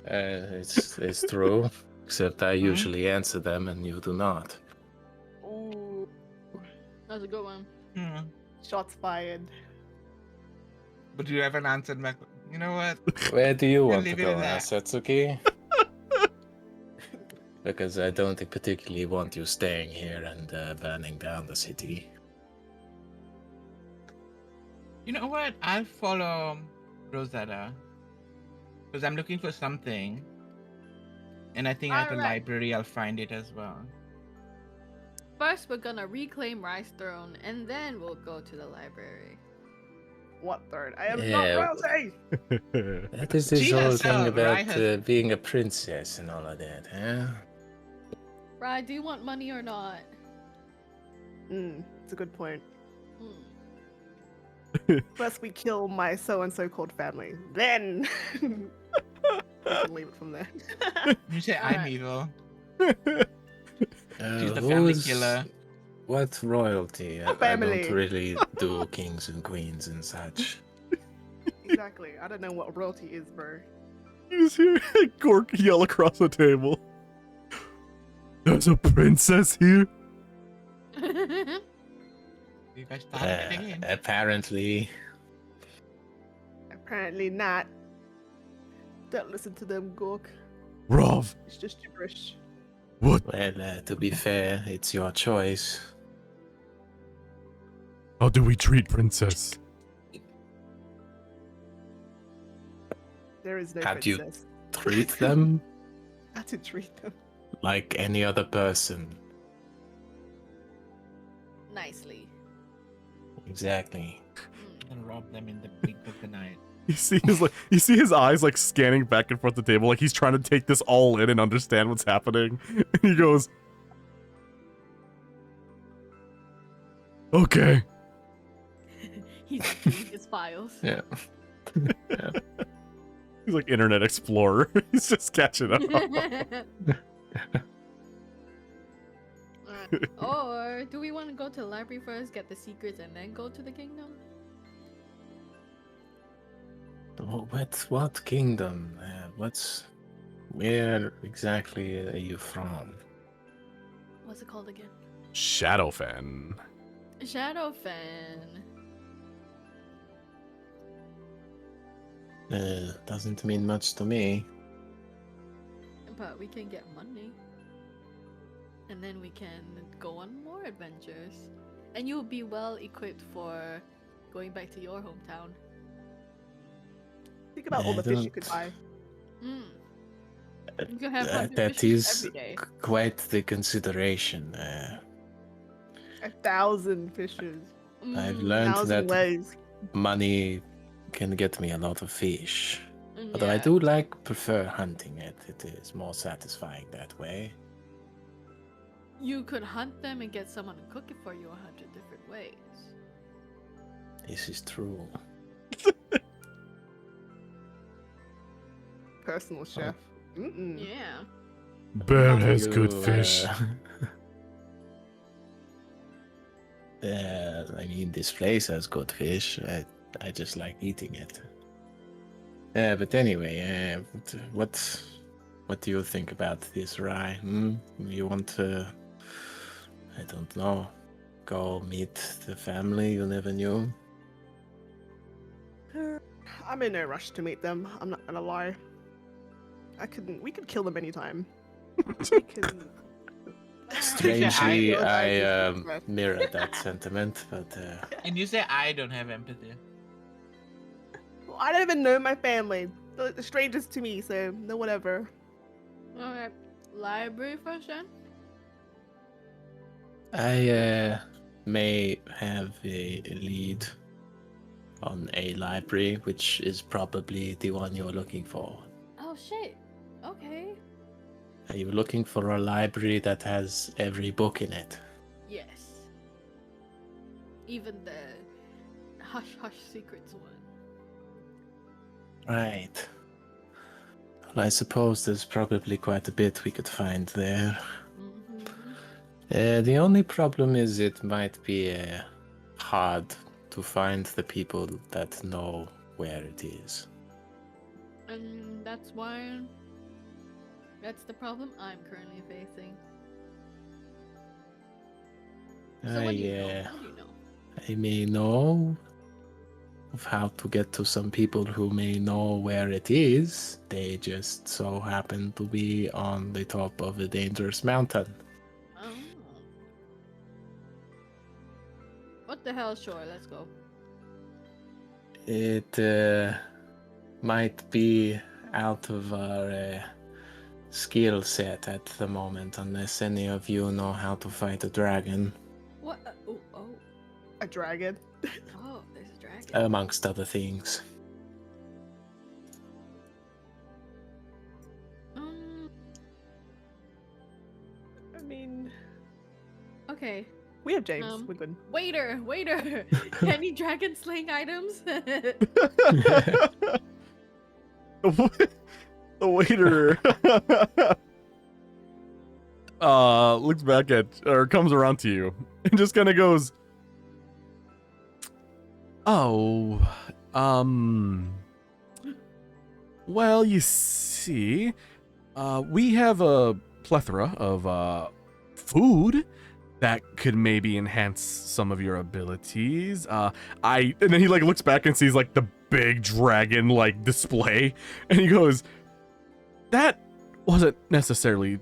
It's true, except I usually answer them and you do not. Ooh, That's a good one. shots fired. But you haven't answered my. You know what? Where do you We'll want to leave it go, at that. Setsuki? Because I don't particularly want you staying here and burning down the city. You know what? I'll follow Rosetta because I'm looking for something, and I think at the Alright. library I'll find it as well. First, we're gonna reclaim Rice Throne, and then we'll go to the library. What third? I am Yeah. not royalty! That is this She whole herself, thing about right, has- being a princess and all of that, huh? Right? Do you want money or not? It's a good point. Hmm. First, we kill my so-and-so called family. Then, we can leave it from there. You say I'm Alright. evil. She's the family Who's- killer. What royalty? I family. don't really do kings and queens and such. Exactly. I don't know what royalty is, bro. You just hear Gork yell across the table. There's a princess here? You guys started again. Apparently. Apparently not. Don't listen to them, Gork. Rav, It's just gibberish. what? Well, to be fair, it's your choice. How do we treat princess? There is no How do you- princess. Treat them How to treat them. like any other person. Nicely. Exactly. And rob them in the blink of the night. You see his eyes like scanning back and forth the table, like he's trying to take this all in and understand what's happening. And he goes, Okay. He's reading his files. Yeah. he's like Internet Explorer. He's just catching up. Alright. Or do we want to go to the library first, get the secrets, and then go to the kingdom? What kingdom? Where exactly are you from? What's it called again? Shadowfen. Shadowfen. Doesn't mean much to me. But we can get money. And then we can go on more adventures. And you'll be well equipped for going back to your hometown. Think about all the fish you don't- could buy. Mm. You can have That hundred that fishes is every day. quite the consideration. 1,000 fishes. I've Mm, learned 1,000 that ways. money can get me a lot of fish. Although I yeah. do prefer hunting it. It is more satisfying that way. You could hunt them and get someone to cook it for you 100 different ways. This is true. personal chef. Mm-mm. Yeah. Bear has You, good fish. I mean, this place has good fish. I just like eating it. But anyway, what do you think about this rye? You want to, I don't know, go meet the family you never knew? I'm in no rush to meet them. I'm not gonna lie. We could kill them anytime. We can. Strangely, I I mirror that sentiment, but And you say I don't have empathy. Well, I don't even know my family. They're strangers to me, so no whatever. Alright. Library first then? I may have a lead on a library, which is probably the one you're looking for. Oh shit. Okay. Are you looking for a library that has every book in it? Yes. Even the hush hush secrets one. Right. Well, I suppose there's probably quite a bit we could find there. Mm-hmm. The only problem is it might be hard to find the people that know where it is. And that's the problem I'm currently facing. So what do you know? Yeah. What do you know? I may know of how to get to some people who may know where it is. They just so happen to be on the top of a dangerous mountain. Oh. What the hell? Sure, let's go. It might be out of our skill set at the moment, unless any of you know how to fight a dragon, What? Oh. A dragon. Oh, there's a dragon. amongst other things. I mean, Okay. we have James. Um, We're good. Waiter. Any dragon slaying items? The waiter looks back at, or comes around to you and just kind of goes, oh, well, you see, we have a plethora of food that could maybe enhance some of your abilities. And then he like looks back and sees like the big dragon like display, and he goes, that wasn't necessarily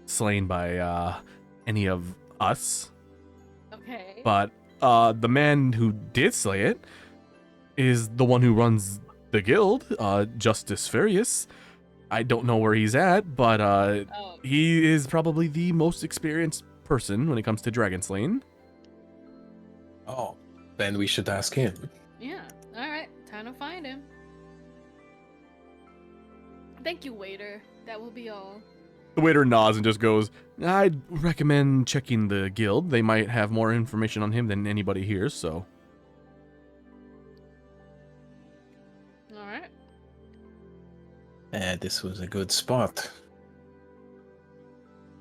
slain by any of us, Okay. but the man who did slay it is the one who runs the guild, Justice Furious. I don't know where he's at, but Oh, he is probably the most experienced person when it comes to dragon slaying. Oh, then we should ask him. yeah. All right. Time to find him. Thank you, waiter. That will be all. The waiter nods and just goes, I'd recommend checking the guild. They might have more information on him than anybody here, so. All right. This was a good spot.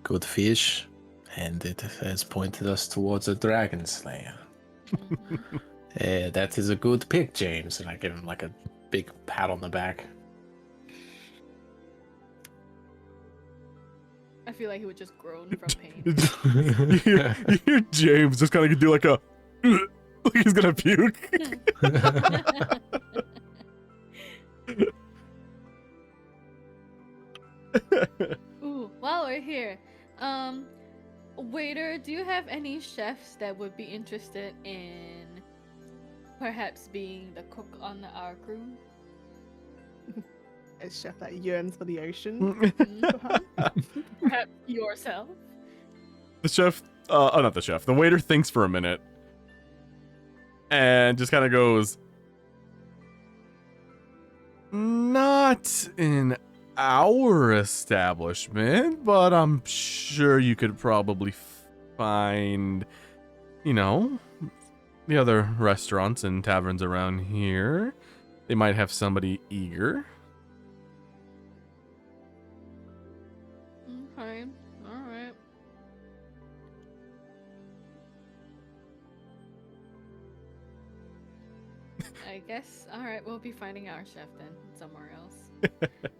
Good fish, and it has pointed us towards a dragon slayer. Mhm. That is a good pick, James. And I give him like a big pat on the back. I feel like he would just groan from pain. you hear James just kind of do like a, like he's gonna puke. Ooh, while we're here, waiter, do you have any chefs that would be interested in perhaps being the cook on our crew? A chef that yearns for the ocean. Perhaps yourself? The chef, not the chef, the waiter thinks for a minute and just kind of goes, not in our establishment, but I'm sure you could probably find, the other restaurants and taverns around here. They might have somebody eager. Okay. All right. I guess. All right, we'll be finding our chef then somewhere else.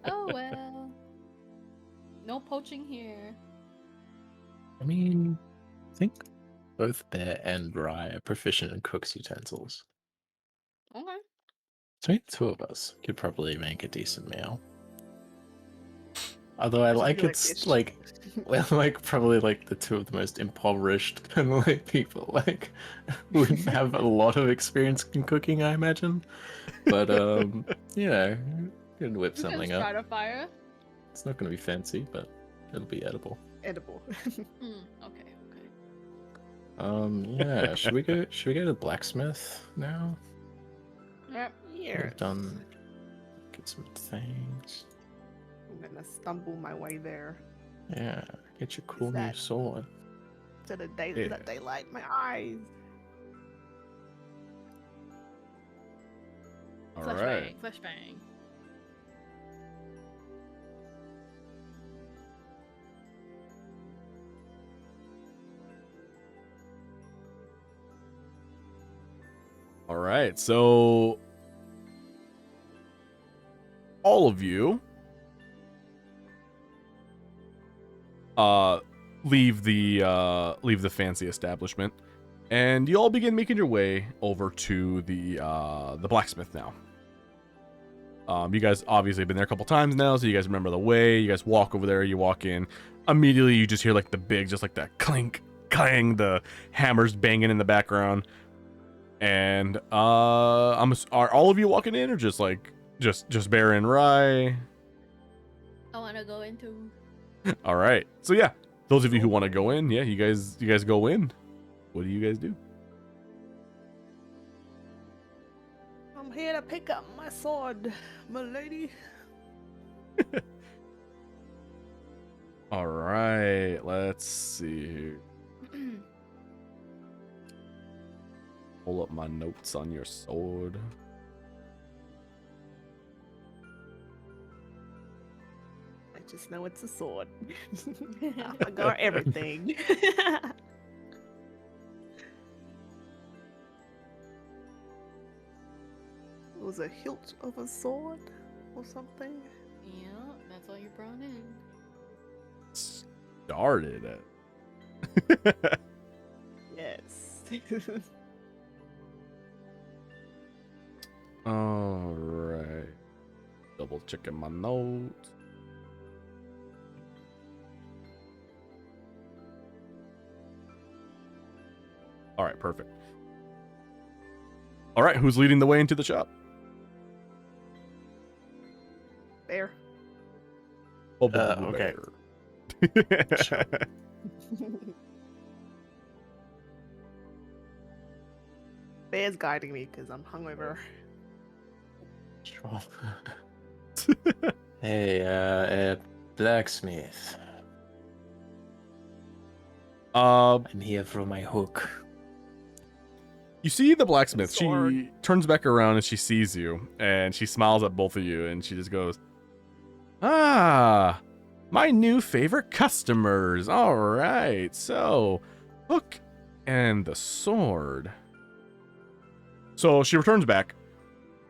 Oh well. No poaching here. I mean, I think both Bear and Rye are proficient in cook's utensils. Okay. So I think the two of us could probably make a decent meal. Although I I should like do like it's fish. like, well, like probably like the two of the most impoverished kind of like people. Like, wouldn't have a lot of experience in cooking, I imagine. But yeah, you can whip You can something start up. a fire. It's not going to be fancy, but it'll be edible. Edible. Okay. Okay. Yeah. Should we go? Should we go to the blacksmith now? Yep. Here. We've done. Get some things. I'm gonna stumble my way there. Yeah. Get your cool new that? sword. To the day Yeah. that daylight my eyes. All Flashbang. right. Flashbang. All right. So all of you leave the fancy establishment, and you all begin making your way over to the blacksmith now. You guys obviously have been there a couple times now, so you guys remember the way. You guys walk over there, you walk in. Immediately you just hear like the big, just like that clink, clang, the hammers banging in the background. And are all of you walking in, or just like just Bear and Rye? I want to go into. All right. So yeah, those of you who want to go in, yeah, you guys go in. What do you guys do? I'm here to pick up my sword, my lady. All right. Let's see here. Pull up my notes on your sword. I just know it's a sword. I forgot everything. It was a hilt of a sword or something. Yeah, that's all you brought in. Started it. Yes. All right. Double checking my notes. All right, perfect. All right, who's leading the way into the shop? There. Okay. Sure. Bear's guiding me because I'm hungover. Sure. Hey, blacksmith. I'm here for my hook. You see the blacksmith. She Sword. turns back around and she sees you, and she smiles at both of you, and she just goes, "Ah, my new favorite customers. All right, so hook and the sword." So she returns back,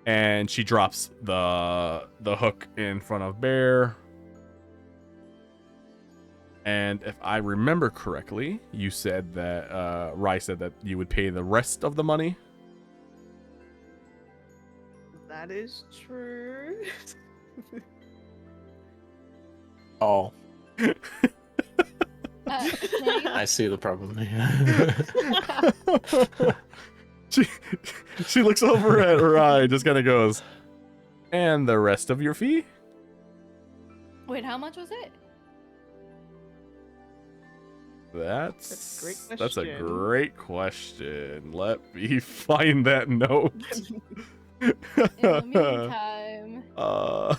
and she drops the hook in front of Bear. And if I remember correctly, you said that Rye said that you would pay the rest of the money. That is true. Oh, Can I see the problem. she looks over at Rye, just kind of goes, "And the rest of your fee?" Wait, how much was it? That's That's a great That's a question. great question. Let me find that note. In the meantime, uh,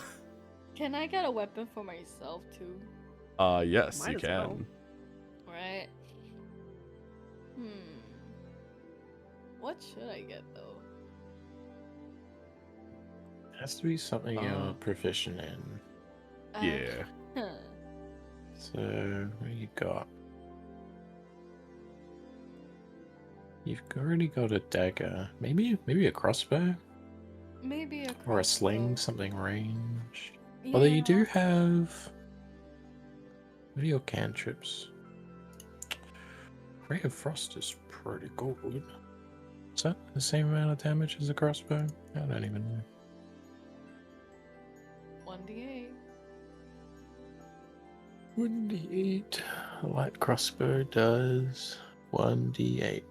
can I get a weapon for myself too? yes, Might you as well. can. Right. What should I get though? Has to be something you're proficient in. Yeah. Huh. So, what you got? You've already got a dagger. Maybe a crossbow? Maybe a Or a sling, crossbow. something ranged. Although you do have... What are your cantrips? Ray of Frost is pretty good. Is that the same amount of damage as a crossbow? I don't even know. 1d8. 1d8. A light crossbow does 1d8.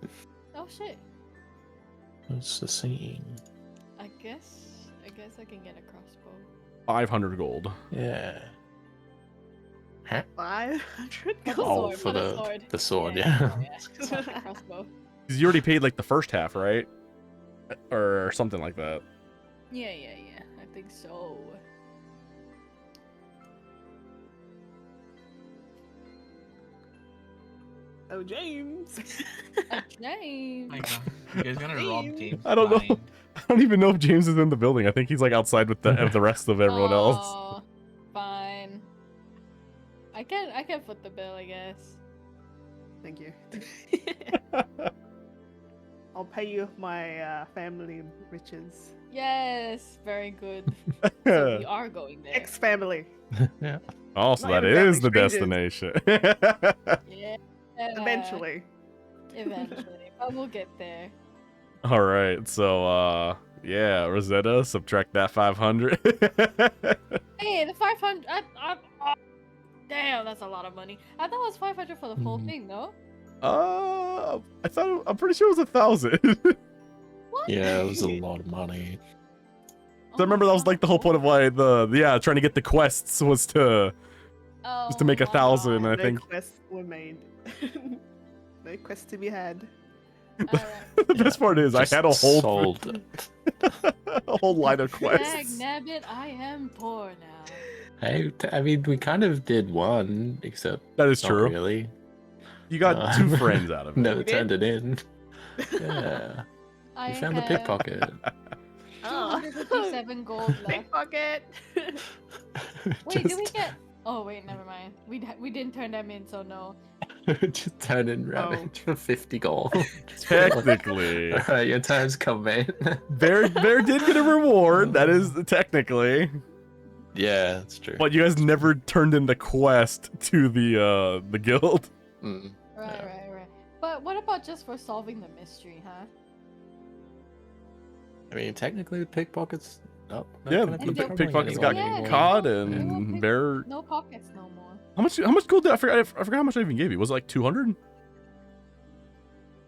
Oh shit. What's the same? I guess I can get a crossbow. 500 gold. Yeah. Huh? 500 For the gold. Oh, sword, for the sword. the sword, Yeah. yeah. Oh, yeah. Not the crossbow. Because you already paid like the first half, right? Or something like that. Yeah. I think so. Oh, James. James. My God, you guys gonna rob James. James? I don't know. blind? I don't even know if James is in the building. I think he's like outside with the rest of everyone else. Oh, fine. I can foot the bill, I guess. Thank you. I'll pay you with my family riches. Yes, very good. So we are going there. Ex-family. Yeah. Oh, so Not that even is the family, destination. Yeah. Eventually. Eventually, but we'll get there. All right. So, yeah, Rosetta, subtract that 500. Hey, the 500. Damn, that's a lot of money. I thought it was 500 for the whole Mhm. thing, no? I'm pretty sure it was 1,000. What? Yeah, it was a lot of money. So I remember that was like the whole point of why trying to get the quests was to make 1,000. I No think quests were made. No quests to be had. the best part is Just I had a whole sold. a whole line of Dag quests. nabbit, I am poor now. I mean, we kind of did one, except That is not true. really. You got 2 friends out of it. Never We did? turned it in. Yeah, I we found the have pickpocket. 257 gold left. Pickpocket. Wait, did we get? Oh wait, never mind. We didn't turn them in, so no. Just turn in Ravage for 50 gold. Technically, Alright, your time's come, mate. Bear did get a reward. That is technically, Yeah, that's true. but you guys never turned in the quest to the guild. Mm. Right, Yeah. right. But what about just for solving the mystery, huh? I mean, technically, the pickpockets. Oh, Yeah, gonna the be troubling pickpockets got anyone anymore. caught, It and won't pick- Bear. No pockets no more. How much gold did I forgot how much I even gave you? Was it like 200?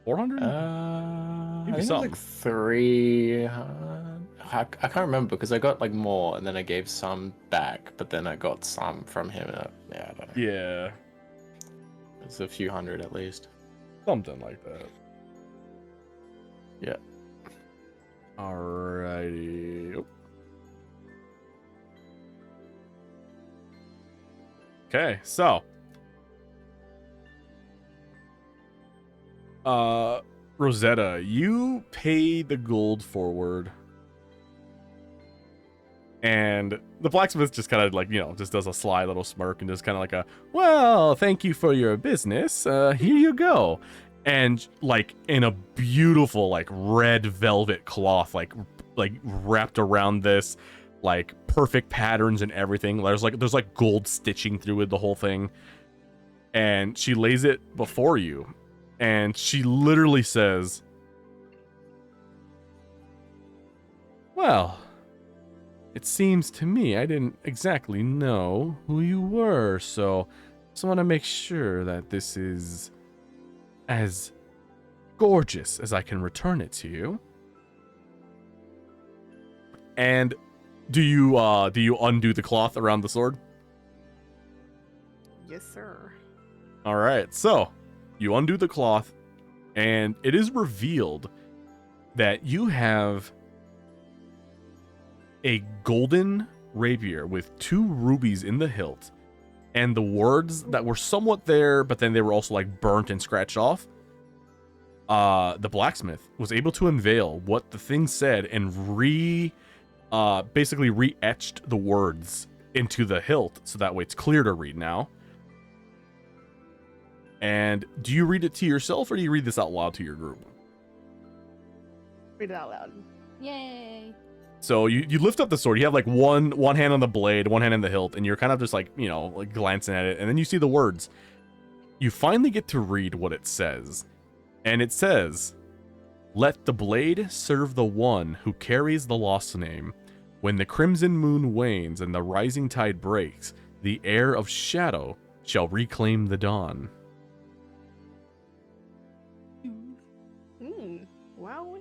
400? I Maybe think it was some. like 3. I can't remember because I got like more, and then I gave some back, but then I got some from him. Yeah, I don't know. Yeah, It's a few hundred at least. something like that. Yeah. Alrighty. Oh. Okay, so Rosetta, you pay the gold forward, and the blacksmith just kind of like, just does a sly little smirk and just kind of like well, thank you for your business. Here you go. And like in a beautiful like red velvet cloth, like wrapped around this, like perfect patterns and everything. There's like gold stitching through it, the whole thing. And she lays it before you, and she literally says, well, it seems to me I didn't exactly know who you were, so just want to make sure that this is as gorgeous as I can return it to you. And do you undo the cloth around the sword? Yes, sir. All right, so you undo the cloth, and it is revealed that you have a golden rapier with 2 rubies in the hilt, and the words that were somewhat there, but then they were also like burnt and scratched off. The blacksmith was able to unveil what the thing said and basically re-etched the words into the hilt, so that way it's clear to read now. And do you read it to yourself or do you read this out loud to your group? Read it out loud. Yay! So you lift up the sword. You have like one hand on the blade, one hand on the hilt, and you're kind of just like, you know, like glancing at it. And then you see the words. You finally get to read what it says. And it says, "Let the blade serve the one who carries the lost name. When the crimson moon wanes and the rising tide breaks, the heir of shadow shall reclaim the dawn." Wow.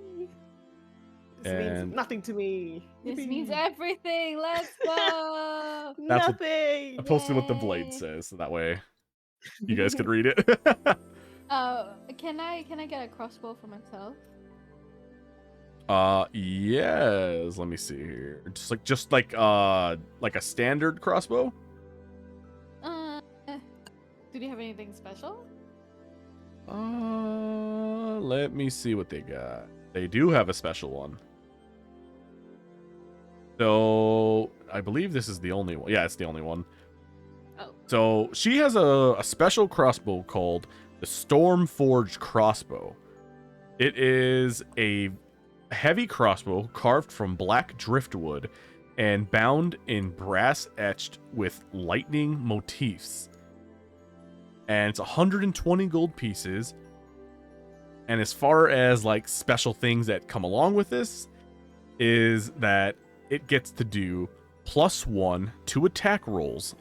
This And- means nothing to me. This Yippee. means everything. Let's go. That's what- nothing. I posted what the blade Yay. says, so that way you guys could read it. Can I get a crossbow for myself? Yes. Let me see here. Just like a standard crossbow. Do they have anything special? Let me see what they got. They do have a special one. So I believe this is the only one. Yeah, it's the only one. Oh. So she has a special crossbow called the Stormforged crossbow. It is a heavy crossbow carved from black driftwood and bound in brass etched with lightning motifs. And it's 120 gold pieces. And as far as like special things that come along with this, is that it gets to do +1 to attack rolls.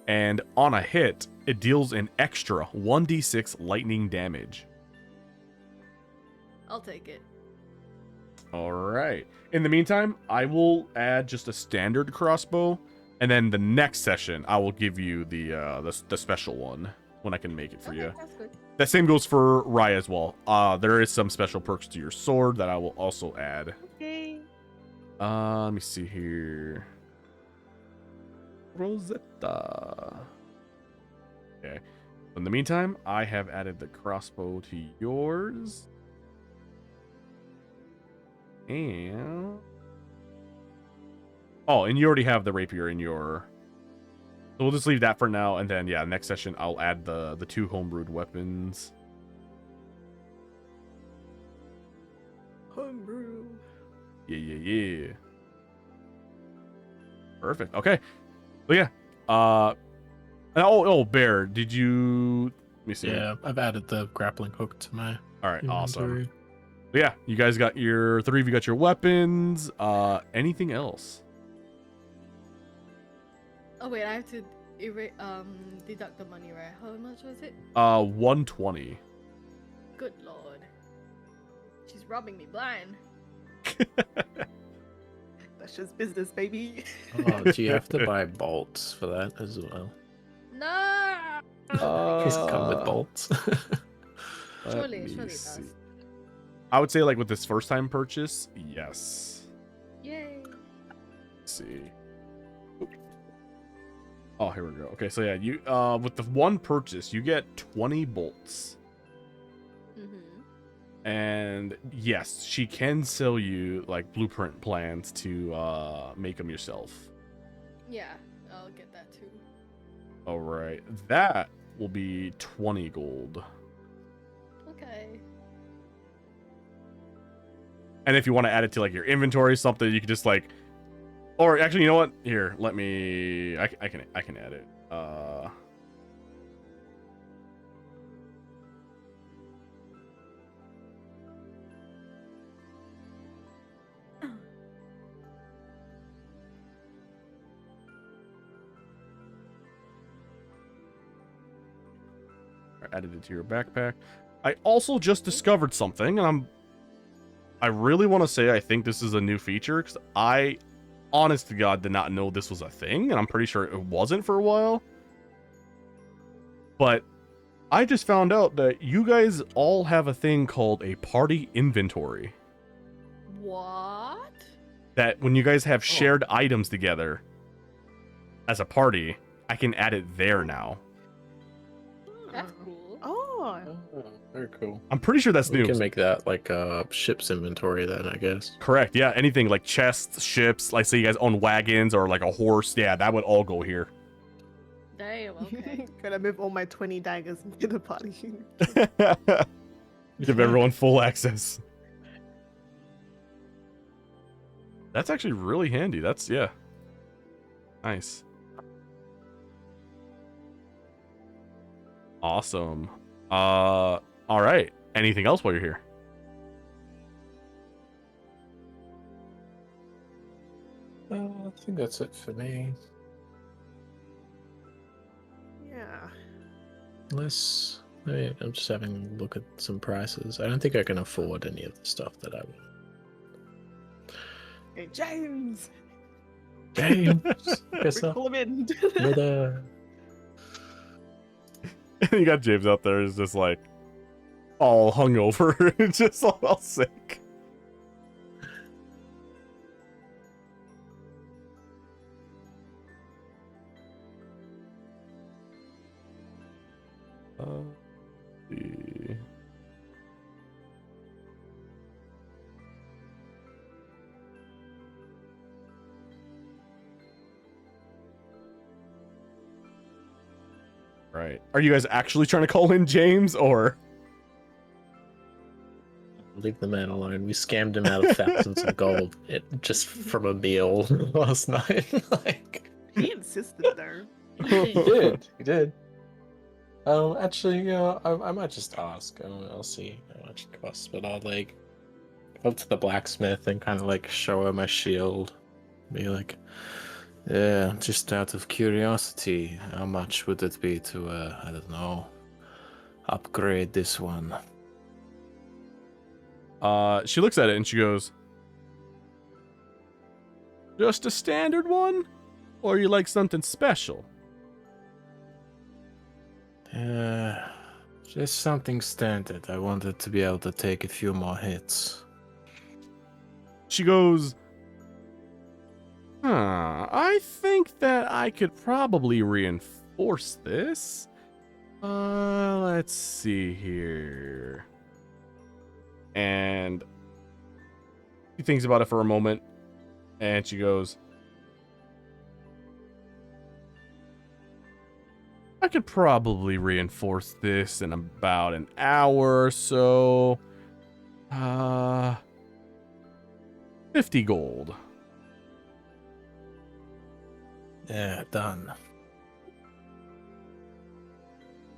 And on a hit, it deals an extra 1d6 lightning damage. I'll take it. All right. In the meantime, I will add just a standard crossbow, and then the next session I will give you the special one when I can make it for Okay, you. that's good. That same goes for Rye as well. There is some special perks to your sword that I will also add. Okay. Let me see here. Rosetta. Okay. In the meantime, I have added the crossbow to yours. And oh, and you already have the rapier in your. So we'll just leave that for now, and then yeah, next session I'll add the 2 homebrewed weapons. Homebrew. Yeah. Perfect. Okay. So yeah. And oh, Bear, did you? Let me see. Yeah, I've added the grappling hook to my All right. Awesome. inventory. But yeah, you guys got your 3 of you got your weapons. Anything else? Oh wait, I have to deduct the money, right? How much was it? 120. Good lord. She's robbing me blind. That's just business, baby. Oh, do you have to buy bolts for that as well? No. Just come with bolts. Let Surely me it does. see. I would say like with this first time purchase, yes. Yay. Let's see. Oop. Oh, here we go. Okay, so yeah, you with the one purchase, you get 20 bolts. Mm-hmm. And yes, she can sell you like blueprint plans to make them yourself. Yeah, I'll get that too. All right. That will be 20 gold. Okay. And if you want to add it to like your inventory, something you could just like, or actually, you know what? Here, let me. I can add it. I added it to your backpack. I also just discovered something, and I really want to say I think this is a new feature because I, honest to God, did not know this was a thing, and I'm pretty sure it wasn't for a while. But I just found out that you guys all have a thing called a party inventory. What? That when you guys have shared items together as a party, I can add it there now. That's cool. Oh, Oh, very cool. I'm pretty sure that's We new. can make that like a ship's inventory then, I guess. Correct. Yeah. Anything like chests, ships, like say you guys own wagons or like a horse. Yeah, that would all go here. Damn. okay. Gonna move all my 20 daggers into the party. Give everyone full access. That's actually really handy. That's, yeah. Nice. Awesome. All right. Anything else while you're here? I think that's it for me. Yeah. Unless, I mean, I'm just having a look at some prices. I don't think I can afford any of the stuff that I want. Hey, James! James, guess We so. call him in. Brother. You got James out there is just like all hungover, just all sick. Let's see. Right. Are you guys actually trying to call in James or? Leave the man alone. We scammed him out of thousands of gold just from a meal last night. Like, He insisted though. he did. He did. Actually, you know, I might just ask. I'll see how much it costs, but I'll like go to the blacksmith and kind of like show him my shield. Be like, yeah, just out of curiosity, how much would it be to, I don't know, upgrade this one? She looks at it and she goes, "Just a standard one? Or you like something special?" Just something standard. I wanted to be able to take a few more hits. She goes, I think that I could probably reinforce this. Let's see here. And she thinks about it for a moment, and she goes, I could probably reinforce this in about an hour or so. 50 gold. Yeah, done.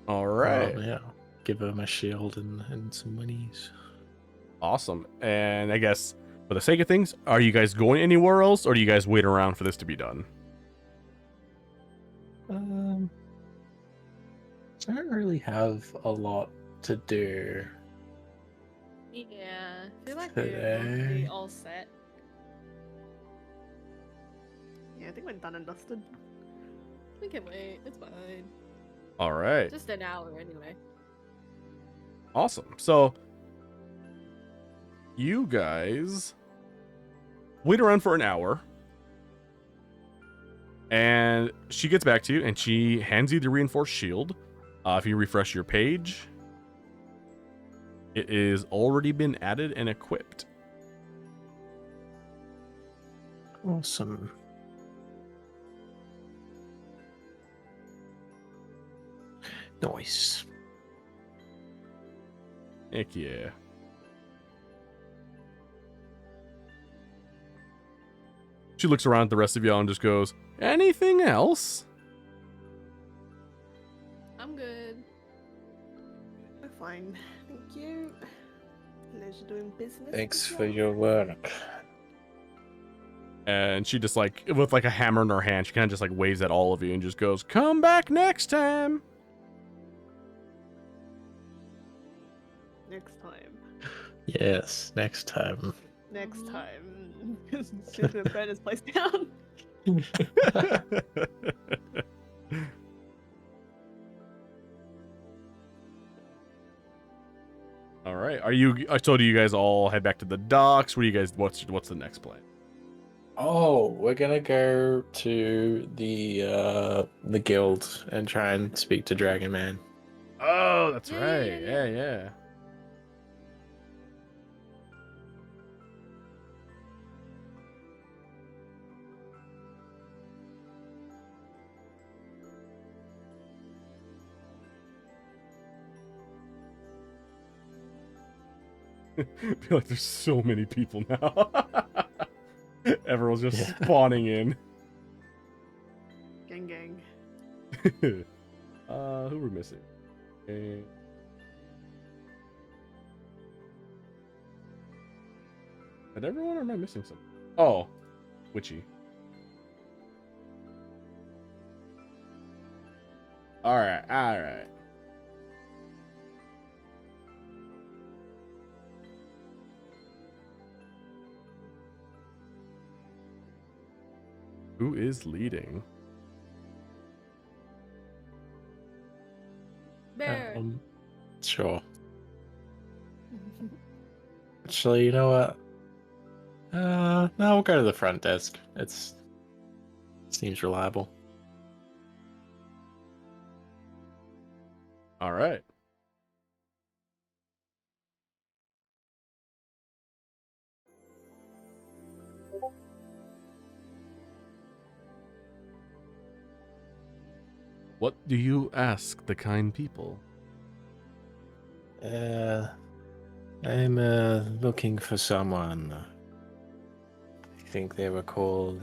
All right. Yeah. Give her my shield and some monies. Awesome. And I guess for the sake of things, are you guys going anywhere else, or do you guys wait around for this to be done? I don't really have a lot to do. Yeah, I feel like Today. we're mostly all set. Yeah, I think we're done and dusted. We can wait. It's fine. All right. Just an hour anyway. Awesome. So you guys wait around for an hour, and she gets back to you and she hands you the reinforced shield. If you refresh your page, it is already been added and equipped. Awesome. Nice. Heck yeah. She looks around at the rest of y'all and just goes, anything else? I'm good. We're fine. Thank you. Pleasure doing business. Thanks with for y'all. your work. And she just like, with like a hammer in her hand, she kind of just like waves at all of you and just goes, come back next time. Next time. Yes, next time. Next Mhm. time. She's gonna burn this place down. All right. So do you guys all head back to the docks? What do you guys, what's the next plan? Oh, we're gonna go to the guild and try and speak to Dragon Man. Oh, that's Yeah, right. yeah, yeah. Yeah. feel like there's so many people now. Everyone's just spawning in. Gang, gang. Who we're missing? Okay. Did everyone, or am I missing something? Oh, Witchy. Alright, alright. Who is leading? Bear. Sure. Actually, you know what? No, we'll go to the front desk. Seems reliable. All right. What do you ask the kind people? I'm looking for someone. I think they were called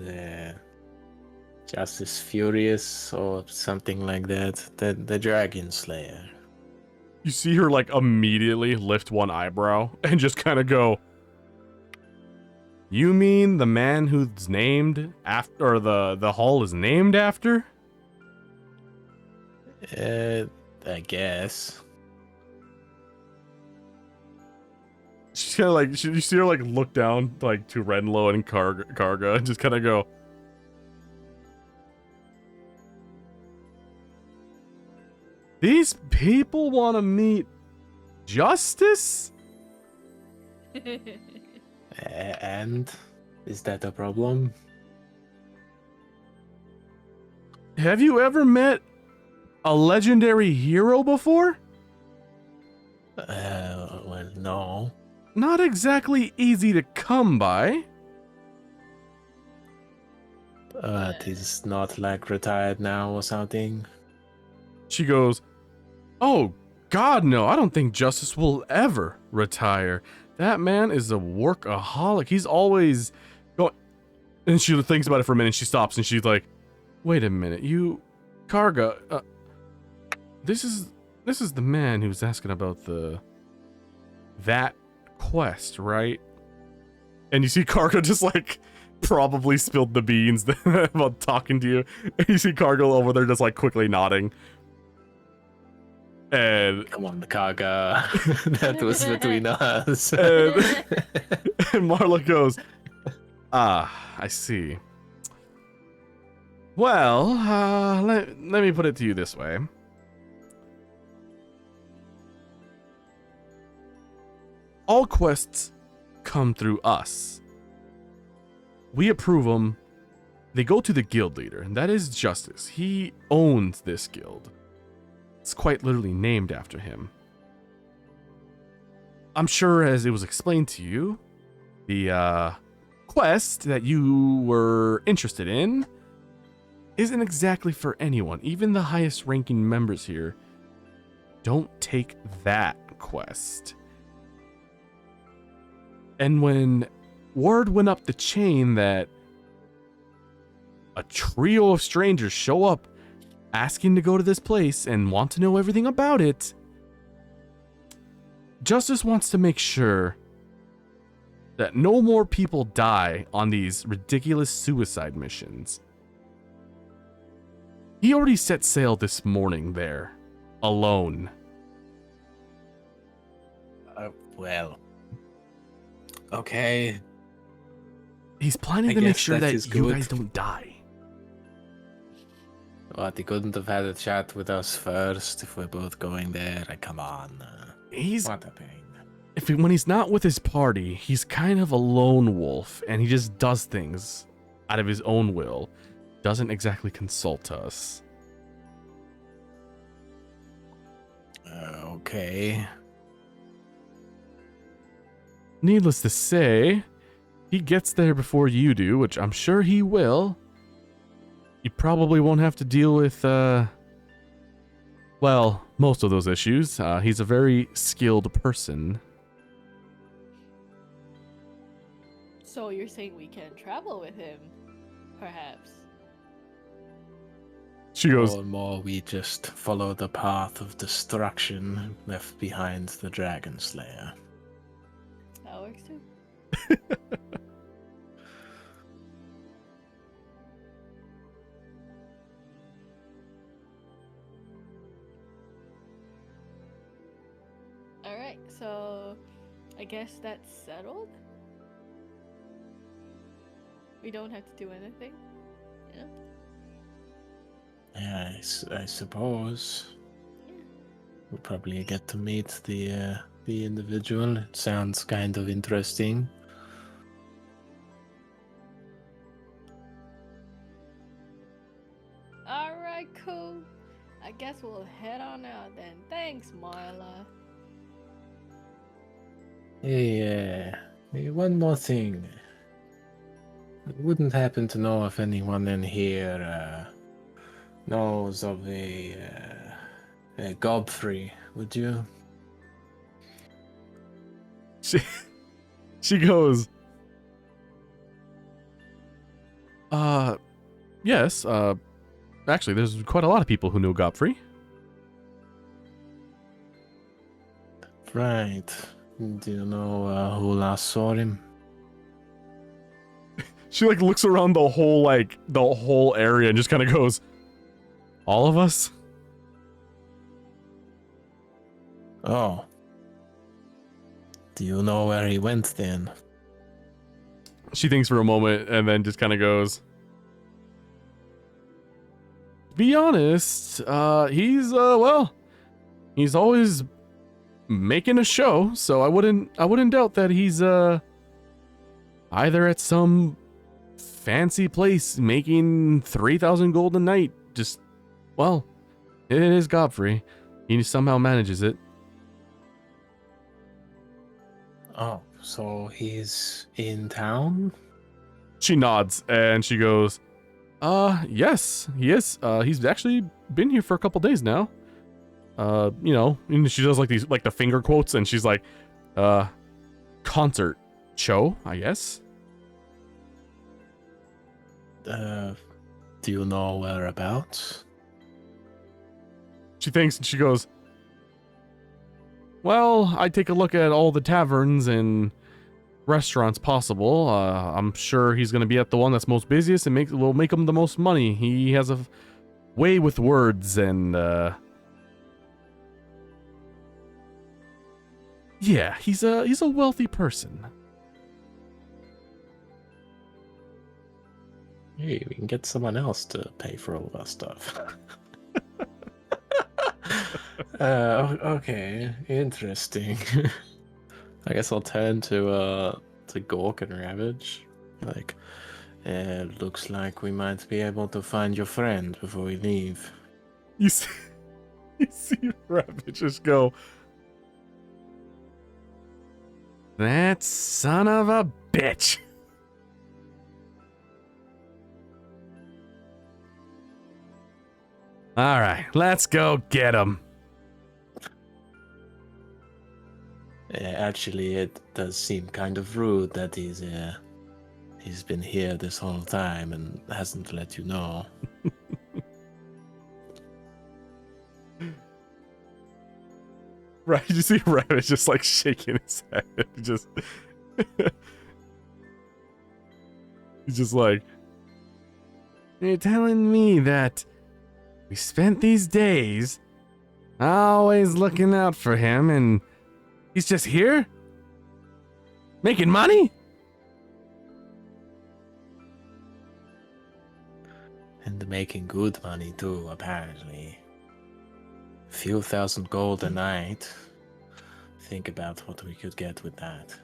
Justice Furious or something like that. The Dragon Slayer. You see her like immediately lift one eyebrow and just kind of go, "You mean the man who's named after, or the hall is named after?" I guess. She's kind of like, you see her like look down like to Renlo and Karga and just kind of go, "These people want to meet Justice?" And is that a problem? Have you ever met a legendary hero before? Well, no. Not exactly easy to come by. He's not like retired now or something. She goes, "Oh, God, no, I don't think Justice will ever retire. That man is a workaholic. He's always going..." And she thinks about it for a minute. She stops and she's like, "Wait a minute, you, Karga, this is the man who's asking about that quest, right?" And you see Karga just like probably spilled the beans about talking to you. And you see Karga over there just like quickly nodding. And Come on, Kaga. That was between us. and Marla goes, "Ah, I see. Well, let me put it to you this way. All quests come through us. We approve them. They go to the guild leader, and that is Justice. He owns this guild. It's quite literally named after him. I'm sure, as it was explained to you, the quest that you were interested in isn't exactly for anyone. Even the highest ranking members here don't take that quest. And when word went up the chain that a trio of strangers show up asking to go to this place and want to know everything about it, Justice wants to make sure that no more people die on these ridiculous suicide missions. He already set sail this morning there, alone." Well. Okay. He's planning I to make guess sure that that is you good. guys don't die. What, he couldn't have had a chat with us first if we're both going there? Come on. He's What a pain. when he's not with his party, he's kind of a lone wolf, and he just does things out of his own will. Doesn't exactly consult us. Okay. Needless to say, he gets there before you do, which I'm sure he will. You probably won't have to deal with, well, most of those issues. He's a very skilled person. So you're saying we can travel with him, perhaps? She goes, More and more, we just follow the path of destruction left behind the Dragon Slayer. That works too. Alright, so I guess that's settled. We don't have to do anything, you know? Yeah, I suppose. We'll probably get to meet the individual. It sounds kind of interesting. Alright, cool. I guess we'll head on out then. Thanks, Marla. Hey, one more thing. Wouldn't happen to know if anyone in here knows of a Godfrey, would you? she goes, yes, actually, there's quite a lot of people who know Godfrey. Right. Do you know who last saw him? She like looks around the whole area and just kind of goes, all of us? Oh. Do you know where he went then? She thinks for a moment and then just kind of goes, be honest, he's always making a show, so I wouldn't doubt that he's either at some fancy place making 3,000 gold a night. Just, well, it is Godfrey. He somehow manages it. Oh, so he's in town? She nods and she goes, yes, he is. He's actually been here for a couple days now. You know, and she does like these, like the finger quotes, and she's like, concert show, I guess. Do you know whereabouts? She thinks and she goes, well, I take a look at all the taverns and restaurants possible. I'm sure he's gonna be at the one that's most busiest and will make him the most money. He has a way with words and yeah, he's a wealthy person. Hey, we can get someone else to pay for all of our stuff. Okay, interesting. I guess I'll turn to Gork and Ravage. Like, looks like we might be able to find your friend before we leave. You see Ravage just go, that son of a bitch. All right, let's go get him. Actually, it does seem kind of rude that he's been here this whole time and hasn't let you know. Right, you see Ravage just like shaking his head. Just he's just like, you're telling me that we spent these days always looking out for him and he's just here? Making money? And making good money too, apparently. Few thousand gold a night. Think about what we could get with that.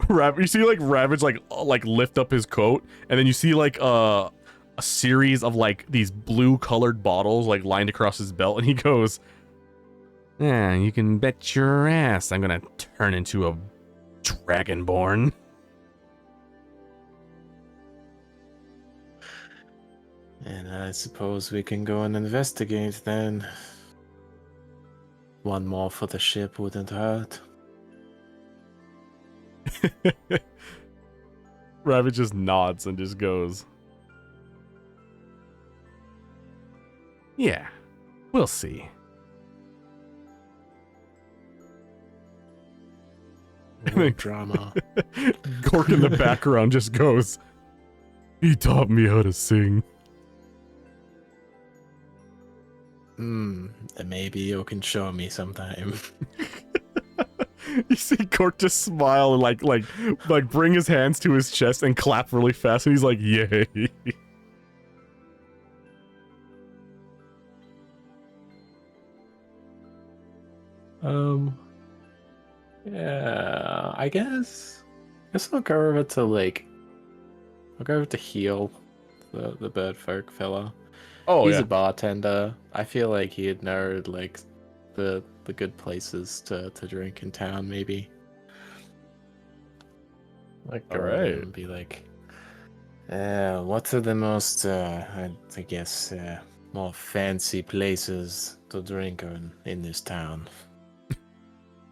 You see like Ravage like lift up his coat, and then you see like a series of like these blue colored bottles like lined across his belt, and he goes, yeah, you can bet your ass I'm gonna turn into a dragonborn. And I suppose we can go and investigate then. One more for the ship wouldn't hurt. Ravage just nods and just goes, Yeah, we'll see. More drama. Gork in the background just goes, he taught me how to sing. Maybe you can show me sometime. You see Gork just smile and like bring his hands to his chest and clap really fast, and he's like, yay. Yeah, I guess I'll go over to I'll go over to heal the bird folk fella. Oh He's yeah. a bartender. I feel like he'd know like the good places to drink in town, maybe. Like go over to him Alright. and be like, what are the most I guess more fancy places to drink in this town?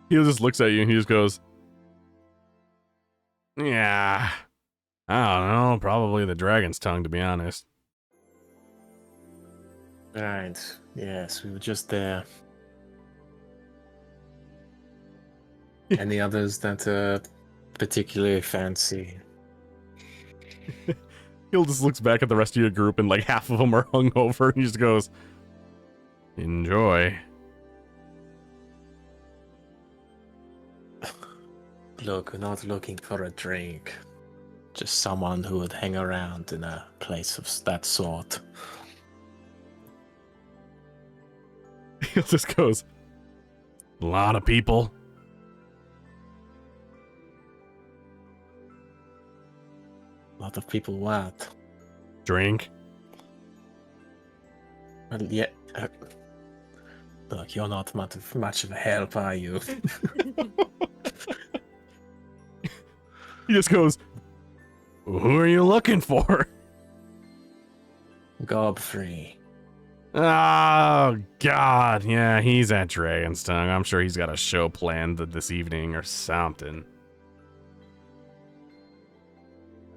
He just looks at you and he just goes, yeah, I don't know, probably the Dragon's Tongue, to be honest. Right. Yes, we were just there. Any others that are particularly fancy? He'll just looks back at the rest of your group and like half of them are hungover and he just goes, enjoy. Look, we're not looking for a drink. Just someone who would hang around in a place of that sort. He'll just goes, A lot of people. A lot of people what? Drink. Well, yeah. Look, you're not much of a help, are you? he just goes, Who are you looking for? Gobfree. Oh, God. Yeah, he's at Dragon's Tongue. I'm sure he's got a show planned this evening or something.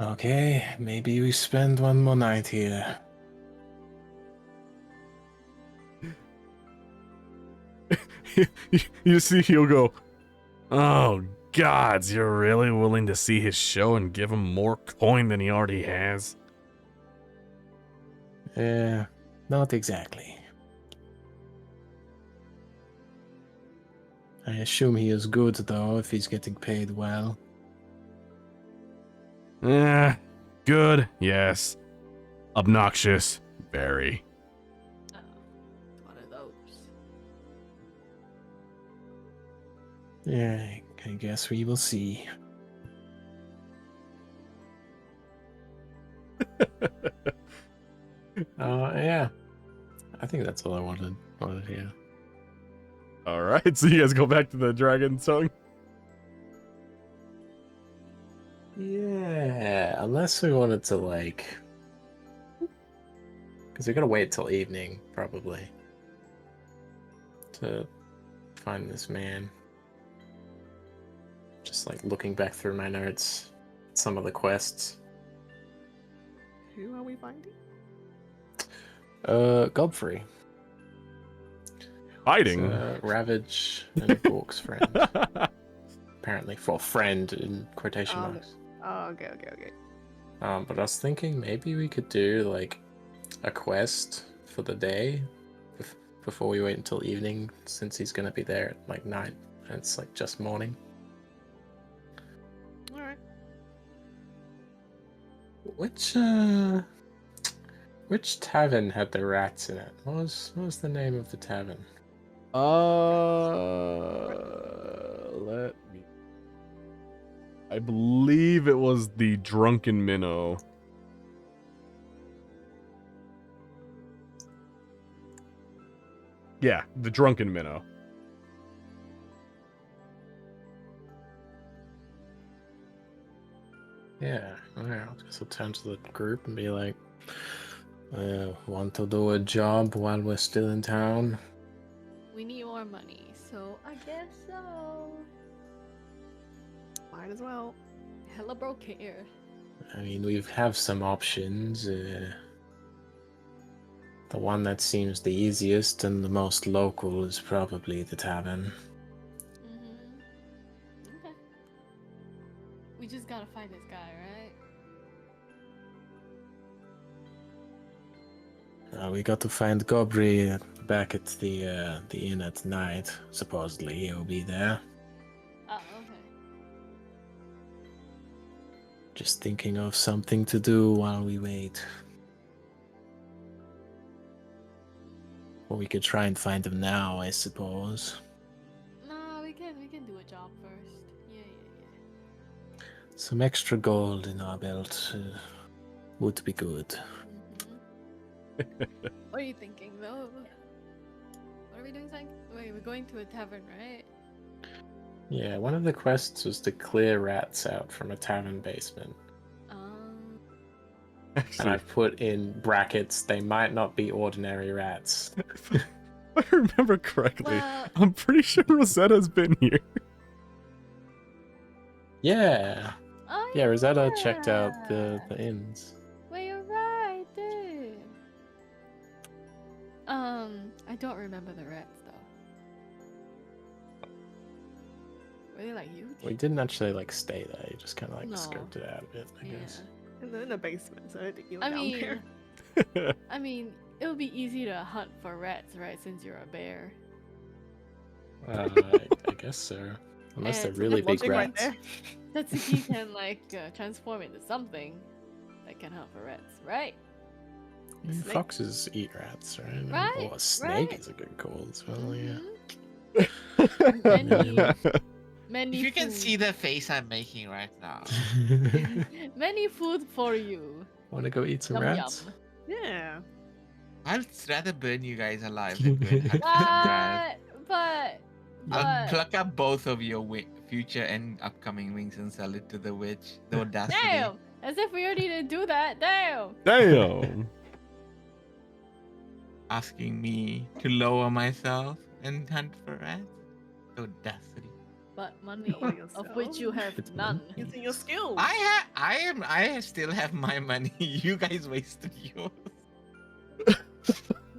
Okay, maybe we spend one more night here. you see he'll go, Oh, gods, you're really willing to see his show and give him more coin than he already has? Not exactly. I assume he is good, though, if he's getting paid well. Good, yes. Obnoxious, very. Oh, one of those. Yeah, I guess we will see. Yeah. I think that's all I wanted here. alright, so you guys go back to the Dragon's Tongue. Yeah, unless we wanted to, because we're gonna wait till evening, probably, to find this man. Just, looking back through my notes, some of the quests. Who are we finding? Godfrey. Hiding. Ravage and Gork's friend. Apparently, for friend in quotation marks. Oh, okay. But I was thinking maybe we could do a quest for the day before we wait until evening, since he's gonna be there at night and it's just morning. All right. Which tavern had the rats in it? What was the name of the tavern? Let me. I believe it was the Drunken Minnow. Yeah, the Drunken Minnow. Yeah, alright, I guess I'll turn to the group and be like, want to do a job while we're still in town? We need more money, so I guess so. Mine as well. Hella broke here. I mean, we have some options. The one that seems the easiest and the most local is probably the tavern. Okay. We just gotta find this guy, right? We got to find Gobri back at the inn at night. Supposedly he'll be there. Oh, okay. Just thinking of something to do while we wait. Or we could try and find him now, I suppose. No, we can do a job first. Yeah. Some extra gold in our belt would be good. What are you thinking, though? What are we doing, Sank? Wait, we're going to a tavern, right? Yeah, one of the quests was to clear rats out from a tavern basement. And Actually, I've put in brackets, they might not be ordinary rats. if I remember correctly, Well, I'm pretty sure Rosetta's been here. Yeah. oh, Yeah, Rosetta checked out the yeah. inns. Well, you're right, dude. I don't remember the rats though. Were they like huge? We didn't actually like stay there, you just kinda like No. scoped it out a bit, I Yeah. guess. And they're in the basement, so I don't think you were I down mean, there. I mean, it would be easy to hunt for rats, right? Since you're a bear. I guess so. Unless And they're really big Logic right rats. there. Tatsuki can transform into something that can hunt for rats, right? Snake. Foxes eat rats, right? Right, Or a snake right. is a good call as well, yeah. Mhm. Many If you can food. see the face I'm making right now. Many food for you. Wanna go eat some Yum rats? yum. Yeah. I'd rather burn you guys alive than go and hunt some rats. But I'll pluck up both of your future and upcoming wings and sell it to the witch. The audacity. damn! As if we already didn't do that. Damn. Damn. Asking me to lower myself and hunt for rats. The audacity. But money, Lower of which you yourself. have It's none. money. Using your skills. I still have my money. You guys wasted yours.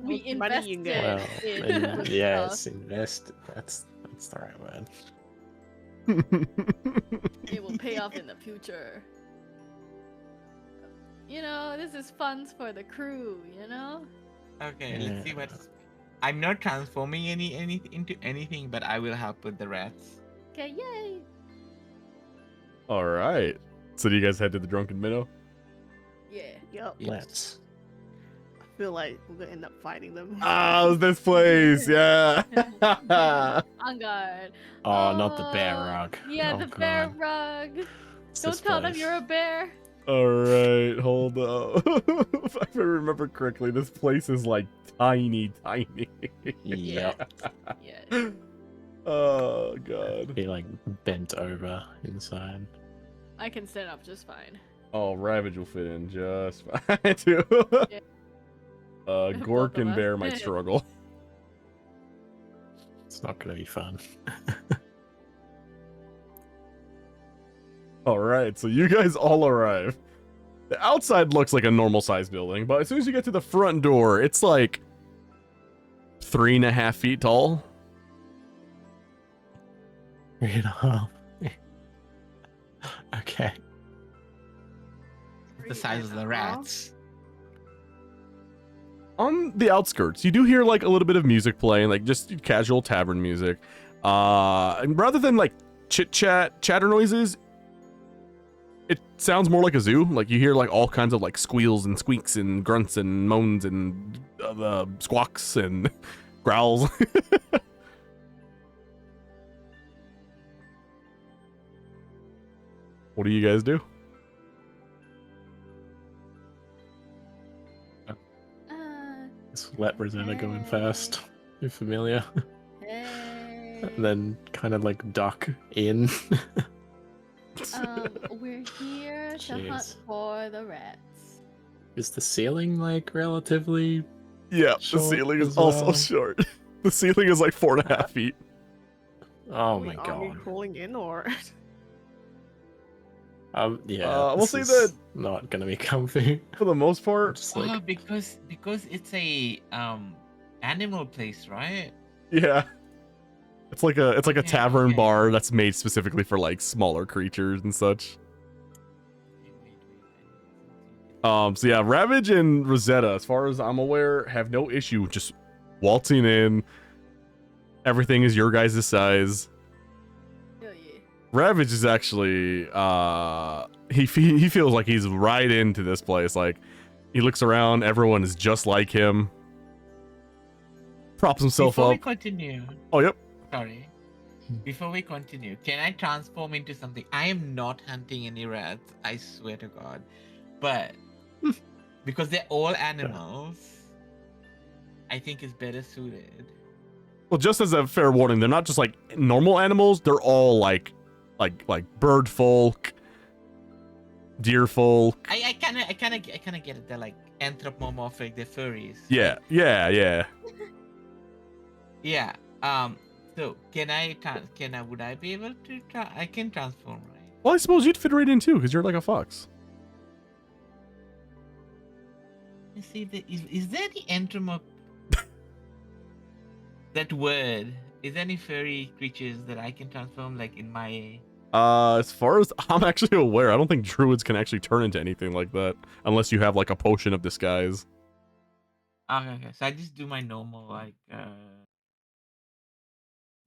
We How much money you invested get? Well, in good yes, stuff. invested. That's the right word. It will pay off in the future. You know, this is funds for the crew, you know? Okay, let's see Yeah. what's. I'm not transforming into anything, but I will help with the rats. Okay, yay! All right. So do you guys head to the Drunken Minnow? Yeah. Yep. Let's. I feel like we're gonna end up fighting them. Ah, this place, yeah. On guard. Oh, not the bear Oh, rug. Yeah, Oh, the bear God. rug. It's Don't this tell them place. you're a bear. All right, hold up. If I remember correctly, this place is like tiny. Yep. Yeah. Oh god. Be like bent over inside. I can stand up just fine. Oh, Ravage will fit in just fine too. Yeah. Gork Both of and us. Bear might struggle. It's not gonna be fun. All right, so you guys all arrive. The outside looks like a normal sized building, but as soon as you get to the front door, it's like 3.5 feet tall. 3.5. Okay. The size of the rats. On the outskirts, you do hear like a little bit of music playing, like just casual tavern music. And rather than like chatter noises, it sounds more like a zoo. Like you hear like all kinds of like squeals and squeaks and grunts and moans and squawks and growls. What do you guys do? Just let Rosanna go in first. You're familiar. Hey. And then kind of like duck in. We're here to hunt Jeez. for the rats. Is the ceiling like relatively? Yeah, the Short ceiling is as also well. short. The ceiling is like 4.5 feet. Oh Are we my army god. crawling in or? Yeah. We'll this say is that not gonna be comfy. for the most part, Just like, because it's a animal place, right? yeah. It's like a Okay, tavern okay. bar that's made specifically for like smaller creatures and such. So yeah, Ravage and Rosetta, as far as I'm aware, have no issue just waltzing in. Everything is your guys' size. Oh yeah. Ravage is actually he feels like he's right into this place. Like he looks around, everyone is just like him. Props himself Before we up. continue, Oh yep. sorry. Before we continue, can I transform into something? I am not hunting any rats, I swear to God. But because they're all animals, I think it's better suited. Well, just as a fair warning, they're not just like normal animals. They're all like bird folk, deer folk. I kind of get it. They're like anthropomorphic. They're furries. Yeah. Yeah. So would I be able to I can transform, right? Well, I suppose you'd fit right in too, because you're like a fox. You see, is there the that word? Is there any furry creatures that I can transform, like in my? As far as I'm actually aware, I don't think druids can actually turn into anything like that unless you have like a potion of disguise. Okay. So I just do my normal like.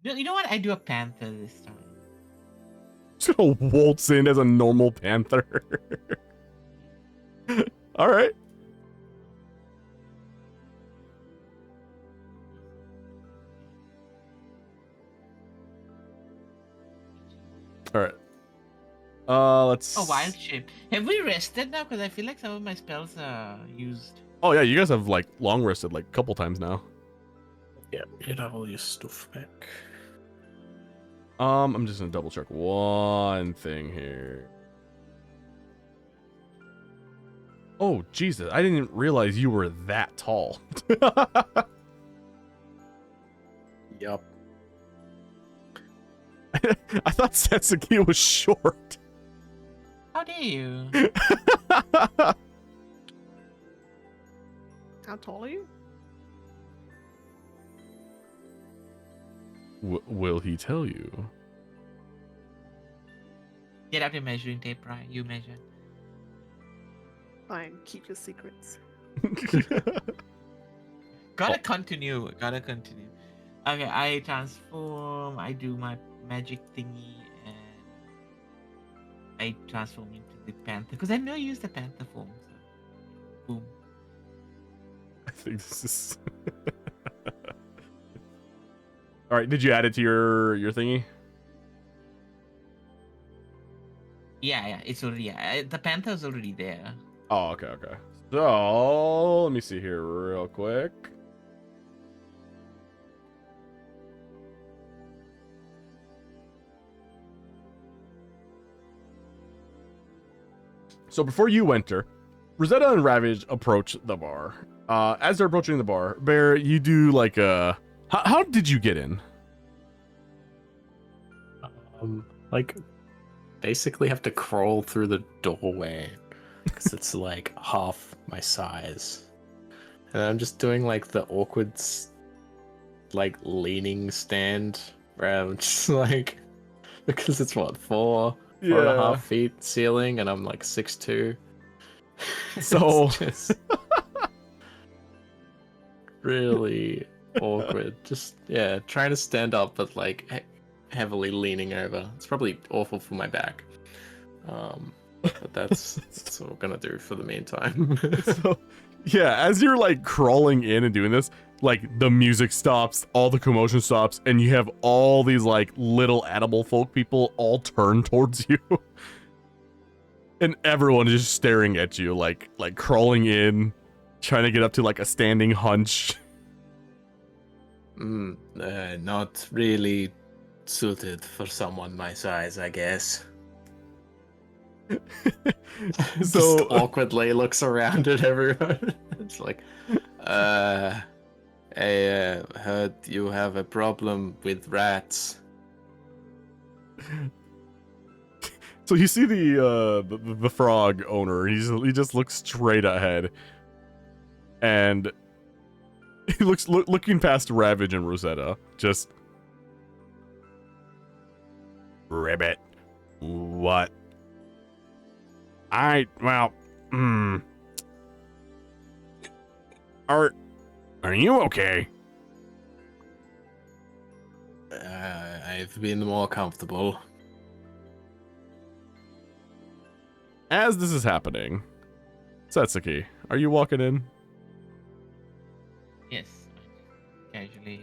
You know what? I do a panther this time. Just gonna waltz in as a normal panther. All right. All right. Let's. Oh, wild shape. Have we rested now? Because I feel like some of my spells are used. Oh yeah, you guys have like long rested like a couple times now. yeah, you'd have all your stuff back. I'm just gonna double check one thing here. Oh Jesus, I didn't realize you were that tall. Yup. I thought Setsuki was short. How dare you? How tall are you? Will he tell you? Get out your measuring tape, Brian. You measure. Fine, keep your secrets. Gotta continue. Okay, I transform. I do my magic thingy, and I transform into the panther because I never used the panther form. So, boom. I think this is. All right, did you add it to your thingy? Yeah. It's already the panther's already there. Oh, okay. So let me see here real quick. So before you enter, Rosetta and Ravage approach the bar. As they're approaching the bar, Bear, you do like a. How did you get in? Like, basically have to crawl through the doorway because it's like half my size, and I'm just doing like the awkward, like leaning stand where I'm just like, because it's what 4.5 feet ceiling, and I'm like 6'2". So It's just really awkward. Just trying to stand up, but like heavily leaning over. It's probably awful for my back. But that's what we're gonna do for the meantime. So, yeah, as you're like crawling in and doing this, like the music stops, all the commotion stops, and you have all these like little animal folk people all turn towards you. And everyone is just staring at you, like crawling in, trying to get up to like a standing hunch. Not really suited for someone my size, I guess. So Just awkwardly looks around at everyone. It's like, I heard you have a problem with rats. So you see the frog owner. He just looks straight ahead, and he looking past Ravage and Rosetta. Just ribbit. What? Well, Are you okay? I've been more comfortable. As this is happening, Setsuki, are you walking in? Yes. Casually.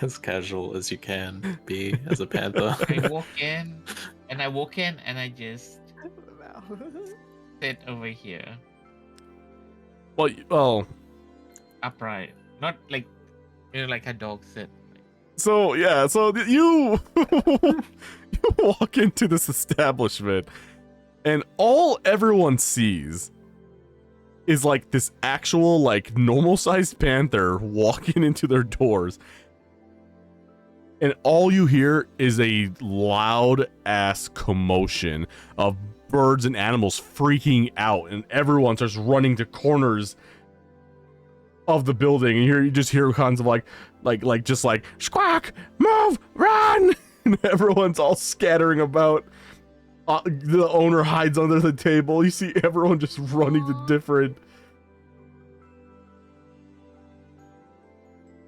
As casual as you can be as a panther. I walk in and I just sit over here. Well, Upright. Not like like a dog sit. so yeah, so you you walk into this establishment, and all everyone sees is like this actual like normal sized panther walking into their doors, and all you hear is a loud ass commotion of birds and animals freaking out, and everyone starts running to corners of the building, and you just hear kinds of like squawk, move, run, and everyone's all scattering about. The owner hides under the table. You see everyone just running to different,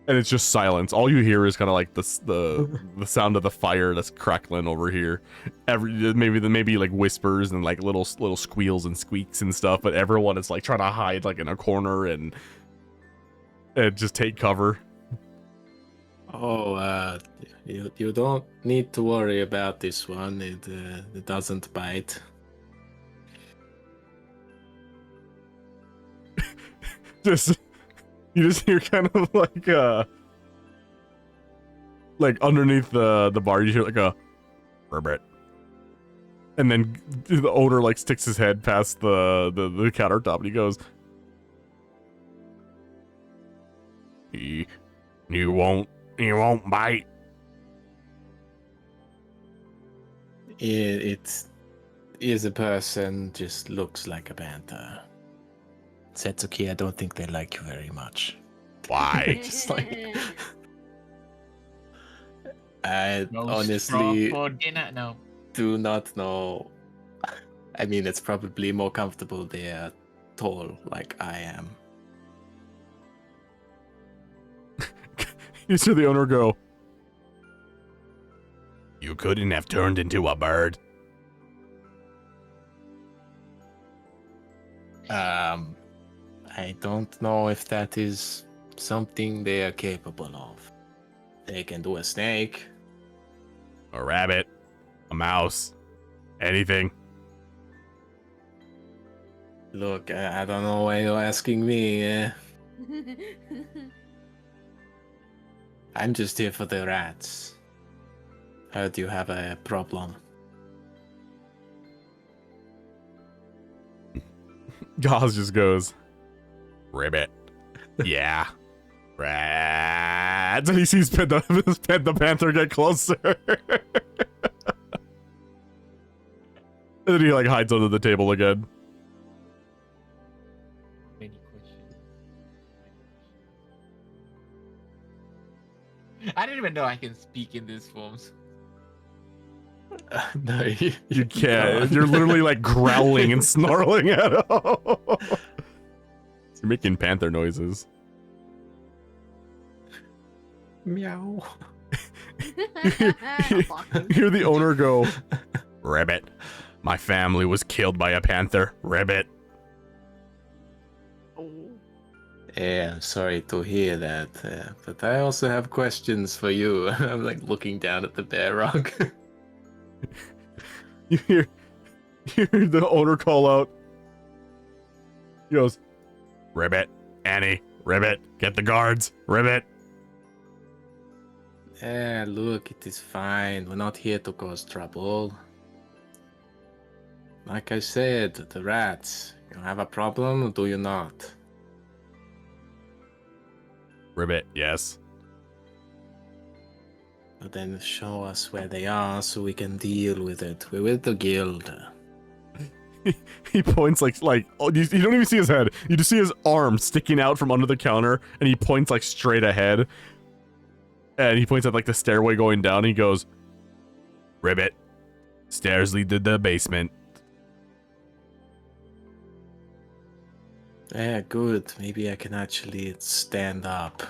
and it's just silence. All you hear is kind of like the sound of the fire that's crackling over here. Maybe like whispers and like little squeals and squeaks and stuff, but everyone is like trying to hide like in a corner and just take cover. Oh, you don't need to worry about this one. It doesn't bite. You just hear kind of like underneath the bar, you hear like a ribbit, and then the owner like sticks his head past the countertop, and he goes, "You won't bite." It is a person, just looks like a panther. Setsuki, I don't think they like you very much. Why? Just like I No honestly straw for dinner. No. do not know. I mean, it's probably more comfortable there, tall like I am. You see the owner go, "You couldn't have turned into a bird." I don't know if that is something they are capable of. They can do a snake. A rabbit, a mouse, anything. Look, I don't know why you're asking me. I'm just here for the rats. Heard you have a problem. Gauze just goes, "Ribbit." Yeah. Rats. And he sees the panther get closer. And then he like hides under the table again. Many questions. I didn't even know I can speak in these forms. No, You can't. You're literally like growling and snarling at him. You're making panther noises. Meow. You hear the owner go, "Ribbit, my family was killed by a panther. Ribbit." Oh. Yeah, I'm sorry to hear that, but I also have questions for you. I'm like looking down at the bear rock. You hear the owner call out. He goes, "Ribbit, Annie, Ribbit, get the guards, Ribbit." Yeah, look, it is fine. We're not here to cause trouble. Like I said, the rats. You have a problem, or do you not? Ribbit, yes. But then show us where they are so we can deal with it. We're with the guild. He points like oh, you don't even see his head. You just see his arm sticking out from under the counter, and he points like straight ahead. And he points at like the stairway going down. And he goes, "Ribbit, stairs lead to the basement." Yeah, good. Maybe I can actually stand up.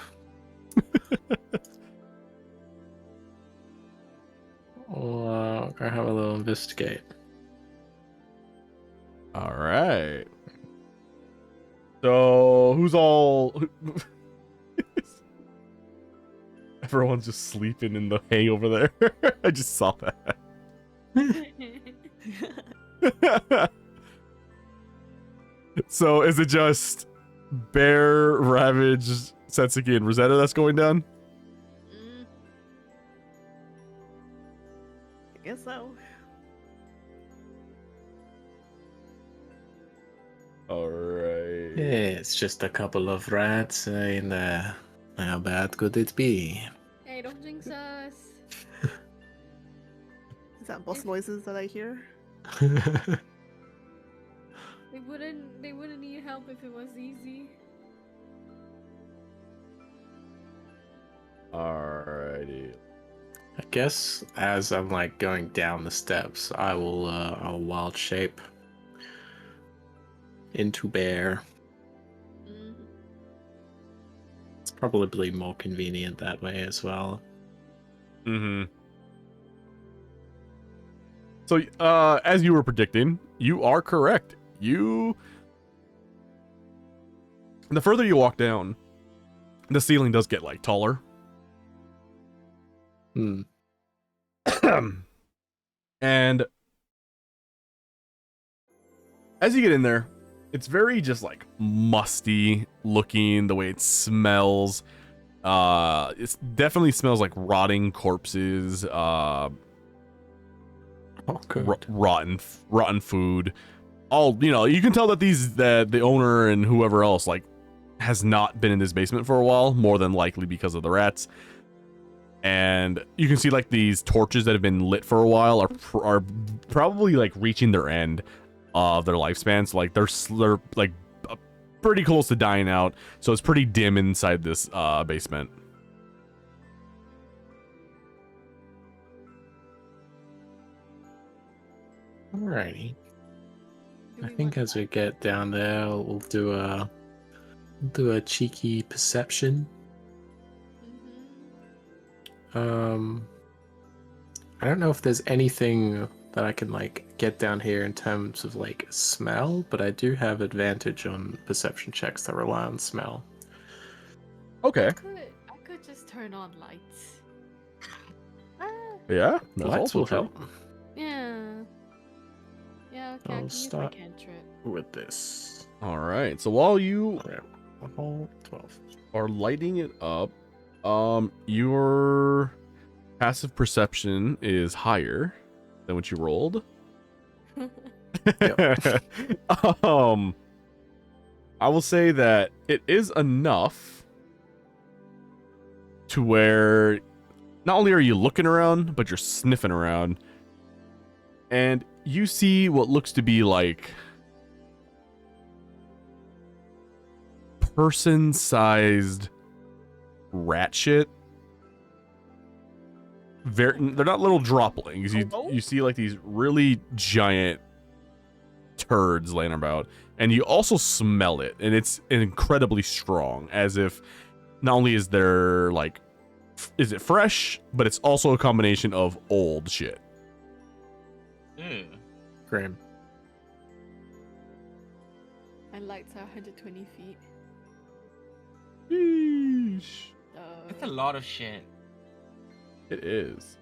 Well, I have a little investigate. All right. So who's all? Everyone's just sleeping in the hay over there. I just saw that. So is it just Bear, Ravage, Setsuki, and Rosetta that's going down? I guess so. Alright. Yeah, it's just a couple of rats in there. How bad could it be? Hey, don't jinx us. Is that boss noises that I hear? They wouldn't need help if it was easy. Alrighty. I guess as I'm like going down the steps, I'll wild shape into bear. Mm. It's probably more convenient that way as well. Mm-hmm. So, as you were predicting, you are correct. The further you walk down, the ceiling does get like taller. Hmm. And as you get in there, it's very just like musty looking, the way it smells. It definitely smells like rotting corpses, Oh, good. rotten food. All, you can tell that the owner and whoever else like has not been in this basement for a while, more than likely because of the rats. And you can see like these torches that have been lit for a while are probably like reaching their end of their lifespan. So like they're like pretty close to dying out. So it's pretty dim inside this basement. Alrighty. Do I we think want as we get down there, we'll do a cheeky perception. Mhm. I don't know if there's anything that I can like get down here in terms of like smell, but I do have advantage on perception checks that rely on smell. Okay. I could just turn on lights. Ah, Yeah. That's Lights also will true. help yeah. Yeah, okay, I I'll can use my start. cantrip. with this. All right. So while you Okay. 12. are lighting it up, your passive perception is higher than what you rolled. I will say that it is enough to where not only are you looking around, but you're sniffing around, and you see what looks to be like person-sized rat shit. They're not little droplings. You see like these really giant turds laying about, and you also smell it, and it's incredibly strong, as if not only is there like is it fresh, but it's also a combination of old shit. Grim. My lights are 120 feet. Yeesh. So That's a lot of shit. It is.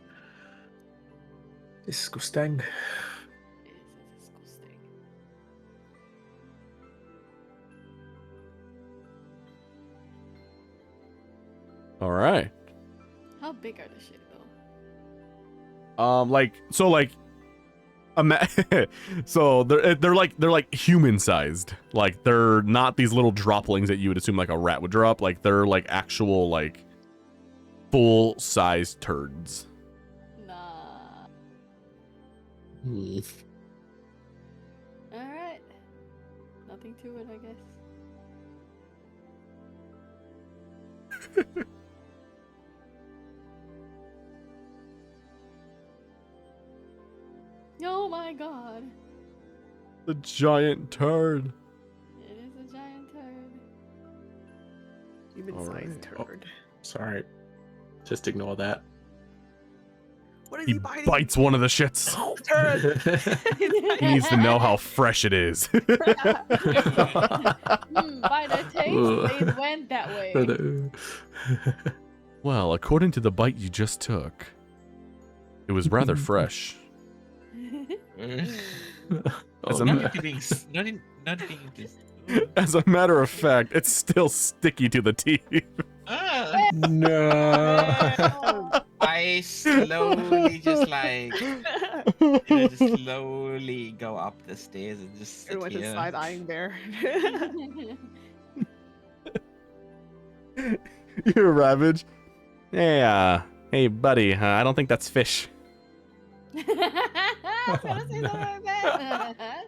Disgusting. it's disgusting. All right. How big are the shit though? So they're like human sized. Like they're not these little droplings that you would assume like a rat would drop. Like they're like actual like full-sized turds. Nah. Hmm. Alright. Nothing to it, I guess. Oh my god. The giant turd. It is a giant turd. Human-sized Alright. turd. Sorry. Just ignore that. What is He he biting? bites one of the shits. Turd. He needs to know how fresh it is. By the taste, it went that way. Well, according to the bite you just took, it was rather fresh. As a, Not ma- eating this. as a matter of fact, it's still sticky to the teeth. Ah, No. I slowly just like just slowly go up the stairs and just sit Everyone's just here. side-eyeing Bear. You're Ravage. Hey, hey, buddy. I don't think that's fish. I was gonna say something like that.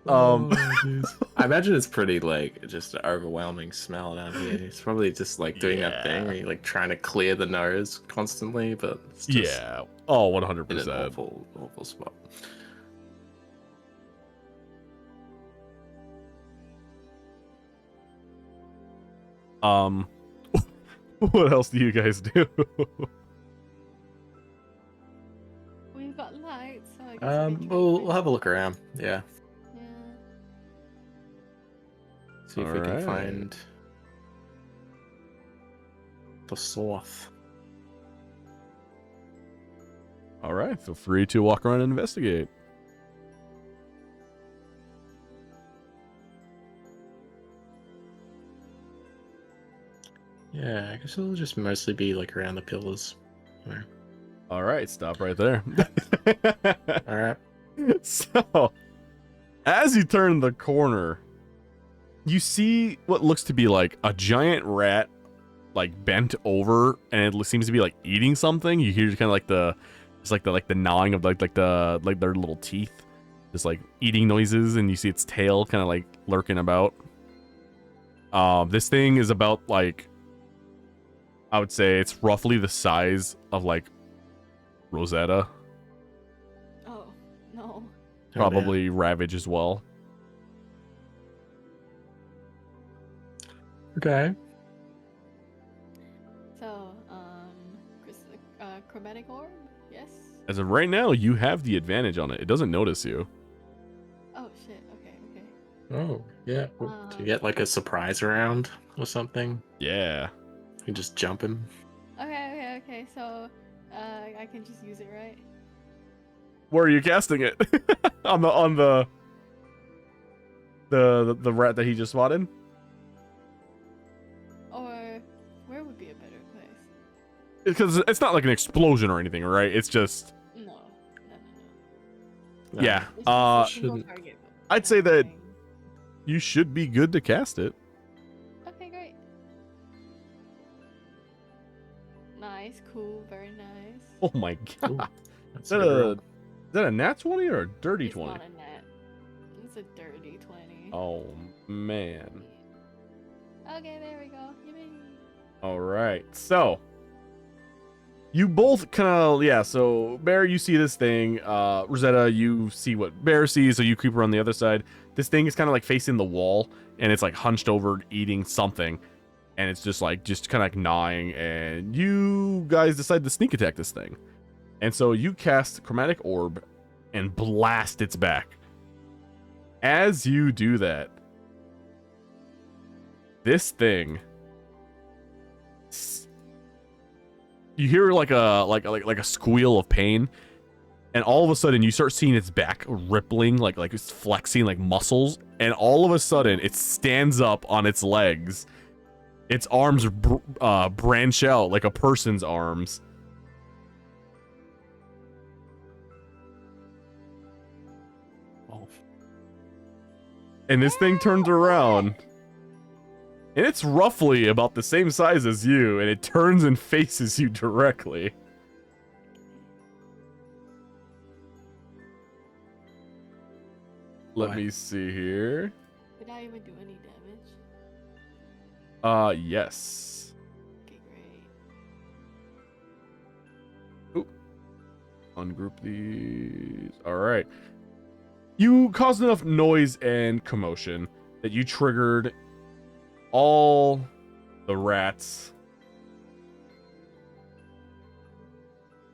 Oh, jeez. I imagine it's pretty like just an overwhelming smell down here. It's probably just like doing that thing where you're like trying to clear the nose constantly, but it's just Yeah. Oh, in an 100%. awful spot. What else do you guys do? We've got lights, so I guess we can We'll have a look around. Yeah. Yeah. See if we can Alright. find the source. All right, feel free to walk around and investigate. Yeah, I guess it'll just mostly be like around the pillars. Or- All right, stop right there. All right. So, as you turn the corner, you see what looks to be like a giant rat, like bent over, and it seems to be like eating something. You hear kind of like the gnawing of like their little teeth, just like eating noises, and you see its tail kind of like lurking about. This thing is about like, I would say it's roughly the size of like Rosetta, Oh, no. probably Ravage as well. Okay. So, chromatic orb? Yes? As of right now, you have the advantage on it. It doesn't notice you. Oh, shit. Okay, okay. Oh, yeah. To get like a surprise round or something, Yeah. you can just jump him. Okay. So, I can just use it, right? Where are you casting it? on the rat that he just spotted? Or where would be a better place? Because it's not like an explosion or anything, right? It's just No. No. yeah. It's just a single shouldn't- target I'd say kind of that thing. you should be good to cast it. Okay, great. Nice, cool, very nice. Oh my god. Ooh, Is that's that a good a roll. is that a nat 20 or a dirty It's 20? not a net. It's a dirty 20. Oh man. Okay, there we go. Yippee. All right. So you both kind of so Bear, you see this thing. Rosetta, you see what Bear sees, so you creep around the other side. This thing is kind of like facing the wall, and it's like hunched over eating something, and it's just kind of like gnawing. And you guys decide to sneak attack this thing, and so you cast Chromatic Orb and blast its back. As you do that, this thing, you hear like a squeal of pain, and all of a sudden you start seeing its back rippling, like it's flexing like muscles, and all of a sudden it stands up on its legs. Its arms branch out like a person's arms. Oh. And this thing turns around And it's roughly about the same size as you, and it turns and faces you directly. Let me see here. Did I even do any damage? Yes. Okay, great. Oop. Ungroup these. All right. You caused enough noise and commotion that you triggered all the rats.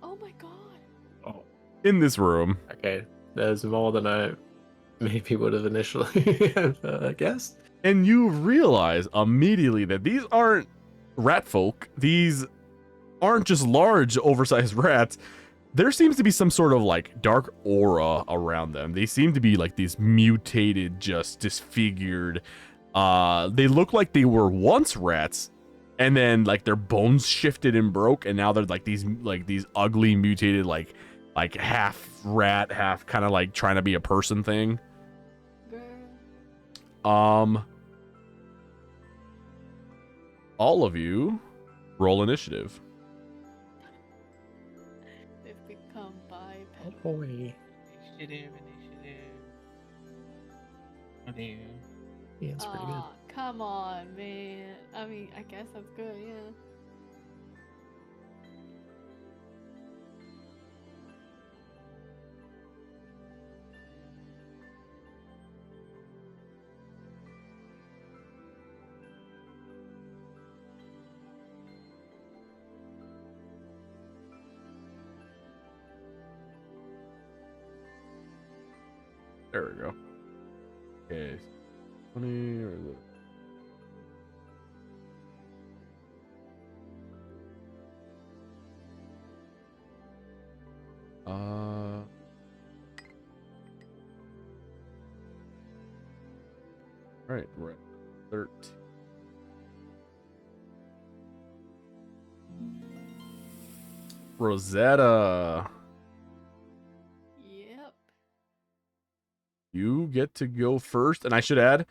Oh my god. Oh, In this room. okay. There's more than I maybe would have initially guessed. And you realize immediately that these aren't rat folk. These aren't just large, oversized rats. There seems to be some sort of like dark aura around them. They seem to be like these mutated, just disfigured. They look like they were once rats, and then like their bones shifted and broke, and now they're like these ugly mutated like half rat, half kind of like trying to be a person thing. Girl. All of you roll initiative. They've become bipedal. Boy. Initiative. Oh dear. Yeah, it's pretty good. Aw, come on, man. I mean, I guess that's good, yeah. There we go. Okay. 20 or the... Right, we're at 13. Rosetta. Yep. You get to go first, and I should add,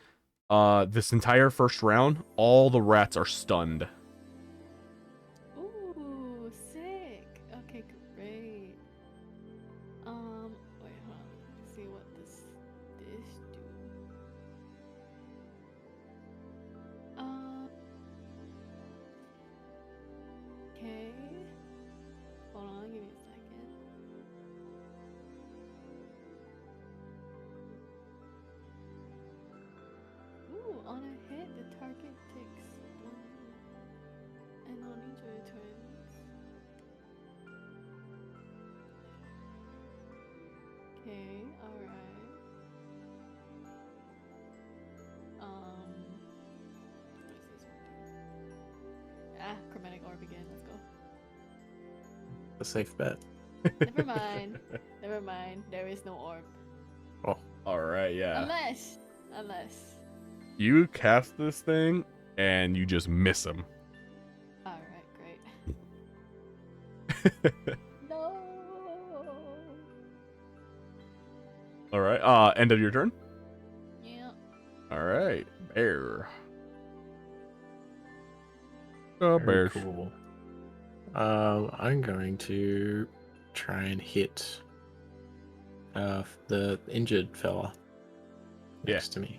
this entire first round, all the rats are stunned. Ooh, sick. Okay, great. Wait, hold on. Let's see what this do. Okay. Hold on, give me a second. Ooh, on a hit, the target takes 1, and on each returns. Okay, alright. What does this one do? Chromatic orb again, let's go. A safe bet. Never mind. Never mind. There is no orb. Oh, Alright, yeah. Unless. You cast this thing, and you just miss him. Alright, great. No. Alright, end of your turn? Yeah. Alright, bear. Oh, very bear. cool. I'm going to try and hit the injured fella next to me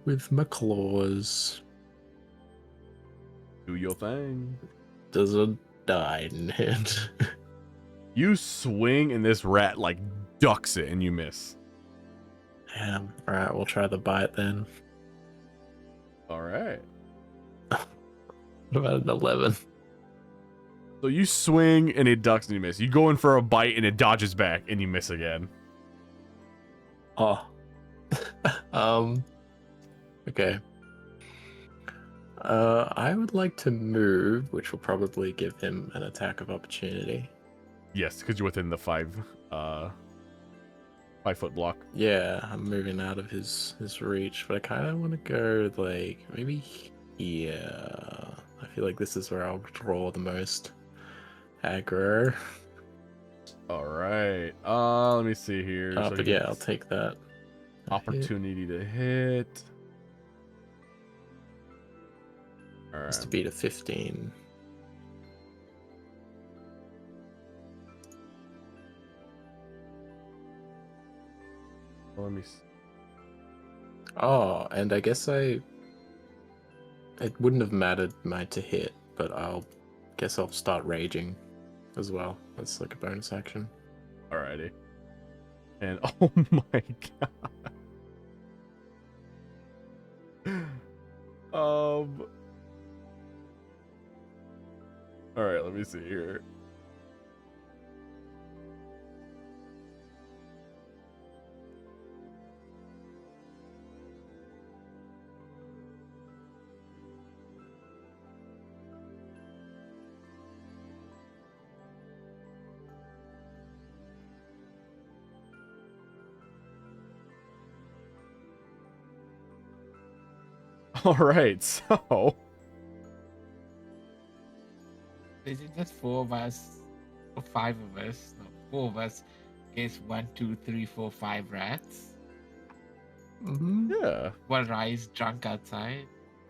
with my claws. Do your thing. Doesn't die in it. You swing, and this rat, like, ducks it, and you miss. Damn. Alright, we'll try the bite then. Alright. What about an 11? So you swing, and it ducks, and you miss. You go in for a bite, and it dodges back, and you miss again. Oh. Okay. I would like to move, which will probably give him an attack of opportunity. Yes, because you're within the 5 foot block. Yeah, I'm moving out of his reach, but I kind of want to go like maybe here. I feel like this is where I'll draw the most aggro. Alright. Let me see here. So But he yeah, gets I'll take that. opportunity to hit. All Has to right. beat a 15. Well, let me. See. Oh, and I guess it wouldn't have mattered mine to hit, but guess I'll start raging as well. That's like a bonus action. Alrighty. And oh my god. All right, let me see here. All right, so Is it just 4 of us or 5 of us? No, 4 of us. Guess 1, 2, 3, 4, 5 rats. Mm-hmm. yeah, While Rai's drunk outside.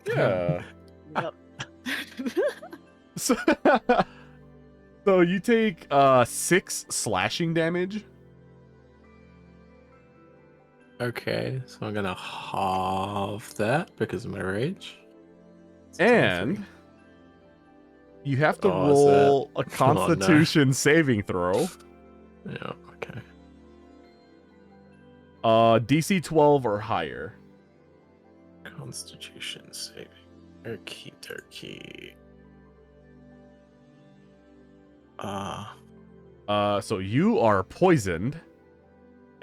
yeah. Yep. So, so you take 6 slashing damage. Okay, so I'm gonna halve that because of my rage. It's And 23. you have to Oh, is that- roll a Oh, no. Constitution saving throw. Yeah, okay. DC 12 or higher. Constitution saving. Turkey, turkey. So you are poisoned,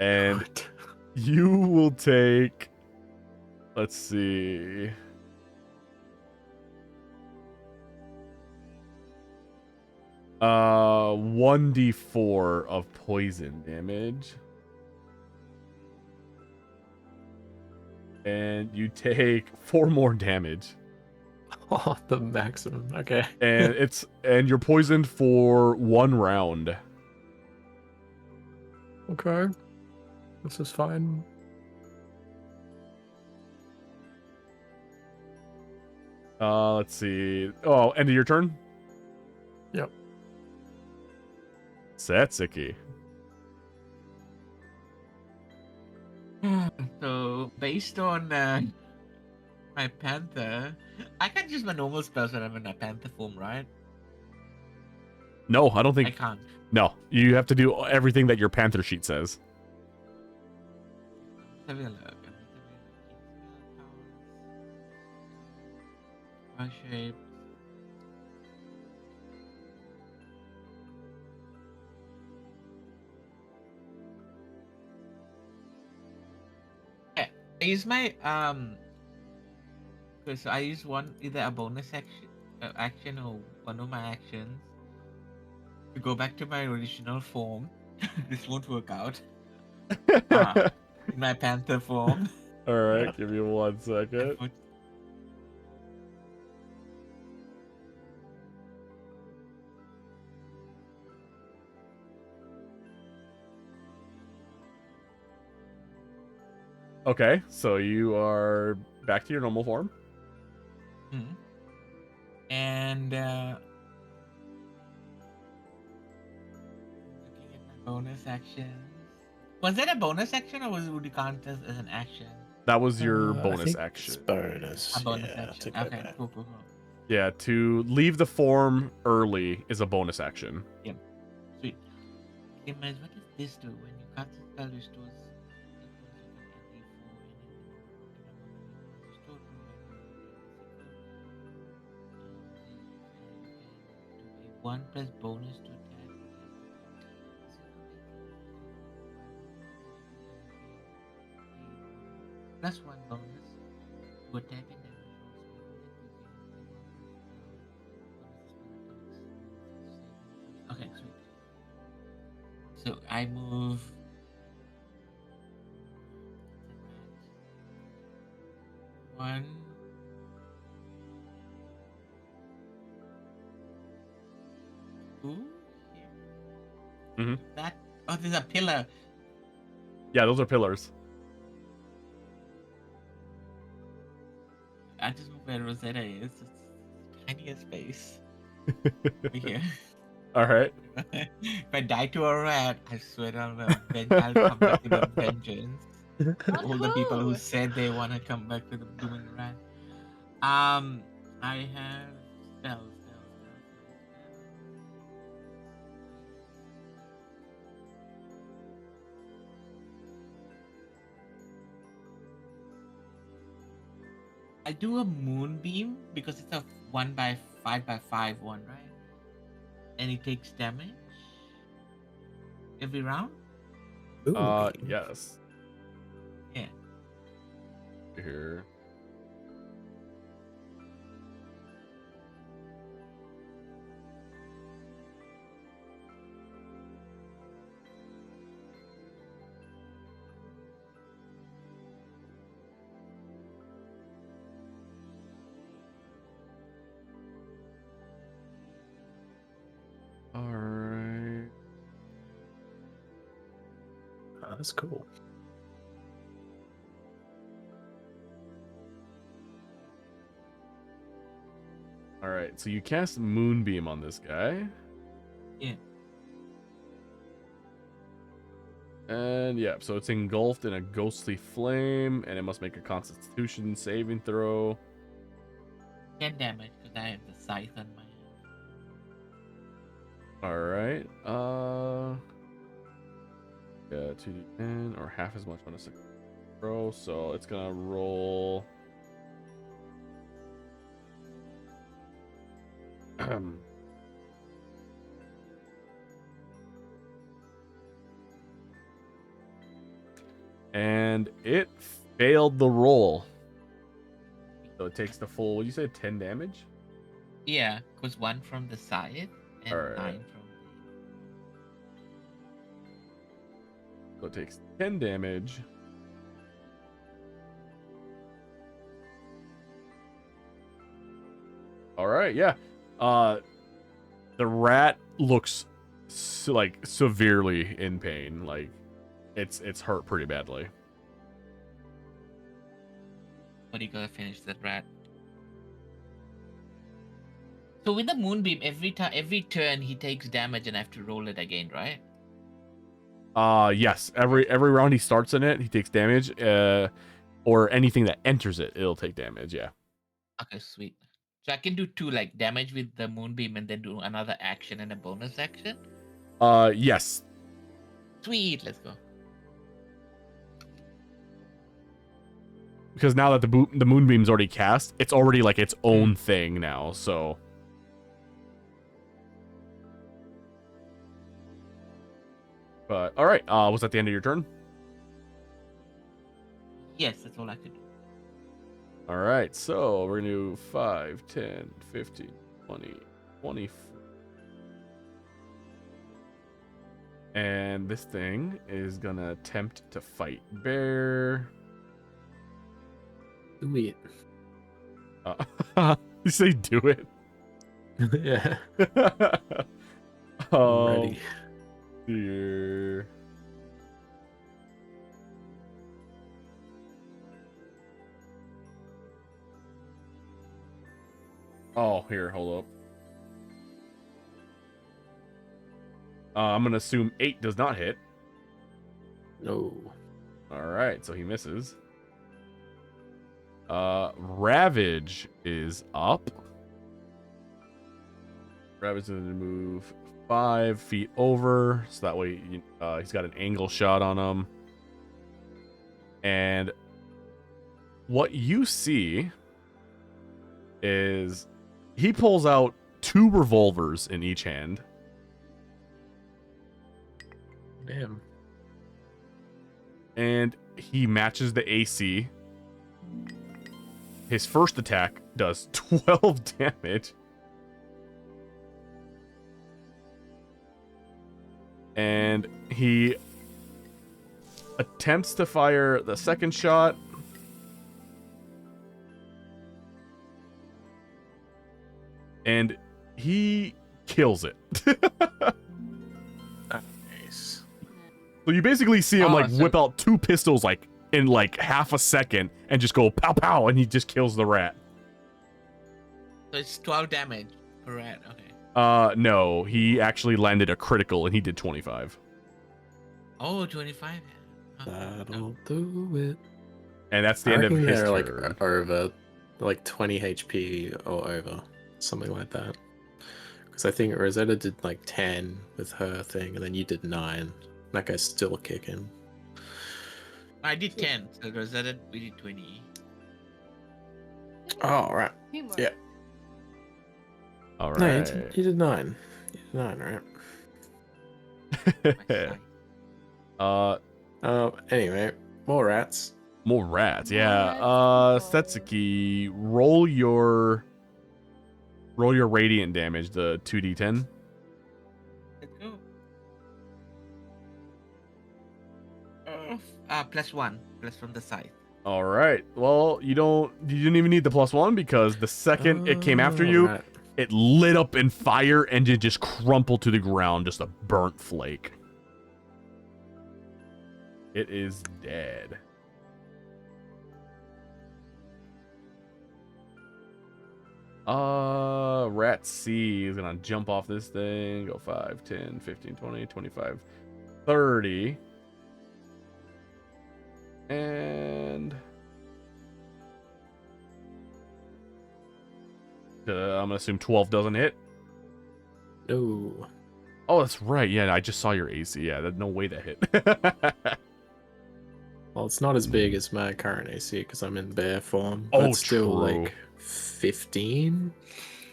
and God. you will take. Let's see. Uh, 1d4 of poison damage. And you take 4 more damage. Oh, the maximum. Okay. And you're poisoned for 1 round. Okay. This is fine. Let's see. Oh, end of your turn? Yep. Satsuki. So, based on my panther, I can't use my normal spells when I'm in a panther form, right? No, I don't I think. can't. No, you have to do everything that your Panther sheet says. Have a look. My shape. Okay, I use my okay, so I use either a bonus action or one of my actions to go back to my original form. This won't work out. In my panther form. All right, Yeah. give me 1 I second. put- Okay, so you are back to your normal form. Mhm. And looking at my bonus actions. Was that a bonus action or would it count as an action? That was your I bonus think action. It's bonus. A bonus yeah, action. to go Okay, back. cool. Yeah, to leave the form early is a bonus action. Sweet. Okay, man, what does this do? When you cast a spell, restores one plus bonus to attack. Plus 1 bonus to attack and damage rolls. Okay, sweet. So I move. One. Two. Here. Mhm. That. Oh, there's a pillar. Yeah, those are pillars. I just move where Rosetta is. It's I need a space. Over here. All right. If I die to a rat, I swear I'll come back with a vengeance. All the people who who? said they want to come back with a blooming rat. I have spells. I'll do a moonbeam because it's a 1x5x5 one, right? And it takes damage every round. Yes. Yeah. Here. All right. Oh, that's cool. All right. So you cast Moonbeam on this guy. Yeah. And yeah, so it's engulfed in a ghostly flame, and it must make a Constitution saving throw. 10 damage because I have the scythe on my hand. All right. Yeah, 2d10 or half as much on a second throw, so it's gonna roll. And it failed the roll. So it takes the full, what did you say, 10 damage? Yeah, because 1 from the scythe and Alright. 9 from So it takes 10 damage. All right, yeah. The rat looks like severely in pain. Like it's hurt pretty badly. But you gotta finish that rat. So with the moonbeam, every turn he takes damage and I have to roll it again, right? Yes. Every round he starts in it, he takes damage. Or anything that enters it, it'll take damage. Yeah. Okay, sweet. So I can do 2, like damage with the moonbeam and then do another action and a bonus action. Yes. Sweet, let's go. Because now that the moonbeam's already cast, it's already like its own thing now. So. But all right. Was that the end of your turn? Yes, that's all I can do. All right, so we're gonna do 5, 10, 15, 20, 24. And this thing is gonna attempt to fight Bear. Do it. You say do it? Yeah. Oh, Ready. dear. Oh, here, hold up. I'm gonna assume 8 does not hit. No. Alright, so he misses. Ravage is up. Ravage is gonna move 5 feet over, so that way he's got an angle shot on him. And what you see is he pulls out 2 revolvers in each hand. Damn. And he matches the AC. His first attack does 12 damage. And he attempts to fire the second shot. And he kills it. Nice. So you basically see him like Awesome. whip out 2 pistols like in like half a second and just go pow pow, and he just kills the rat. So it's 12 damage per rat. Okay. No, he actually landed a critical and he did 25. Oh, 25. That'll do it. And that's the I end of reckon his they're like turn. over, like 20 HP or over, something like that. Because I think Rosetta did like 10 with her thing, and then you did 9. That guy's still kicking. I did 10. So Rosetta, we did 20. Oh, right. Teamwork. Yeah. All No, right. you did 9. You did 9, right? Anyway, more rats. More rats. More Yeah. rats, people. Setsuki, roll your radiant damage, the 2d10. Let's go. +1. Plus from the side. All right. Well, you didn't even need the +1 because the second it came after you, Right. it lit up in fire and it just crumpled to the ground, just a burnt flake. It is dead. Rat C is gonna jump off this thing, go 5, 10, 15, 20, 25, 30. And I'm gonna assume 12 doesn't hit. No. Oh, that's right. Yeah, I just saw your AC. Yeah, there's no way that hit. Well, it's not as big as my current AC because I'm in bear form. Oh, But it's still true. like 15.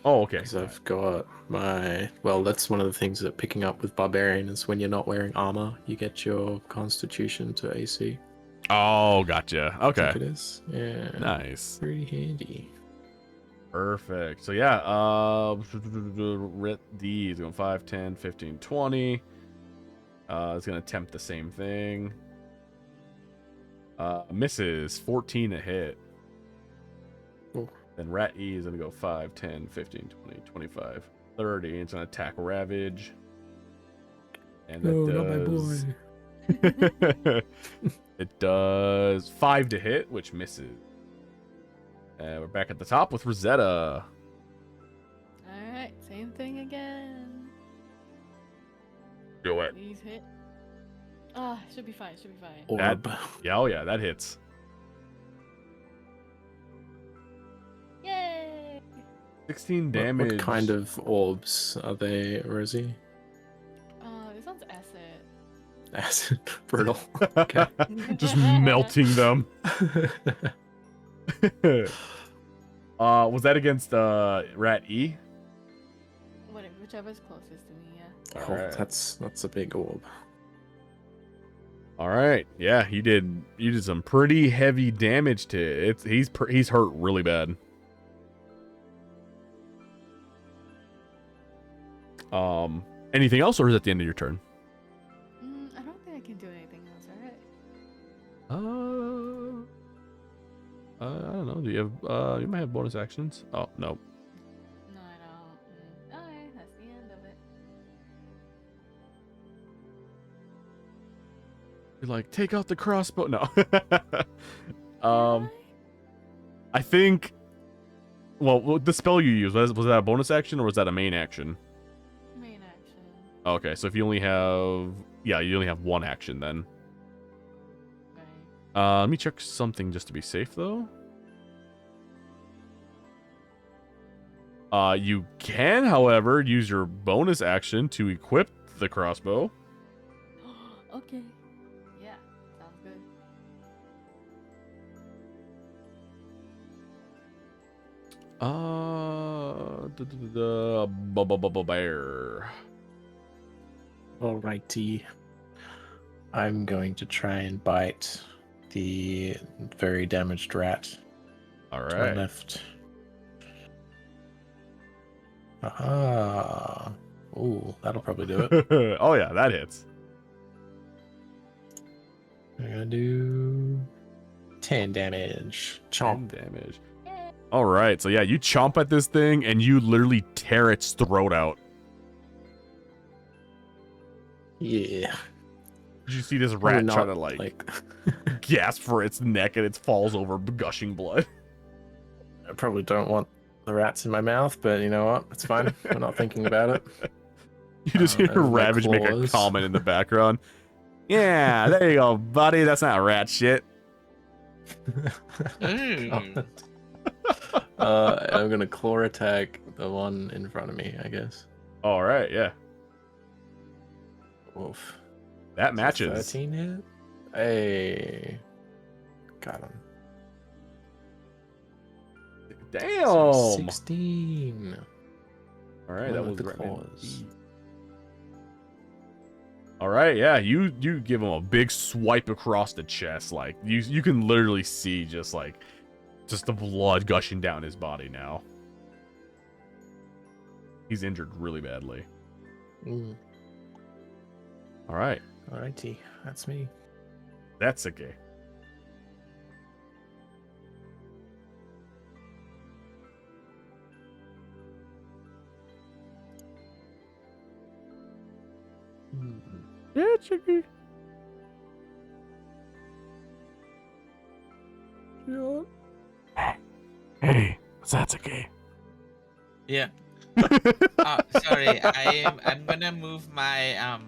Oh, okay. Because I've got my. Well, that's one of the things that picking up with Barbarian is when you're not wearing armor, you get your Constitution to AC. Oh, gotcha. I think Okay. it is. Yeah. Nice. Pretty handy. Perfect. So yeah, Rit D is going 5, 10, 15, 20. It's gonna attempt the same thing. Misses 14 to hit. Cool. Then Rat E is gonna go 5, 10, 15, 20, 25, 30. It's gonna attack Ravage. And that it does 5 to hit, which misses. We're back at the top with Rosetta. Alright, same thing again. Do it. Please hit. Ah, should be fine, should be fine. Orb. Yeah, oh yeah, that hits. Yay! 16 What damage. kind of orbs are they, Rosie? This one's acid. Acid. Brutal. Okay. Just melting them. Was that against Rat E? Whichever's closest to me, yeah. Oh, Alright. that's a big orb. All right. Yeah, you did some pretty heavy damage to it. He's hurt really bad. Anything else, or is that the end of your turn? I don't think I can do anything else, alright? I don't know. Do you have you might have bonus actions. Oh, no. No, I don't. Okay, that's the end of it. You're like, take out the crossbow. No. Really? I think. Well, the spell you used was that a bonus action or was that a main action? Main action. Okay, so if you only have one action then. Right. Let me check something just to be safe though. You can, however, use your bonus action to equip the crossbow. Okay. Yeah, sounds good. Bear. Alrighty. I'm going to try and bite the very damaged rat All to my right. left. Aha. Ooh, that'll probably do it. Oh yeah, that hits. I'm gonna do 10 damage. Chomp. 10 damage. All right, so yeah, you chomp at this thing and you literally tear its throat out. Yeah. You see this Probably rat not, try to like gasp for its neck and it falls over gushing blood. I probably don't want the rat's in my mouth, but you know what? It's fine. We're not thinking about it. You just hear And my Ravage make a claws. comment in the background. Yeah, there you go, buddy. That's not rat shit. Ooh. I'm gonna claw attack the one in front of me, I guess. All right, yeah, Oof. that Is a matches. 13 hit? Hey. Got him. Damn. 16. All right, One that with was the Ratman claws. B. All right, yeah, you give him a big swipe across the chest, like you can literally see just the blood gushing down his body now. He's injured really badly. Mm. All right, Alrighty, that's me. that's okay. Yeah, Chicky. Yeah. Hey, Satsuki. Yeah. Oh, sorry. I'm gonna move my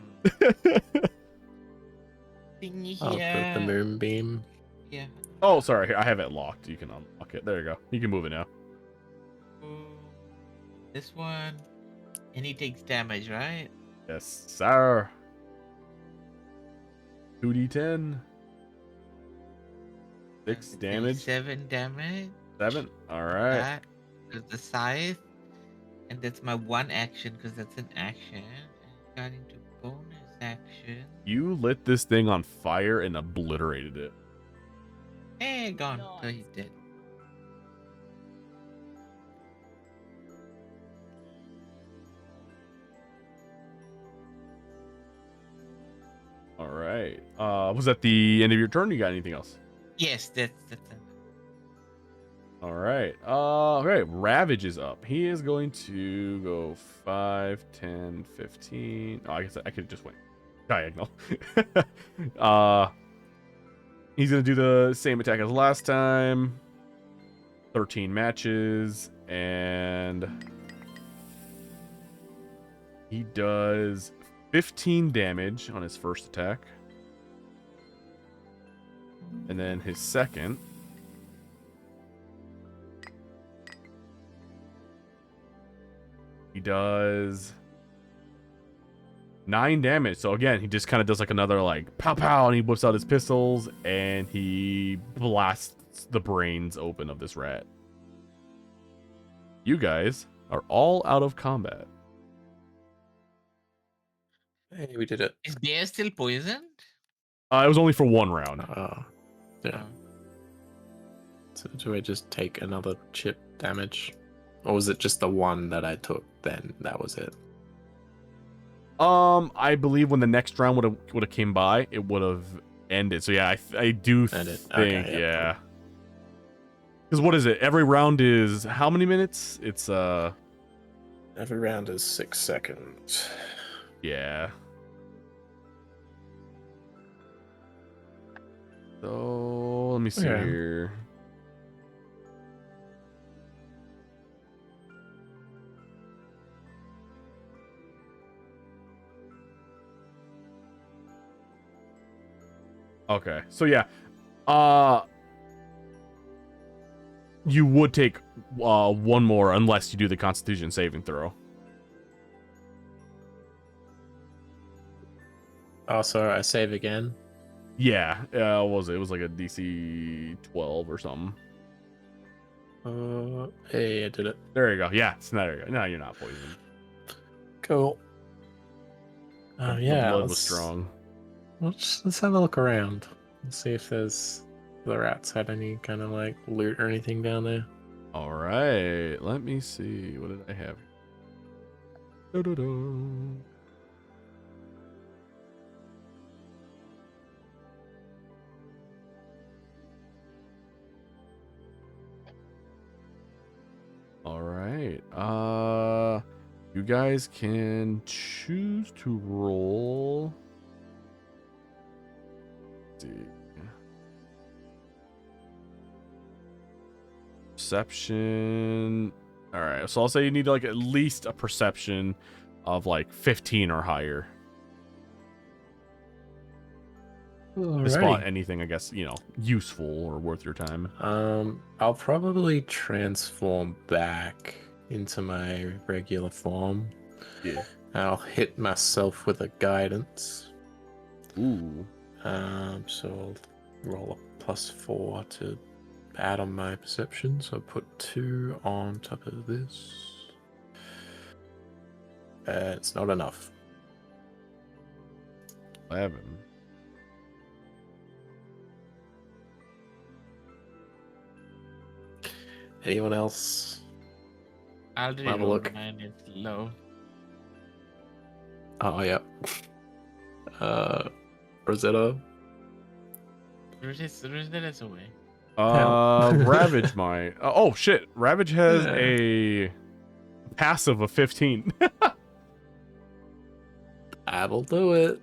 thingy Oh, here. the moonbeam. Yeah. Oh, sorry, I have it locked. You can unlock it. There you go. You can move it now. This one, and he takes damage, right? Yes, sir. 2d10. 6 And damage. 7 damage. 7. All right. That with the scythe, and that's my one action because that's an action. And got into bonus action. You lit this thing on fire and obliterated it. Hey, gone. So Nice. he's dead. All right. Was that the end of your turn? You got anything else? Yes, that's it. All right. Okay. Ravage is up. He is going to go 5, 10, 15. Oh, I guess I could just went diagonal. He's going to do the same attack as last time. 13 matches. And he does 15 damage on his first attack. And then his second. He does 9 damage. So again, he just kind of does like another like pow pow, and he whips out his pistols and he blasts the brains open of this rat. You guys are all out of combat. Hey, we did it. Is bear still poisoned? It was only for 1 round. Yeah. Oh. So do I just take another chip damage? Or was it just the one that I took then? That was it. I believe when the next round would have came by, it would have ended. So yeah, I do Ended. think Okay, yeah. Because what is it? Every round is how many minutes? It's Every round is 6 seconds. yeah. So let me see Okay. here. Okay, so yeah, you would take one more unless you do the Constitution saving throw. Oh, so I save again. Yeah, what was it? It was like a DC 12 or something. Hey, I did it. There you go. Yeah, so there you go. No, you're not poisoned. Cool. The Yeah. blood was strong. Let's have a look around. Let's see if the rats had any kind of like loot or anything down there. All right, let me see. What did I have? Do-do-do. All right. You guys can choose to roll. Let's see. Perception. right, so I'll say you need like at least a perception of like 15 or higher to spot Alrighty. anything, I guess, useful or worth your time. I'll probably transform back into my regular form. Yeah. I'll hit myself with a guidance. Ooh. So I'll roll a +4 to add on my perception. So put 2 on top of this. It's not enough. 11. Anyone else? I already Have a rolled look. mine. It's low. Oh, yeah. Rosetta? Rosetta's away. Ravage might. Oh shit! Ravage has Yeah. a passive of 15. I will do it.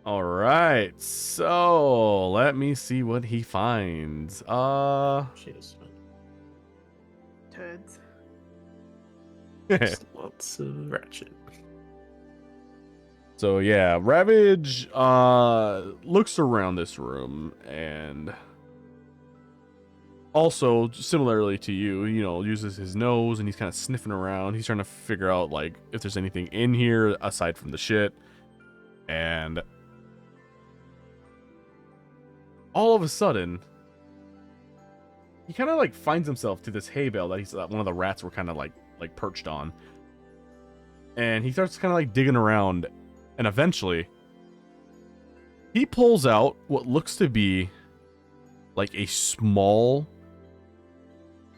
All right, so let me see what he finds. Jeez, Turds. just lots of ratchet. So yeah, Ravage looks around this room and also similarly to you, uses his nose and he's kind of sniffing around. He's trying to figure out like if there's anything in here aside from the shit. And all of a sudden, he kind of like finds himself to this hay bale that he's one of the rats were kind of like perched on. And he starts kind of like digging around. And eventually, he pulls out what looks to be like a small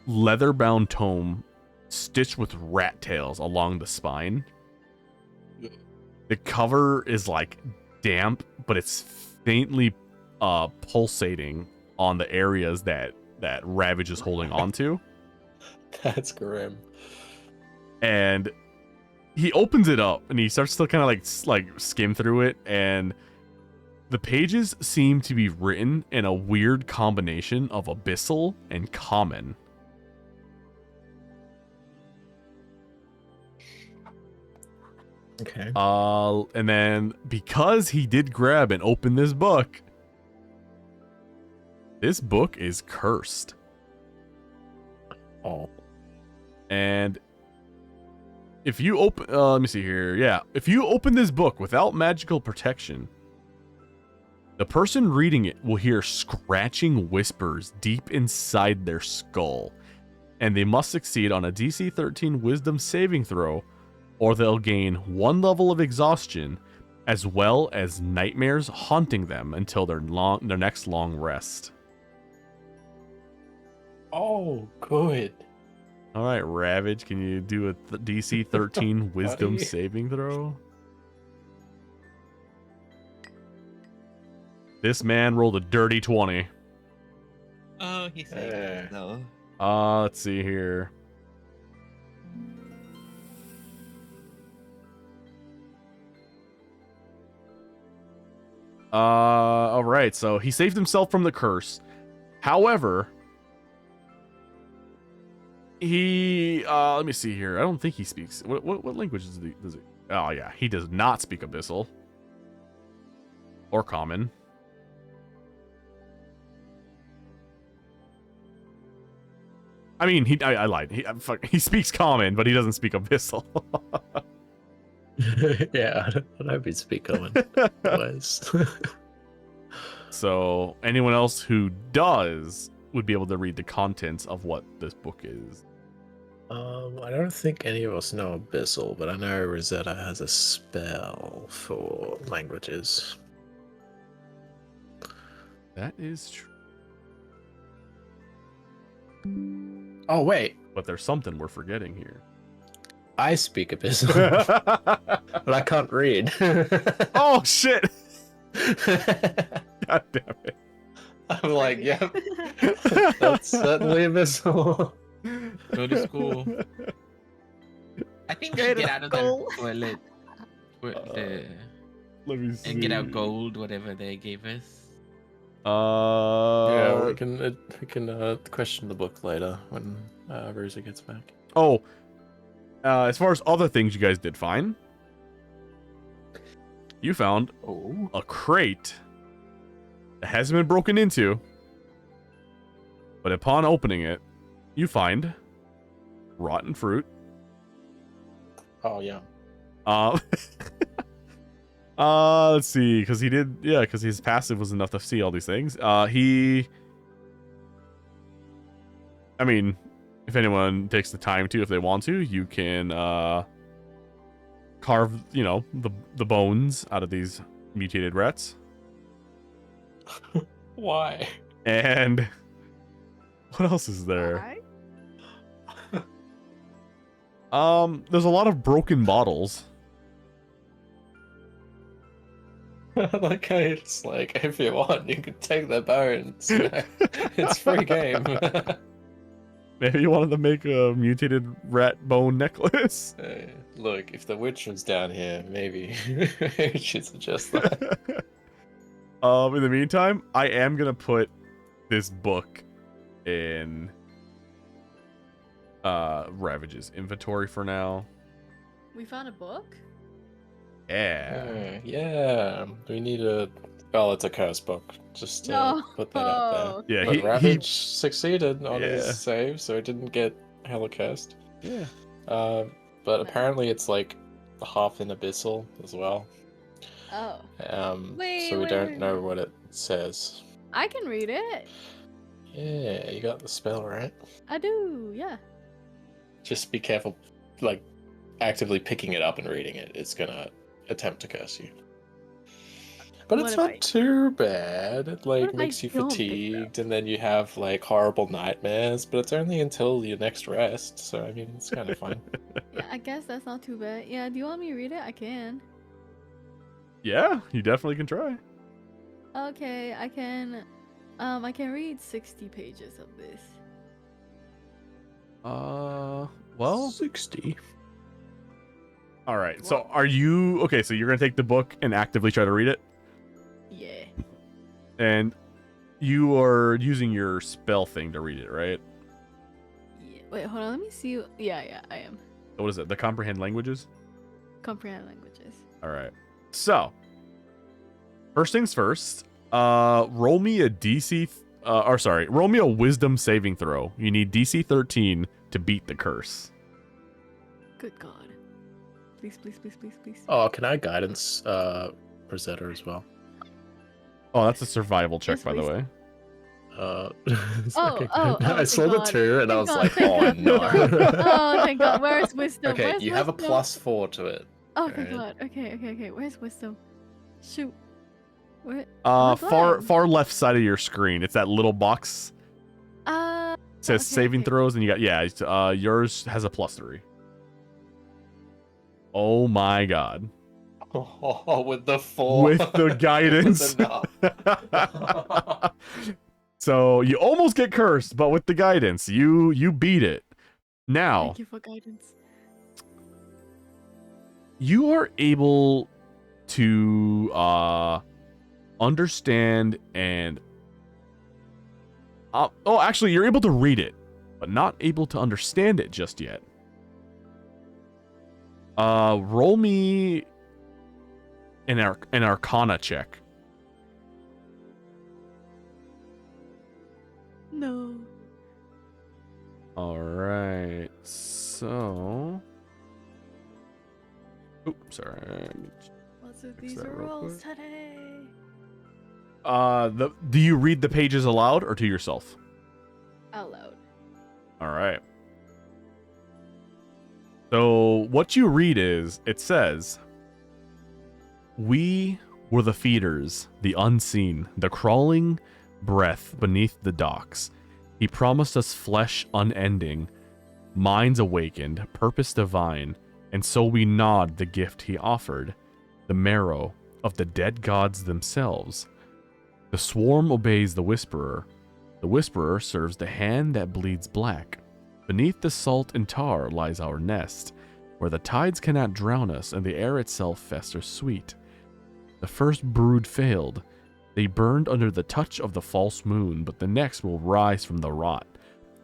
leather-bound tome stitched with rat tails along the spine. The cover is like damp, but it's faintly pulsating on the areas that Ravage is holding onto. That's grim. And he opens it up and he starts to kind of like skim through it, and the pages seem to be written in a weird combination of abyssal and common. Okay. And then because he did grab and open this book is cursed. Oh. And if you open, let me see here. Yeah, if you open this book without magical protection, the person reading it will hear scratching whispers deep inside their skull, and they must succeed on a DC 13 Wisdom saving throw, or they'll gain 1 level of exhaustion, as well as nightmares haunting them until their next long rest. Oh, good. All right, Ravage, can you do a DC 13 Wisdom Buddy. saving throw? This man rolled a dirty 20. Oh, he saved it. No. Let's see here. All right, so he saved himself from the curse. However, he let me see here. I don't think he speaks. What language does he? Oh yeah, he does not speak Abyssal or Common. I mean, I lied. He speaks Common, but he doesn't speak Abyssal. Yeah, I don't be speak common. Otherwise. So anyone else who does would be able to read the contents of what this book is. I don't think any of us know Abyssal, but I know Rosetta has a spell for languages. That is true. Oh, wait. But there's something we're forgetting here. I speak Abyssal, but I can't read. Oh shit! God damn it! I'm like, yep. That's certainly Abyssal. Go to school. I think we should get out of the Gold. toilet. Let me see. And get out gold, whatever they gave us. Yeah, we can question the book later when Rosa gets back. Oh, As far as other things you guys did fine. You found Oh. a crate that hasn't been broken into. But upon opening it, you find rotten fruit. Oh yeah. Uh, let's see, because because his passive was enough to see all these things. I mean, if anyone takes the time to, if they want to, you can carve, the bones out of these mutated rats. Why? And what else is there? Why? There's a lot of broken bottles. Like it's like, if you want, you can take the bones. It's free game. Maybe you wanted to make a mutated rat bone necklace. Look, if the witch was down here, maybe we should suggest that. In the meantime, I am gonna put this book in Ravage's inventory for now. We found a book? Yeah. Yeah, we need a. Well, it's a curse book. Just to No. put that out there. Yeah, But he Ravage succeeded on Yeah. his save, so it didn't get hella cursed. yeah. But apparently it's like half in abyssal as well. Oh. So we Wait, don't wait. know what it says. I can read it. Yeah, you got the spell right. I do, yeah. Just be careful, like actively picking it up and reading it. It's gonna attempt to curse you. But What it's if not I- too bad. It like if I makes you don't pick it up? fatigued, and then you have like horrible nightmares. But it's only until your next rest, so I mean it's kind of fun. Yeah, I guess that's not too bad. Yeah, do you want me to read it? I can. Yeah, you definitely can try. Okay, I can read 60 pages of this. Well, 60. all right. So are you okay? So you're gonna take the book and actively try to read it, Yeah. and you are using your spell thing to read it, right? Yeah. Wait, hold on, let me see. Yeah, I am. What is it? The comprehend languages. Comprehend languages. All right. So, first things first. Roll me a DC. Roll me a Wisdom saving throw. You need DC 13 to beat the curse. Good God. Please, please, please, please, please. Oh, can I guidance Rosetta as well? Oh, that's a survival check, Yes, by the please. way. Oh, I thank saw the God. 2 and I was Thank like, God, oh thank no. God. Oh, thank God. Where's wisdom? Okay, Where's you have a wisdom? +4 to it. Oh, thank Alright. God. Okay. Where's wisdom? Shoot. Where? Oh my Far God. left side of your screen. It's that little box. It says okay, saving okay. throws, and you got yours has a +3. Oh my God. Oh, with the 4. With the guidance. It was enough. So you almost get cursed, but with the guidance, you beat it. Now Thank you for guidance. you are able to understand and actually you're able to read it, but not able to understand it just yet. Roll me an Arcana check. No. All right, so. Oops, sorry. What's with Fix these that real rolls quick. today? Do you read the pages aloud or to yourself? Out loud. All right. So what you read is, it says, "We were the feeders, the unseen, the crawling breath beneath the docks. He promised us flesh unending, minds awakened, purpose divine, and so we gnawed the gift he offered, the marrow of the dead gods themselves. The swarm obeys the whisperer. The whisperer serves the hand that bleeds black. Beneath the salt and tar lies our nest, where the tides cannot drown us and the air itself festers sweet. The first brood failed. They burned under the touch of the false moon, but the next will rise from the rot.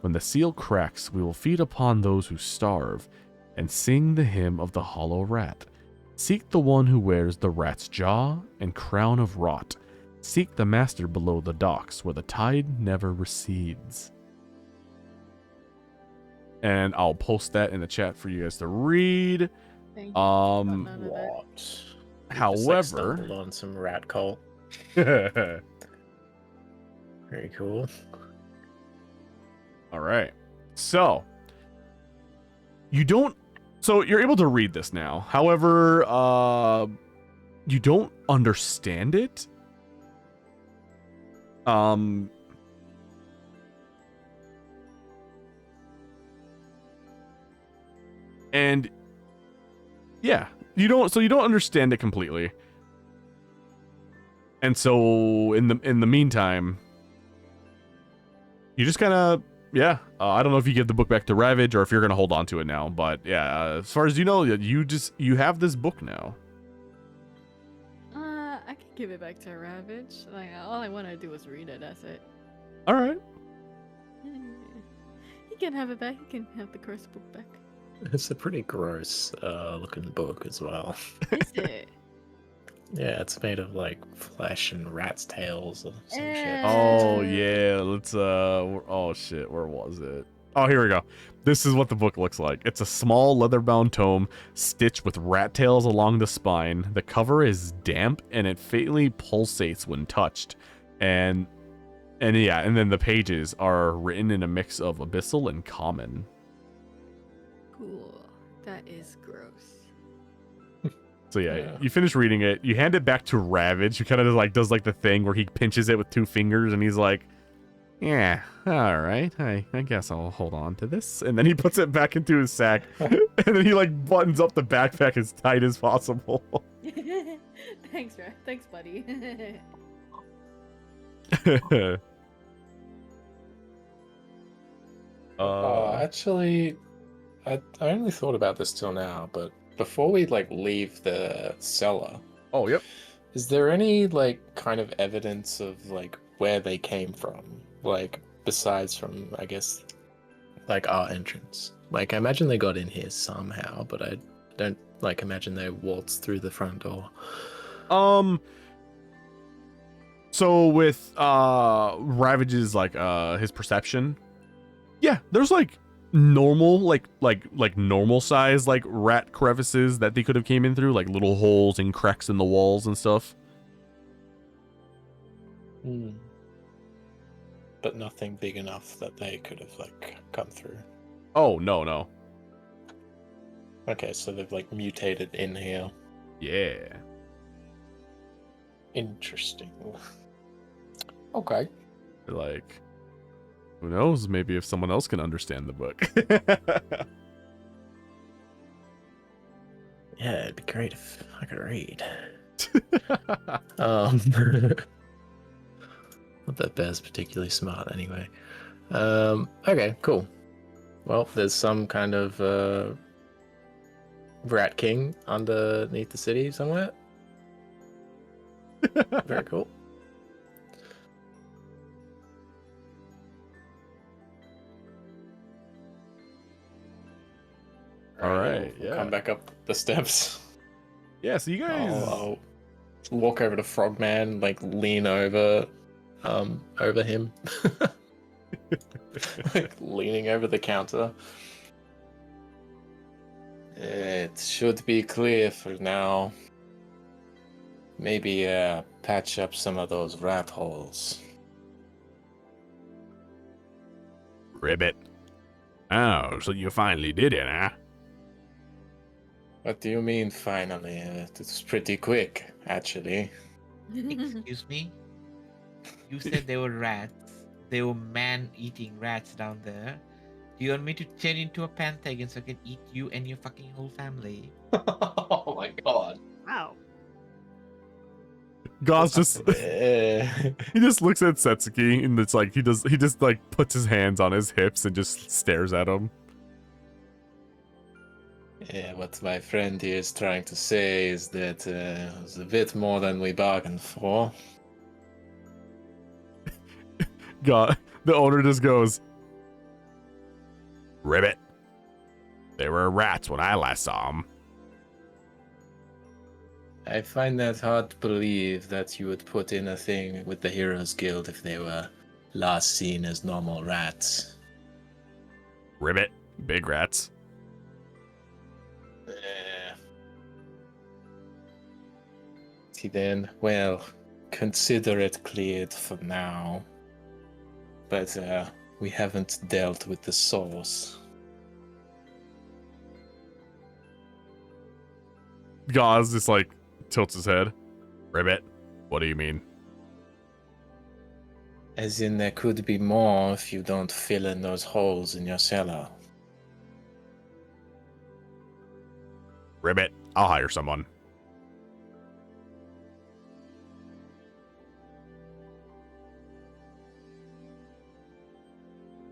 When the seal cracks, we will feed upon those who starve. and sing the hymn of the hollow rat. Seek the one who wears the rat's jaw and crown of rot. Seek the master below the docks where the tide never recedes. And I'll post that in the chat for you guys to read. Thank you. Um, None of that. What? You just, like, however, stumbled on some rat cult. Very cool. all right. So you're able to read this now. However, you don't understand it. And yeah, you don't understand it completely. And so in the meantime, you just kind of I don't know if you give the book back to Ravage or if you're going to hold on to it now, but yeah, as far as you know, you have this book now. I can give it back to Ravage. Like all I want to do is read it. That's it. All right. He can have it back. He can have the cursed book back. It's a pretty gross looking book as well. Is it? Yeah, it's made of like flesh and rat's tails or some shit. Oh yeah, let's oh shit, where was it? Oh, here we go. This is what the book looks like. It's a small leather-bound tome stitched with rat tails along the spine. The cover is damp and it faintly pulsates when touched. And then the pages are written in a mix of abyssal and common. Cool. That is gross. So Yeah. yeah, you finish reading it. You hand it back to Ravage, who kind of does the thing where he pinches it with 2 fingers, and he's like, "Yeah, all right. I guess I'll hold on to this." And then he puts it back into his sack, and then he buttons up the backpack as tight as possible. Thanks, thanks, buddy. Actually, I only thought about this till now, but before we leave the cellar, oh yep. is there any kind of evidence of where they came from? Besides from, I guess, our entrance. I imagine they got in here somehow, but I don't imagine they waltzed through the front door. So with Ravage's his perception, yeah, there's normal normal size rat crevices that they could have came in through, little holes and cracks in the walls and stuff. But nothing big enough that they could have come through. Oh no. Okay, so they've mutated in here. Yeah. Interesting. Okay. Who knows? Maybe if someone else can understand the book. Yeah, it'd be great if I could read. Not that Bear's particularly smart anyway. Okay, cool. Well, there's some kind of rat king underneath the city somewhere. Very cool. All right, I'll yeah. Come back up the steps. Yeah, so you guys I'll walk over to Frogman, lean over him. Leaning over the counter. It should be clear for now. Maybe patch up some of those rat holes. Ribbit. Oh, so you finally did it, huh? What do you mean, finally? It was pretty quick, actually. Excuse me? You said they were rats. They were man-eating rats down there. Do you want me to turn into a pentagon so I can eat you and your fucking whole family? Oh my god. Wow. Gauze just he just looks at Setsuki and it's he just puts his hands on his hips and just stares at him. Yeah, what my friend here is trying to say is that it was a bit more than we bargained for. God, the owner just goes, Ribbit. They were rats when I last saw them. I find that hard to believe that you would put in a thing with the Heroes Guild if they were last seen as normal rats. Ribbit, big rats. See then, well, consider it cleared for now. But we haven't dealt with the source. Gauze just like tilts his head. Ribbit, what do you mean? As in, there could be more if you don't fill in those holes in your cellar. Ribbit, I'll hire someone.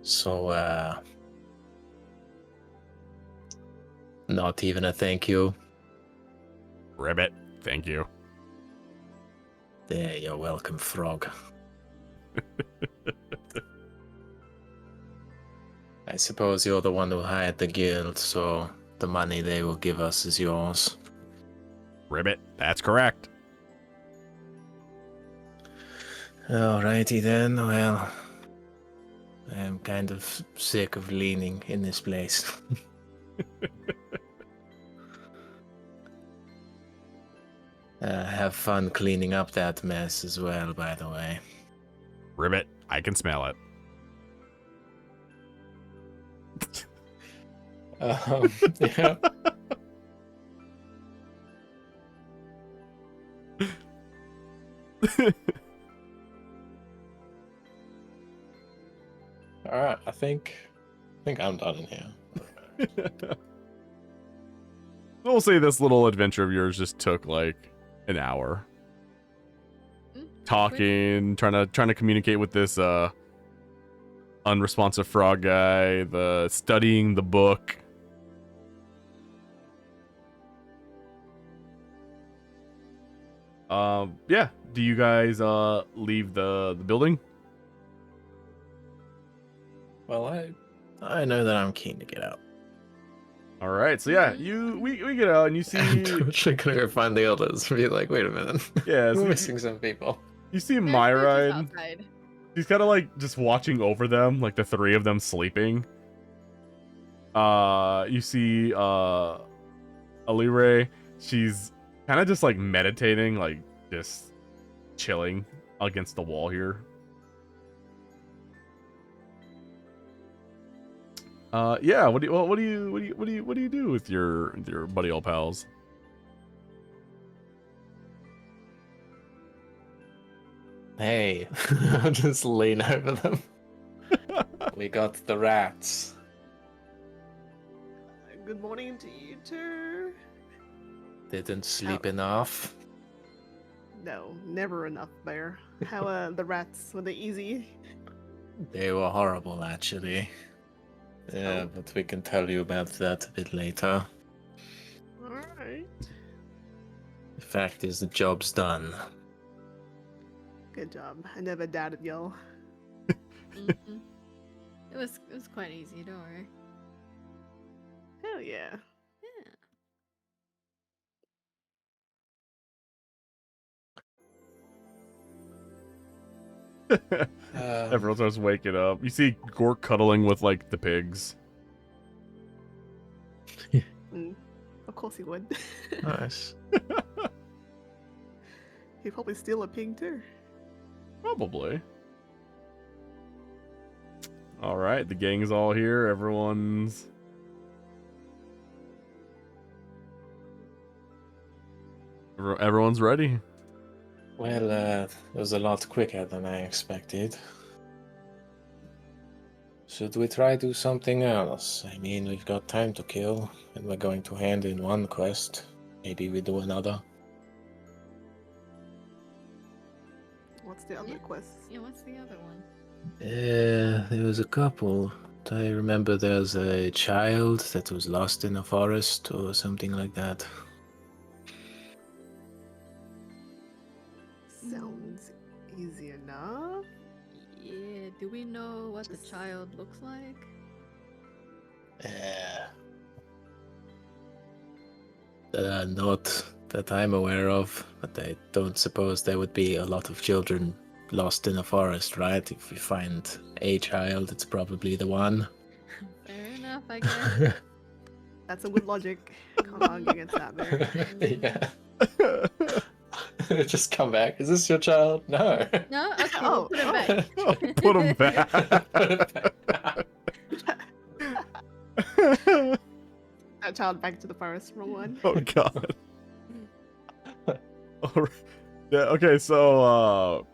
So, not even a thank you. Ribbit, thank you. There, you're welcome, frog. I suppose you're the one who hired the guild, so the money they will give us is yours. Ribbit, that's correct. Alrighty then, well, I'm kind of sick of leaning in this place. Have fun cleaning up that mess as well, by the way. Ribbit, I can smell it. Yeah. Alright, I think I'm done in here. We'll say this little adventure of yours just took like an hour. Talking, trying to communicate with this unresponsive frog guy, the studying the book. Yeah. Do you guys leave the building? Well, I know that I'm keen to get out. All right. So yeah, we get out and you see. I'm actually gonna go find the others and be like, wait a minute. Yeah, so we're missing some people. You see There's Myra. roaches outside. He's kind of like just watching over them, like the three of them sleeping. You see Elire. She's kind of just like meditating, like just chilling against the wall here. Yeah. What do you do with your buddy old pals? Hey, I'll just lean over them. We got the rats. Good morning to you too. Didn't sleep enough. No, never enough, Bear. How the rats, were they easy? They were horrible, actually. Yeah, but we can tell you about that a bit later. Alright. The fact is, the job's done. Good job. I never doubted y'all. Mhm. It was quite easy, don't worry. Hell yeah. Everyone starts waking up. You see Gork cuddling with like the pigs. Of course he would. Nice. He'd probably steal a pig too. Probably. All right, the gang's all here. Everyone's ready. Well, it was a lot quicker than I expected. Should we try do something else? I mean, we've got time to kill, and we're going to hand in one quest. Maybe we do another. What's the other quest? Yeah, what's the other one? There was a couple. I remember there's a child that was lost in a forest or something like that. Sounds easy enough. Yeah, do we know what the child looks like? Not that I'm aware of, but I don't suppose there would be a lot of children lost in a forest, right? If we find a child, it's probably the one. Fair enough, I guess. That's some good logic. Can't argue against that there. Yeah. Just come back. Is this your child? No. No? Okay, Oh, we'll put it back. Put him back. Put it back. That child back to the forest. Wrong one. Oh god. Alright. Yeah, okay, so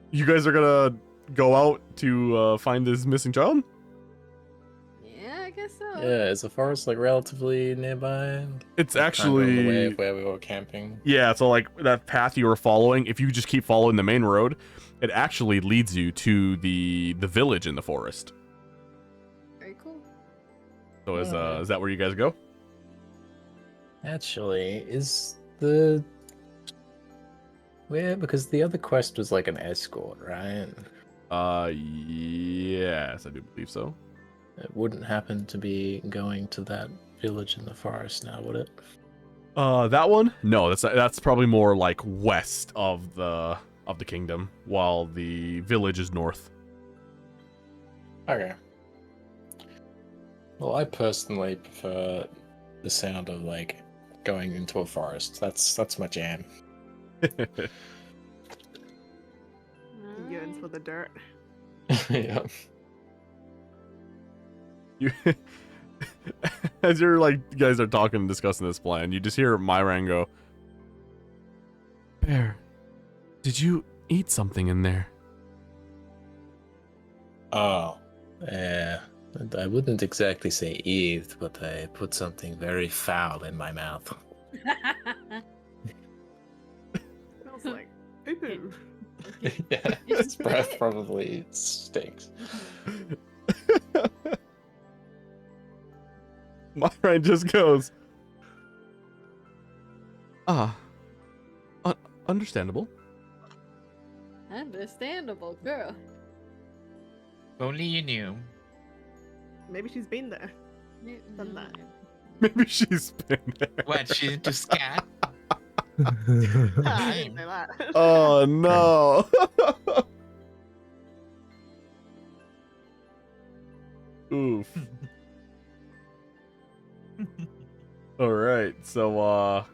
you guys are gonna go out to find this missing child? Yeah, I guess so. Yeah, is the forest like relatively nearby? It's Kind of on the way actually of where we were camping. yeah, so like that path you were following, if you just keep following the main road, it actually leads you to the village in the forest. Very cool. So is that where you guys go? Actually, is the because the other quest was like an escort, right? Yes, I do believe so. It wouldn't happen to be going to that village in the forest now, would it? That one? No, that's probably more like west of the kingdom, while the village is north. Okay. Well, I personally prefer the sound of like going into a forest. That's my jam. Yearns for the dirt. Yeah. You, as you're like, you guys are talking and discussing this plan, you just hear Myran go, Bear, did you eat something in there? Oh, yeah. I wouldn't exactly say eat, but I put something very foul in my mouth. Smells like poo-poo. Yeah, his breath probably stinks. Myran just goes, understandable. Understandable, girl. If only you knew. Maybe she's been there. Done that. Maybe she's been there. What, she's into scat? I didn't say that. Oh no. Oof. All right. So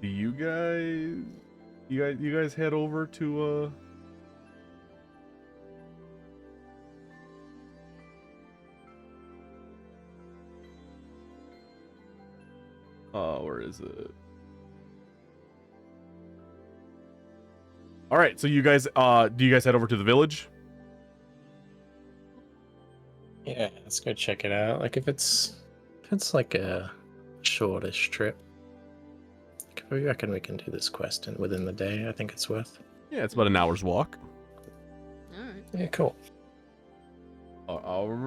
do you guys head over to where is it? All right, so you guys do you guys head over to the village? Yeah, let's go check it out. Like if it's like a shortish trip, I reckon we can do this quest within the day. I think it's worth. Yeah, it's about an hour's walk. Alright. Yeah, cool. Alrighty.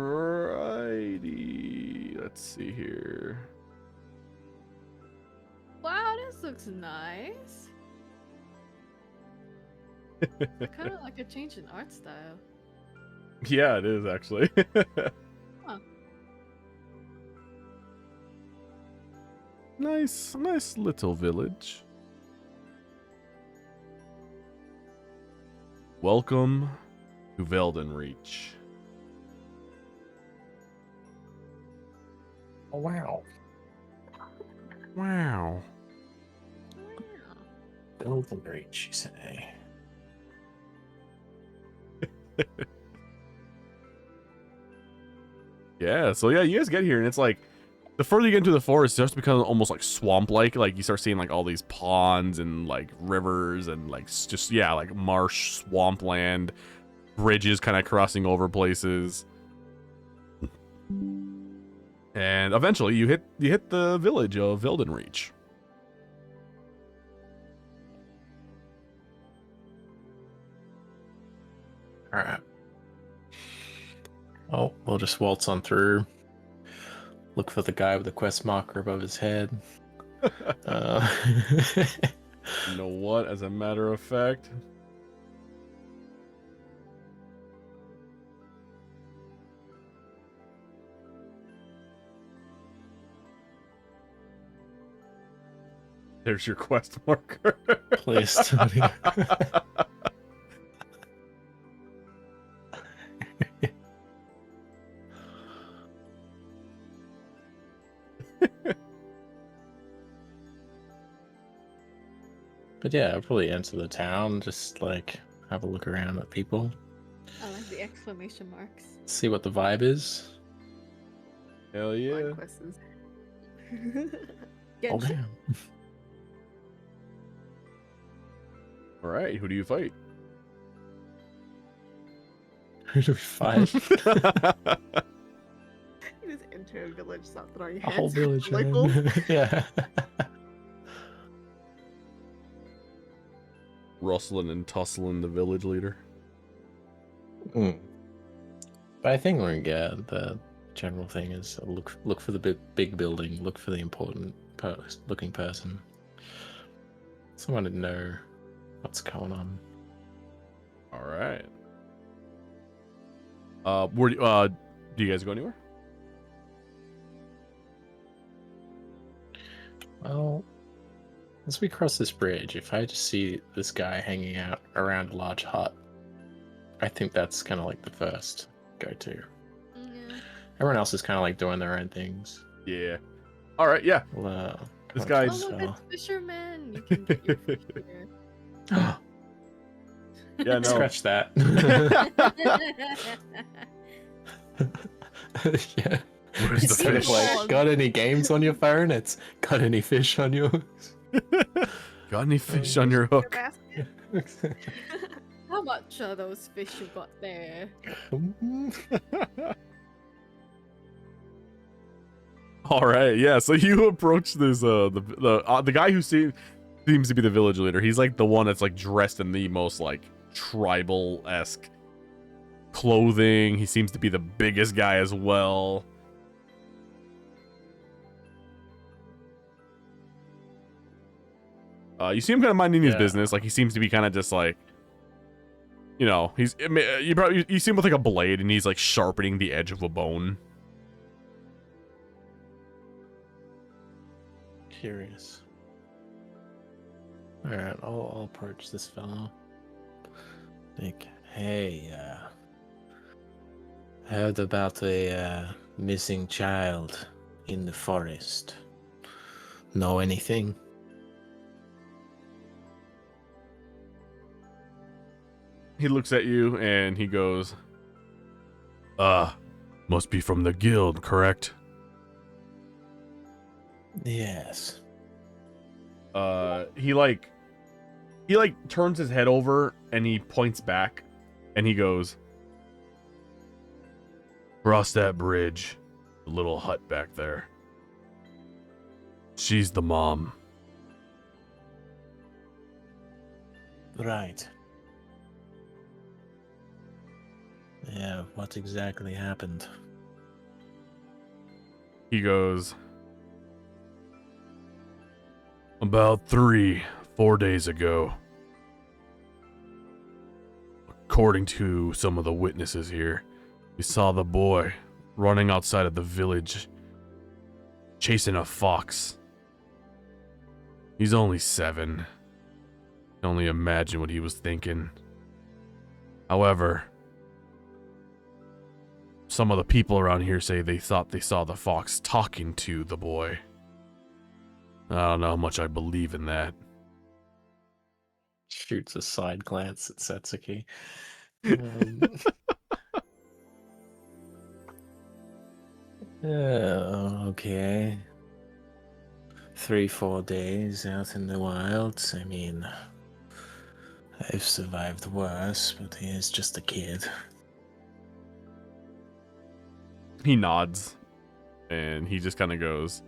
Let's see here. Wow, this looks nice. Kind of like a change in art style. Yeah, it is actually. Huh. Nice little village. Welcome to Velden Reach. Oh wow. Wow. Golden Reach, you say? Yeah, so yeah, you guys get here and it's like the further you get into the forest, it starts to become almost like swamp-like. Like you start seeing like all these ponds and like rivers and like just yeah, like marsh, swampland, bridges kind of crossing over places. And eventually you hit the village of Velden Reach. All right. Oh, we'll just waltz on through. Look for the guy with the quest marker above his head. You know what? As a matter of fact, There's your quest marker. Please, Tony. But yeah, I'll probably enter the town, just like have a look around at people, I like the exclamation marks. see what the vibe is. Hell yeah. Side quests. Oh Get damn! All right, who do you fight? Who do we fight? You just enter a village, stop throwing your A whole hands. village, Like, man. oh, Yeah. Rustling and tussling the village leader. Mm. But I think we're good. The general thing is look for the big building, look for the important looking person. Someone to know what's going on. All right. Where do you guys go anywhere? Well, as we cross this bridge, if I just see this guy hanging out around a large hut, I think that's kind of like the first go-to. Yeah. Everyone else is kind of like doing their own things. Yeah. All right. Yeah. Well, This watch guy's- Oh, this look, it's fisherman. You can get your fish here. fella. Yeah. No. Scratch that. Yeah. Where's the Instead of fish? like, got any games on your phone? It's got any fish on yours? Got any fish on your hook? basket. How much are those fish you got there? All right. Yeah. So you approach this the guy who seems to be the village leader. He's like the one that's like dressed in the most like tribal-esque clothing. He seems to be the biggest guy as well. You see him kind of minding his Yeah. business. Like he seems to be kind of just like, you know, you see him with like a blade and he's like sharpening the edge of a bone. Curious. Alright, I'll approach this fellow. Like, hey, heard about a missing child in the forest. Know anything? He looks at you and he goes, Must be from the guild, correct? Yes. he turns his head over and he points back and he goes, Cross that bridge. The little hut back there. She's the mom. Right. Yeah, what exactly happened? he goes, About 4 days ago. According to some of the witnesses here, we saw the boy running outside of the village, chasing a fox. He's only 7. Can only imagine what he was thinking. However, some of the people around here say they thought they saw the fox talking to the boy. I don't know how much I believe in that. Shoots a side glance at Satsuki. Okay. 3-4 days out in the wilds. I mean, I've survived worse, but he is just a kid. he nods and he just kind of goes,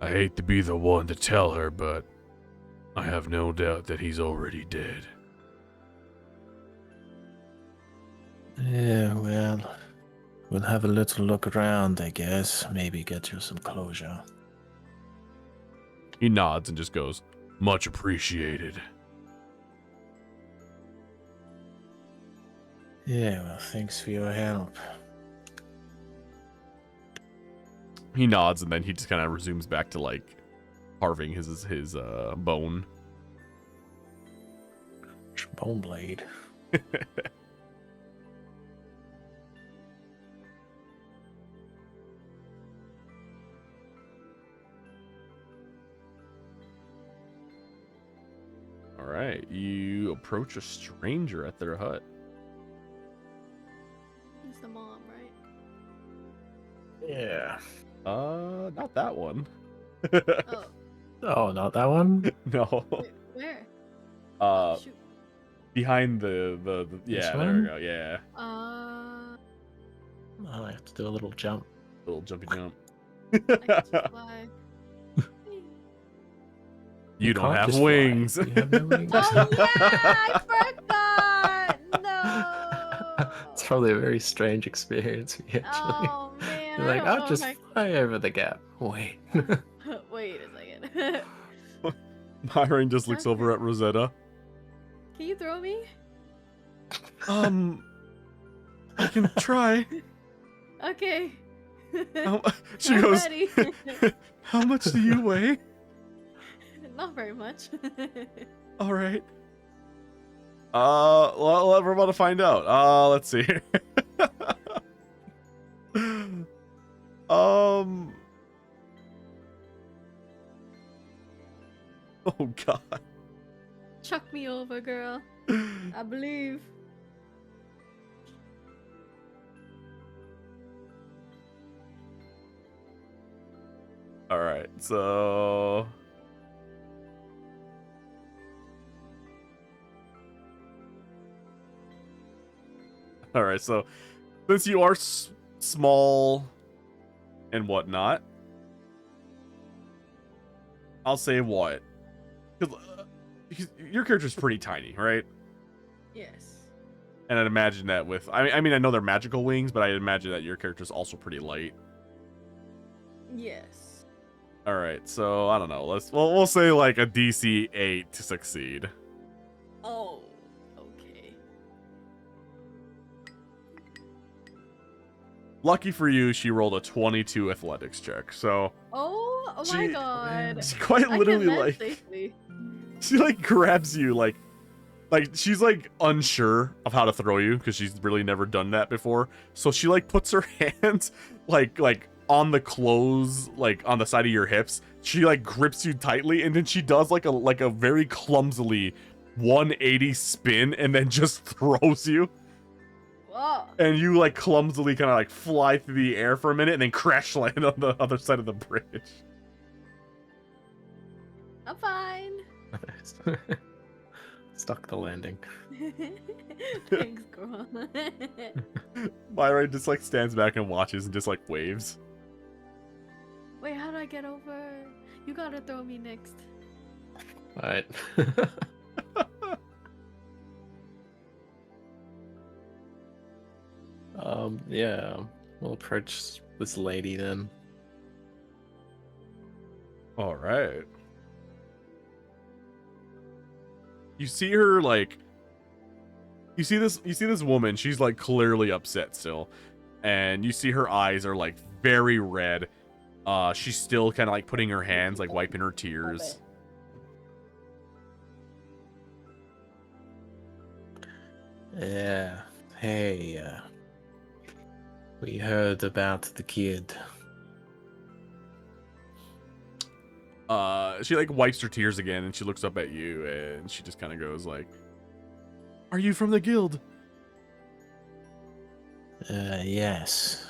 I hate to be the one to tell her, but I have no doubt that he's already dead. Yeah, well, we'll have a little look around, I guess. Maybe get you some closure. he nods and just goes, Much appreciated. Yeah, well, thanks for your help. He nods, and then he just kind of resumes back to like carving his bone. Bone blade. All right, you approach a stranger at their hut. It's the mom, right? Yeah. Not that one. Oh, Oh, not that one? No. where? Shoot. Behind the This yeah, there we one? go. Yeah, Oh, I have to do a little jump. little jumpy jump. I can just fly. You don't can't have just fly. wings. You have no wings. Oh yeah, I forgot. No. It's probably a very strange experience for you, actually. Oh man. You're I like, don't I'll know just if fly over the gap. Wait. Wait a second. Myron just looks over at Rosetta. Can you throw me? I can try. Okay. She I'm goes, ready. how much do you weigh? Not very much. All right. Well, we're about to find out. Let's see. Oh God. Chuck me over, girl. I believe. All right, so. All right, so since you are small and whatnot, I'll say what? Because your character's pretty tiny, right? Yes. And I'd imagine that with I mean I know they're magical wings, but I'd imagine that your character's also pretty light. Yes. All right, so I don't know. We'll say like a DC 8 to succeed. Oh. Okay. Lucky for you, she rolled a 22 athletics check. So Oh my god. she quite I literally can land like safely. she like grabs you like she's like unsure of how to throw you because she's really never done that before. So she like puts her hands like on the clothes, like on the side of your hips. She like grips you tightly, and then she does like a very clumsily 180 spin and then just throws you. Whoa. And you like clumsily kind of like fly through the air for a minute and then crash land on the other side of the bridge. I'm fine. Stuck the landing. Thanks, girl. Myra just like stands back and watches and just like waves. Wait, how do I get over? You gotta throw me next. Alright. Yeah. We'll approach this lady then. All right. You see her like you see this woman, she's like clearly upset still. And you see her eyes are like very red. She's still kind of like putting her hands like wiping her tears. Yeah. Hey, we heard about the kid. She like wipes her tears again and she looks up at you and she just kind of goes like, "Are you from the guild?" Yes.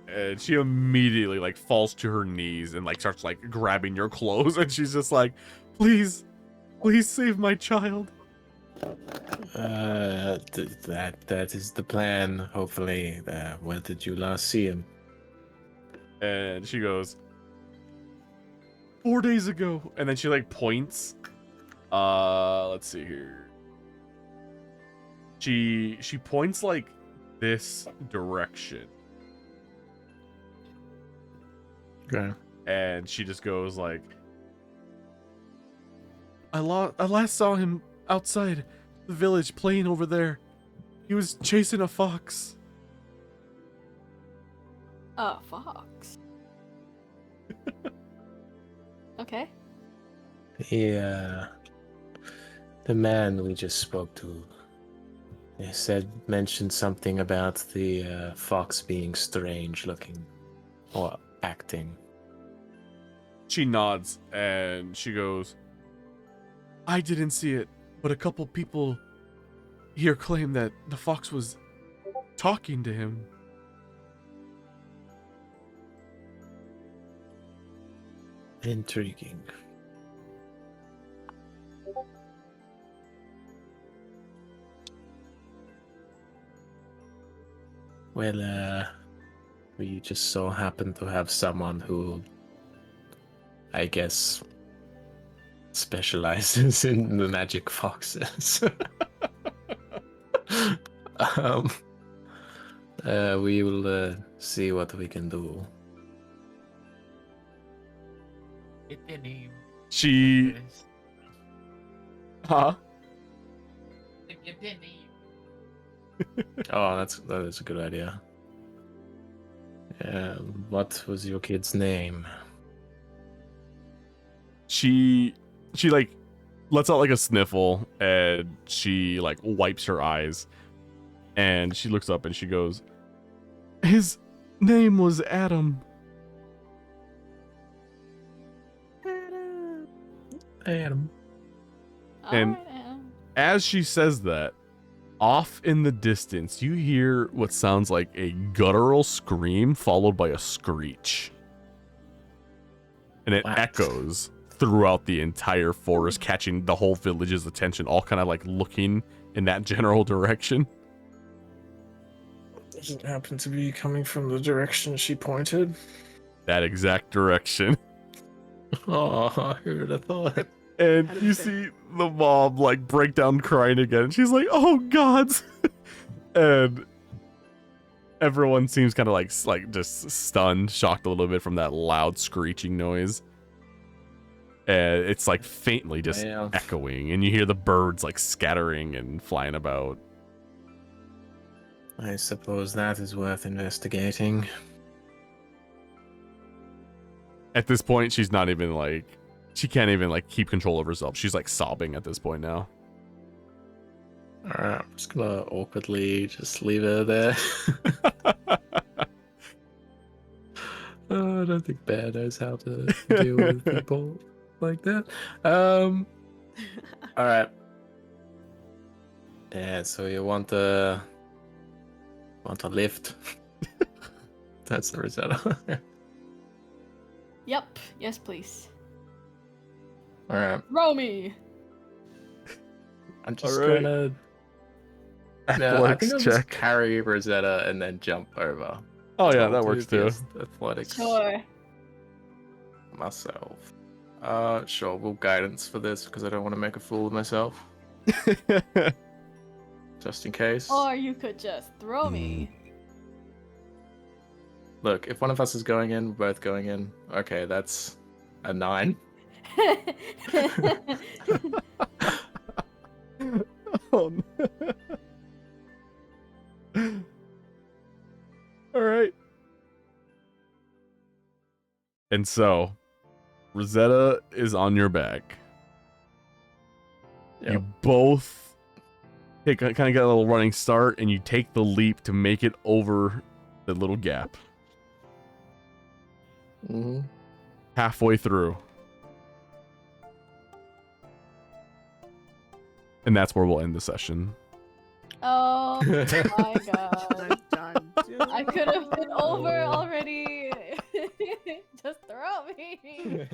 And she immediately like falls to her knees and like starts like grabbing your clothes and she's just like, please save my child. That is the plan, hopefully. When did you last see him? And she goes, 4 days ago. And then she like points. Let's see here. She points like this direction. Okay. And she just goes like, I last saw him outside the village playing over there. He was chasing a fox. A fox. Okay. The man we just spoke to, he mentioned something about the fox being strange looking or acting. She nods and she goes, I didn't see it, but a couple people here claim that the fox was talking to him. Intriguing. Well, we just so happen to have someone who, I guess, specializes in the magic foxes. um, we will see what we can do. Get their name. She... Huh? Get their name. Oh, that is a good idea. What was your kid's name? She like lets out like a sniffle and she like wipes her eyes and she looks up and she goes, his name was Adam. Adam. And- Alright, Adam. As she says that, off in the distance, you hear what sounds like a guttural scream followed by a screech. And it What? echoes throughout the entire forest, catching the whole village's attention, all kind of like looking in that general direction. Doesn't happen to be coming from the direction she pointed. That exact direction. Oh, who would have thought? And How did you it fit? see the mom like break down crying again. She's like, "Oh God!" And everyone seems kind of like just stunned, shocked a little bit from that loud screeching noise. And it's like faintly just Well. echoing, and you hear the birds like scattering and flying about. I suppose that is worth investigating. At this point, she's not even like, she can't even like keep control of herself. She's like sobbing at this point now. Alright, I'm just gonna awkwardly just leave her there. I don't think Bear knows how to deal with people like that. Alright. Yeah, so you want a lift? That's the Rosetta. Yep. Yes, please. Alright. Row me. I'm just Alright. gonna I think I'll just carry Rosetta and then jump over. Oh yeah, I'll that do works the too. Athletics Sure. myself. Sure, we'll guidance for this because I don't want to make a fool of myself. Just in case. Or you could just throw me. Look, if one of us is going in, we're both going in. Okay, that's a 9. Oh, no. All right. And so, Rosetta is on your back. You Yep. both kind of get a little running start, and you take the leap to make it over the little gap. Mm-hmm. Halfway through. And that's where we'll end the session. Oh my god. Dun, dun, I could have been over already. Just throw me.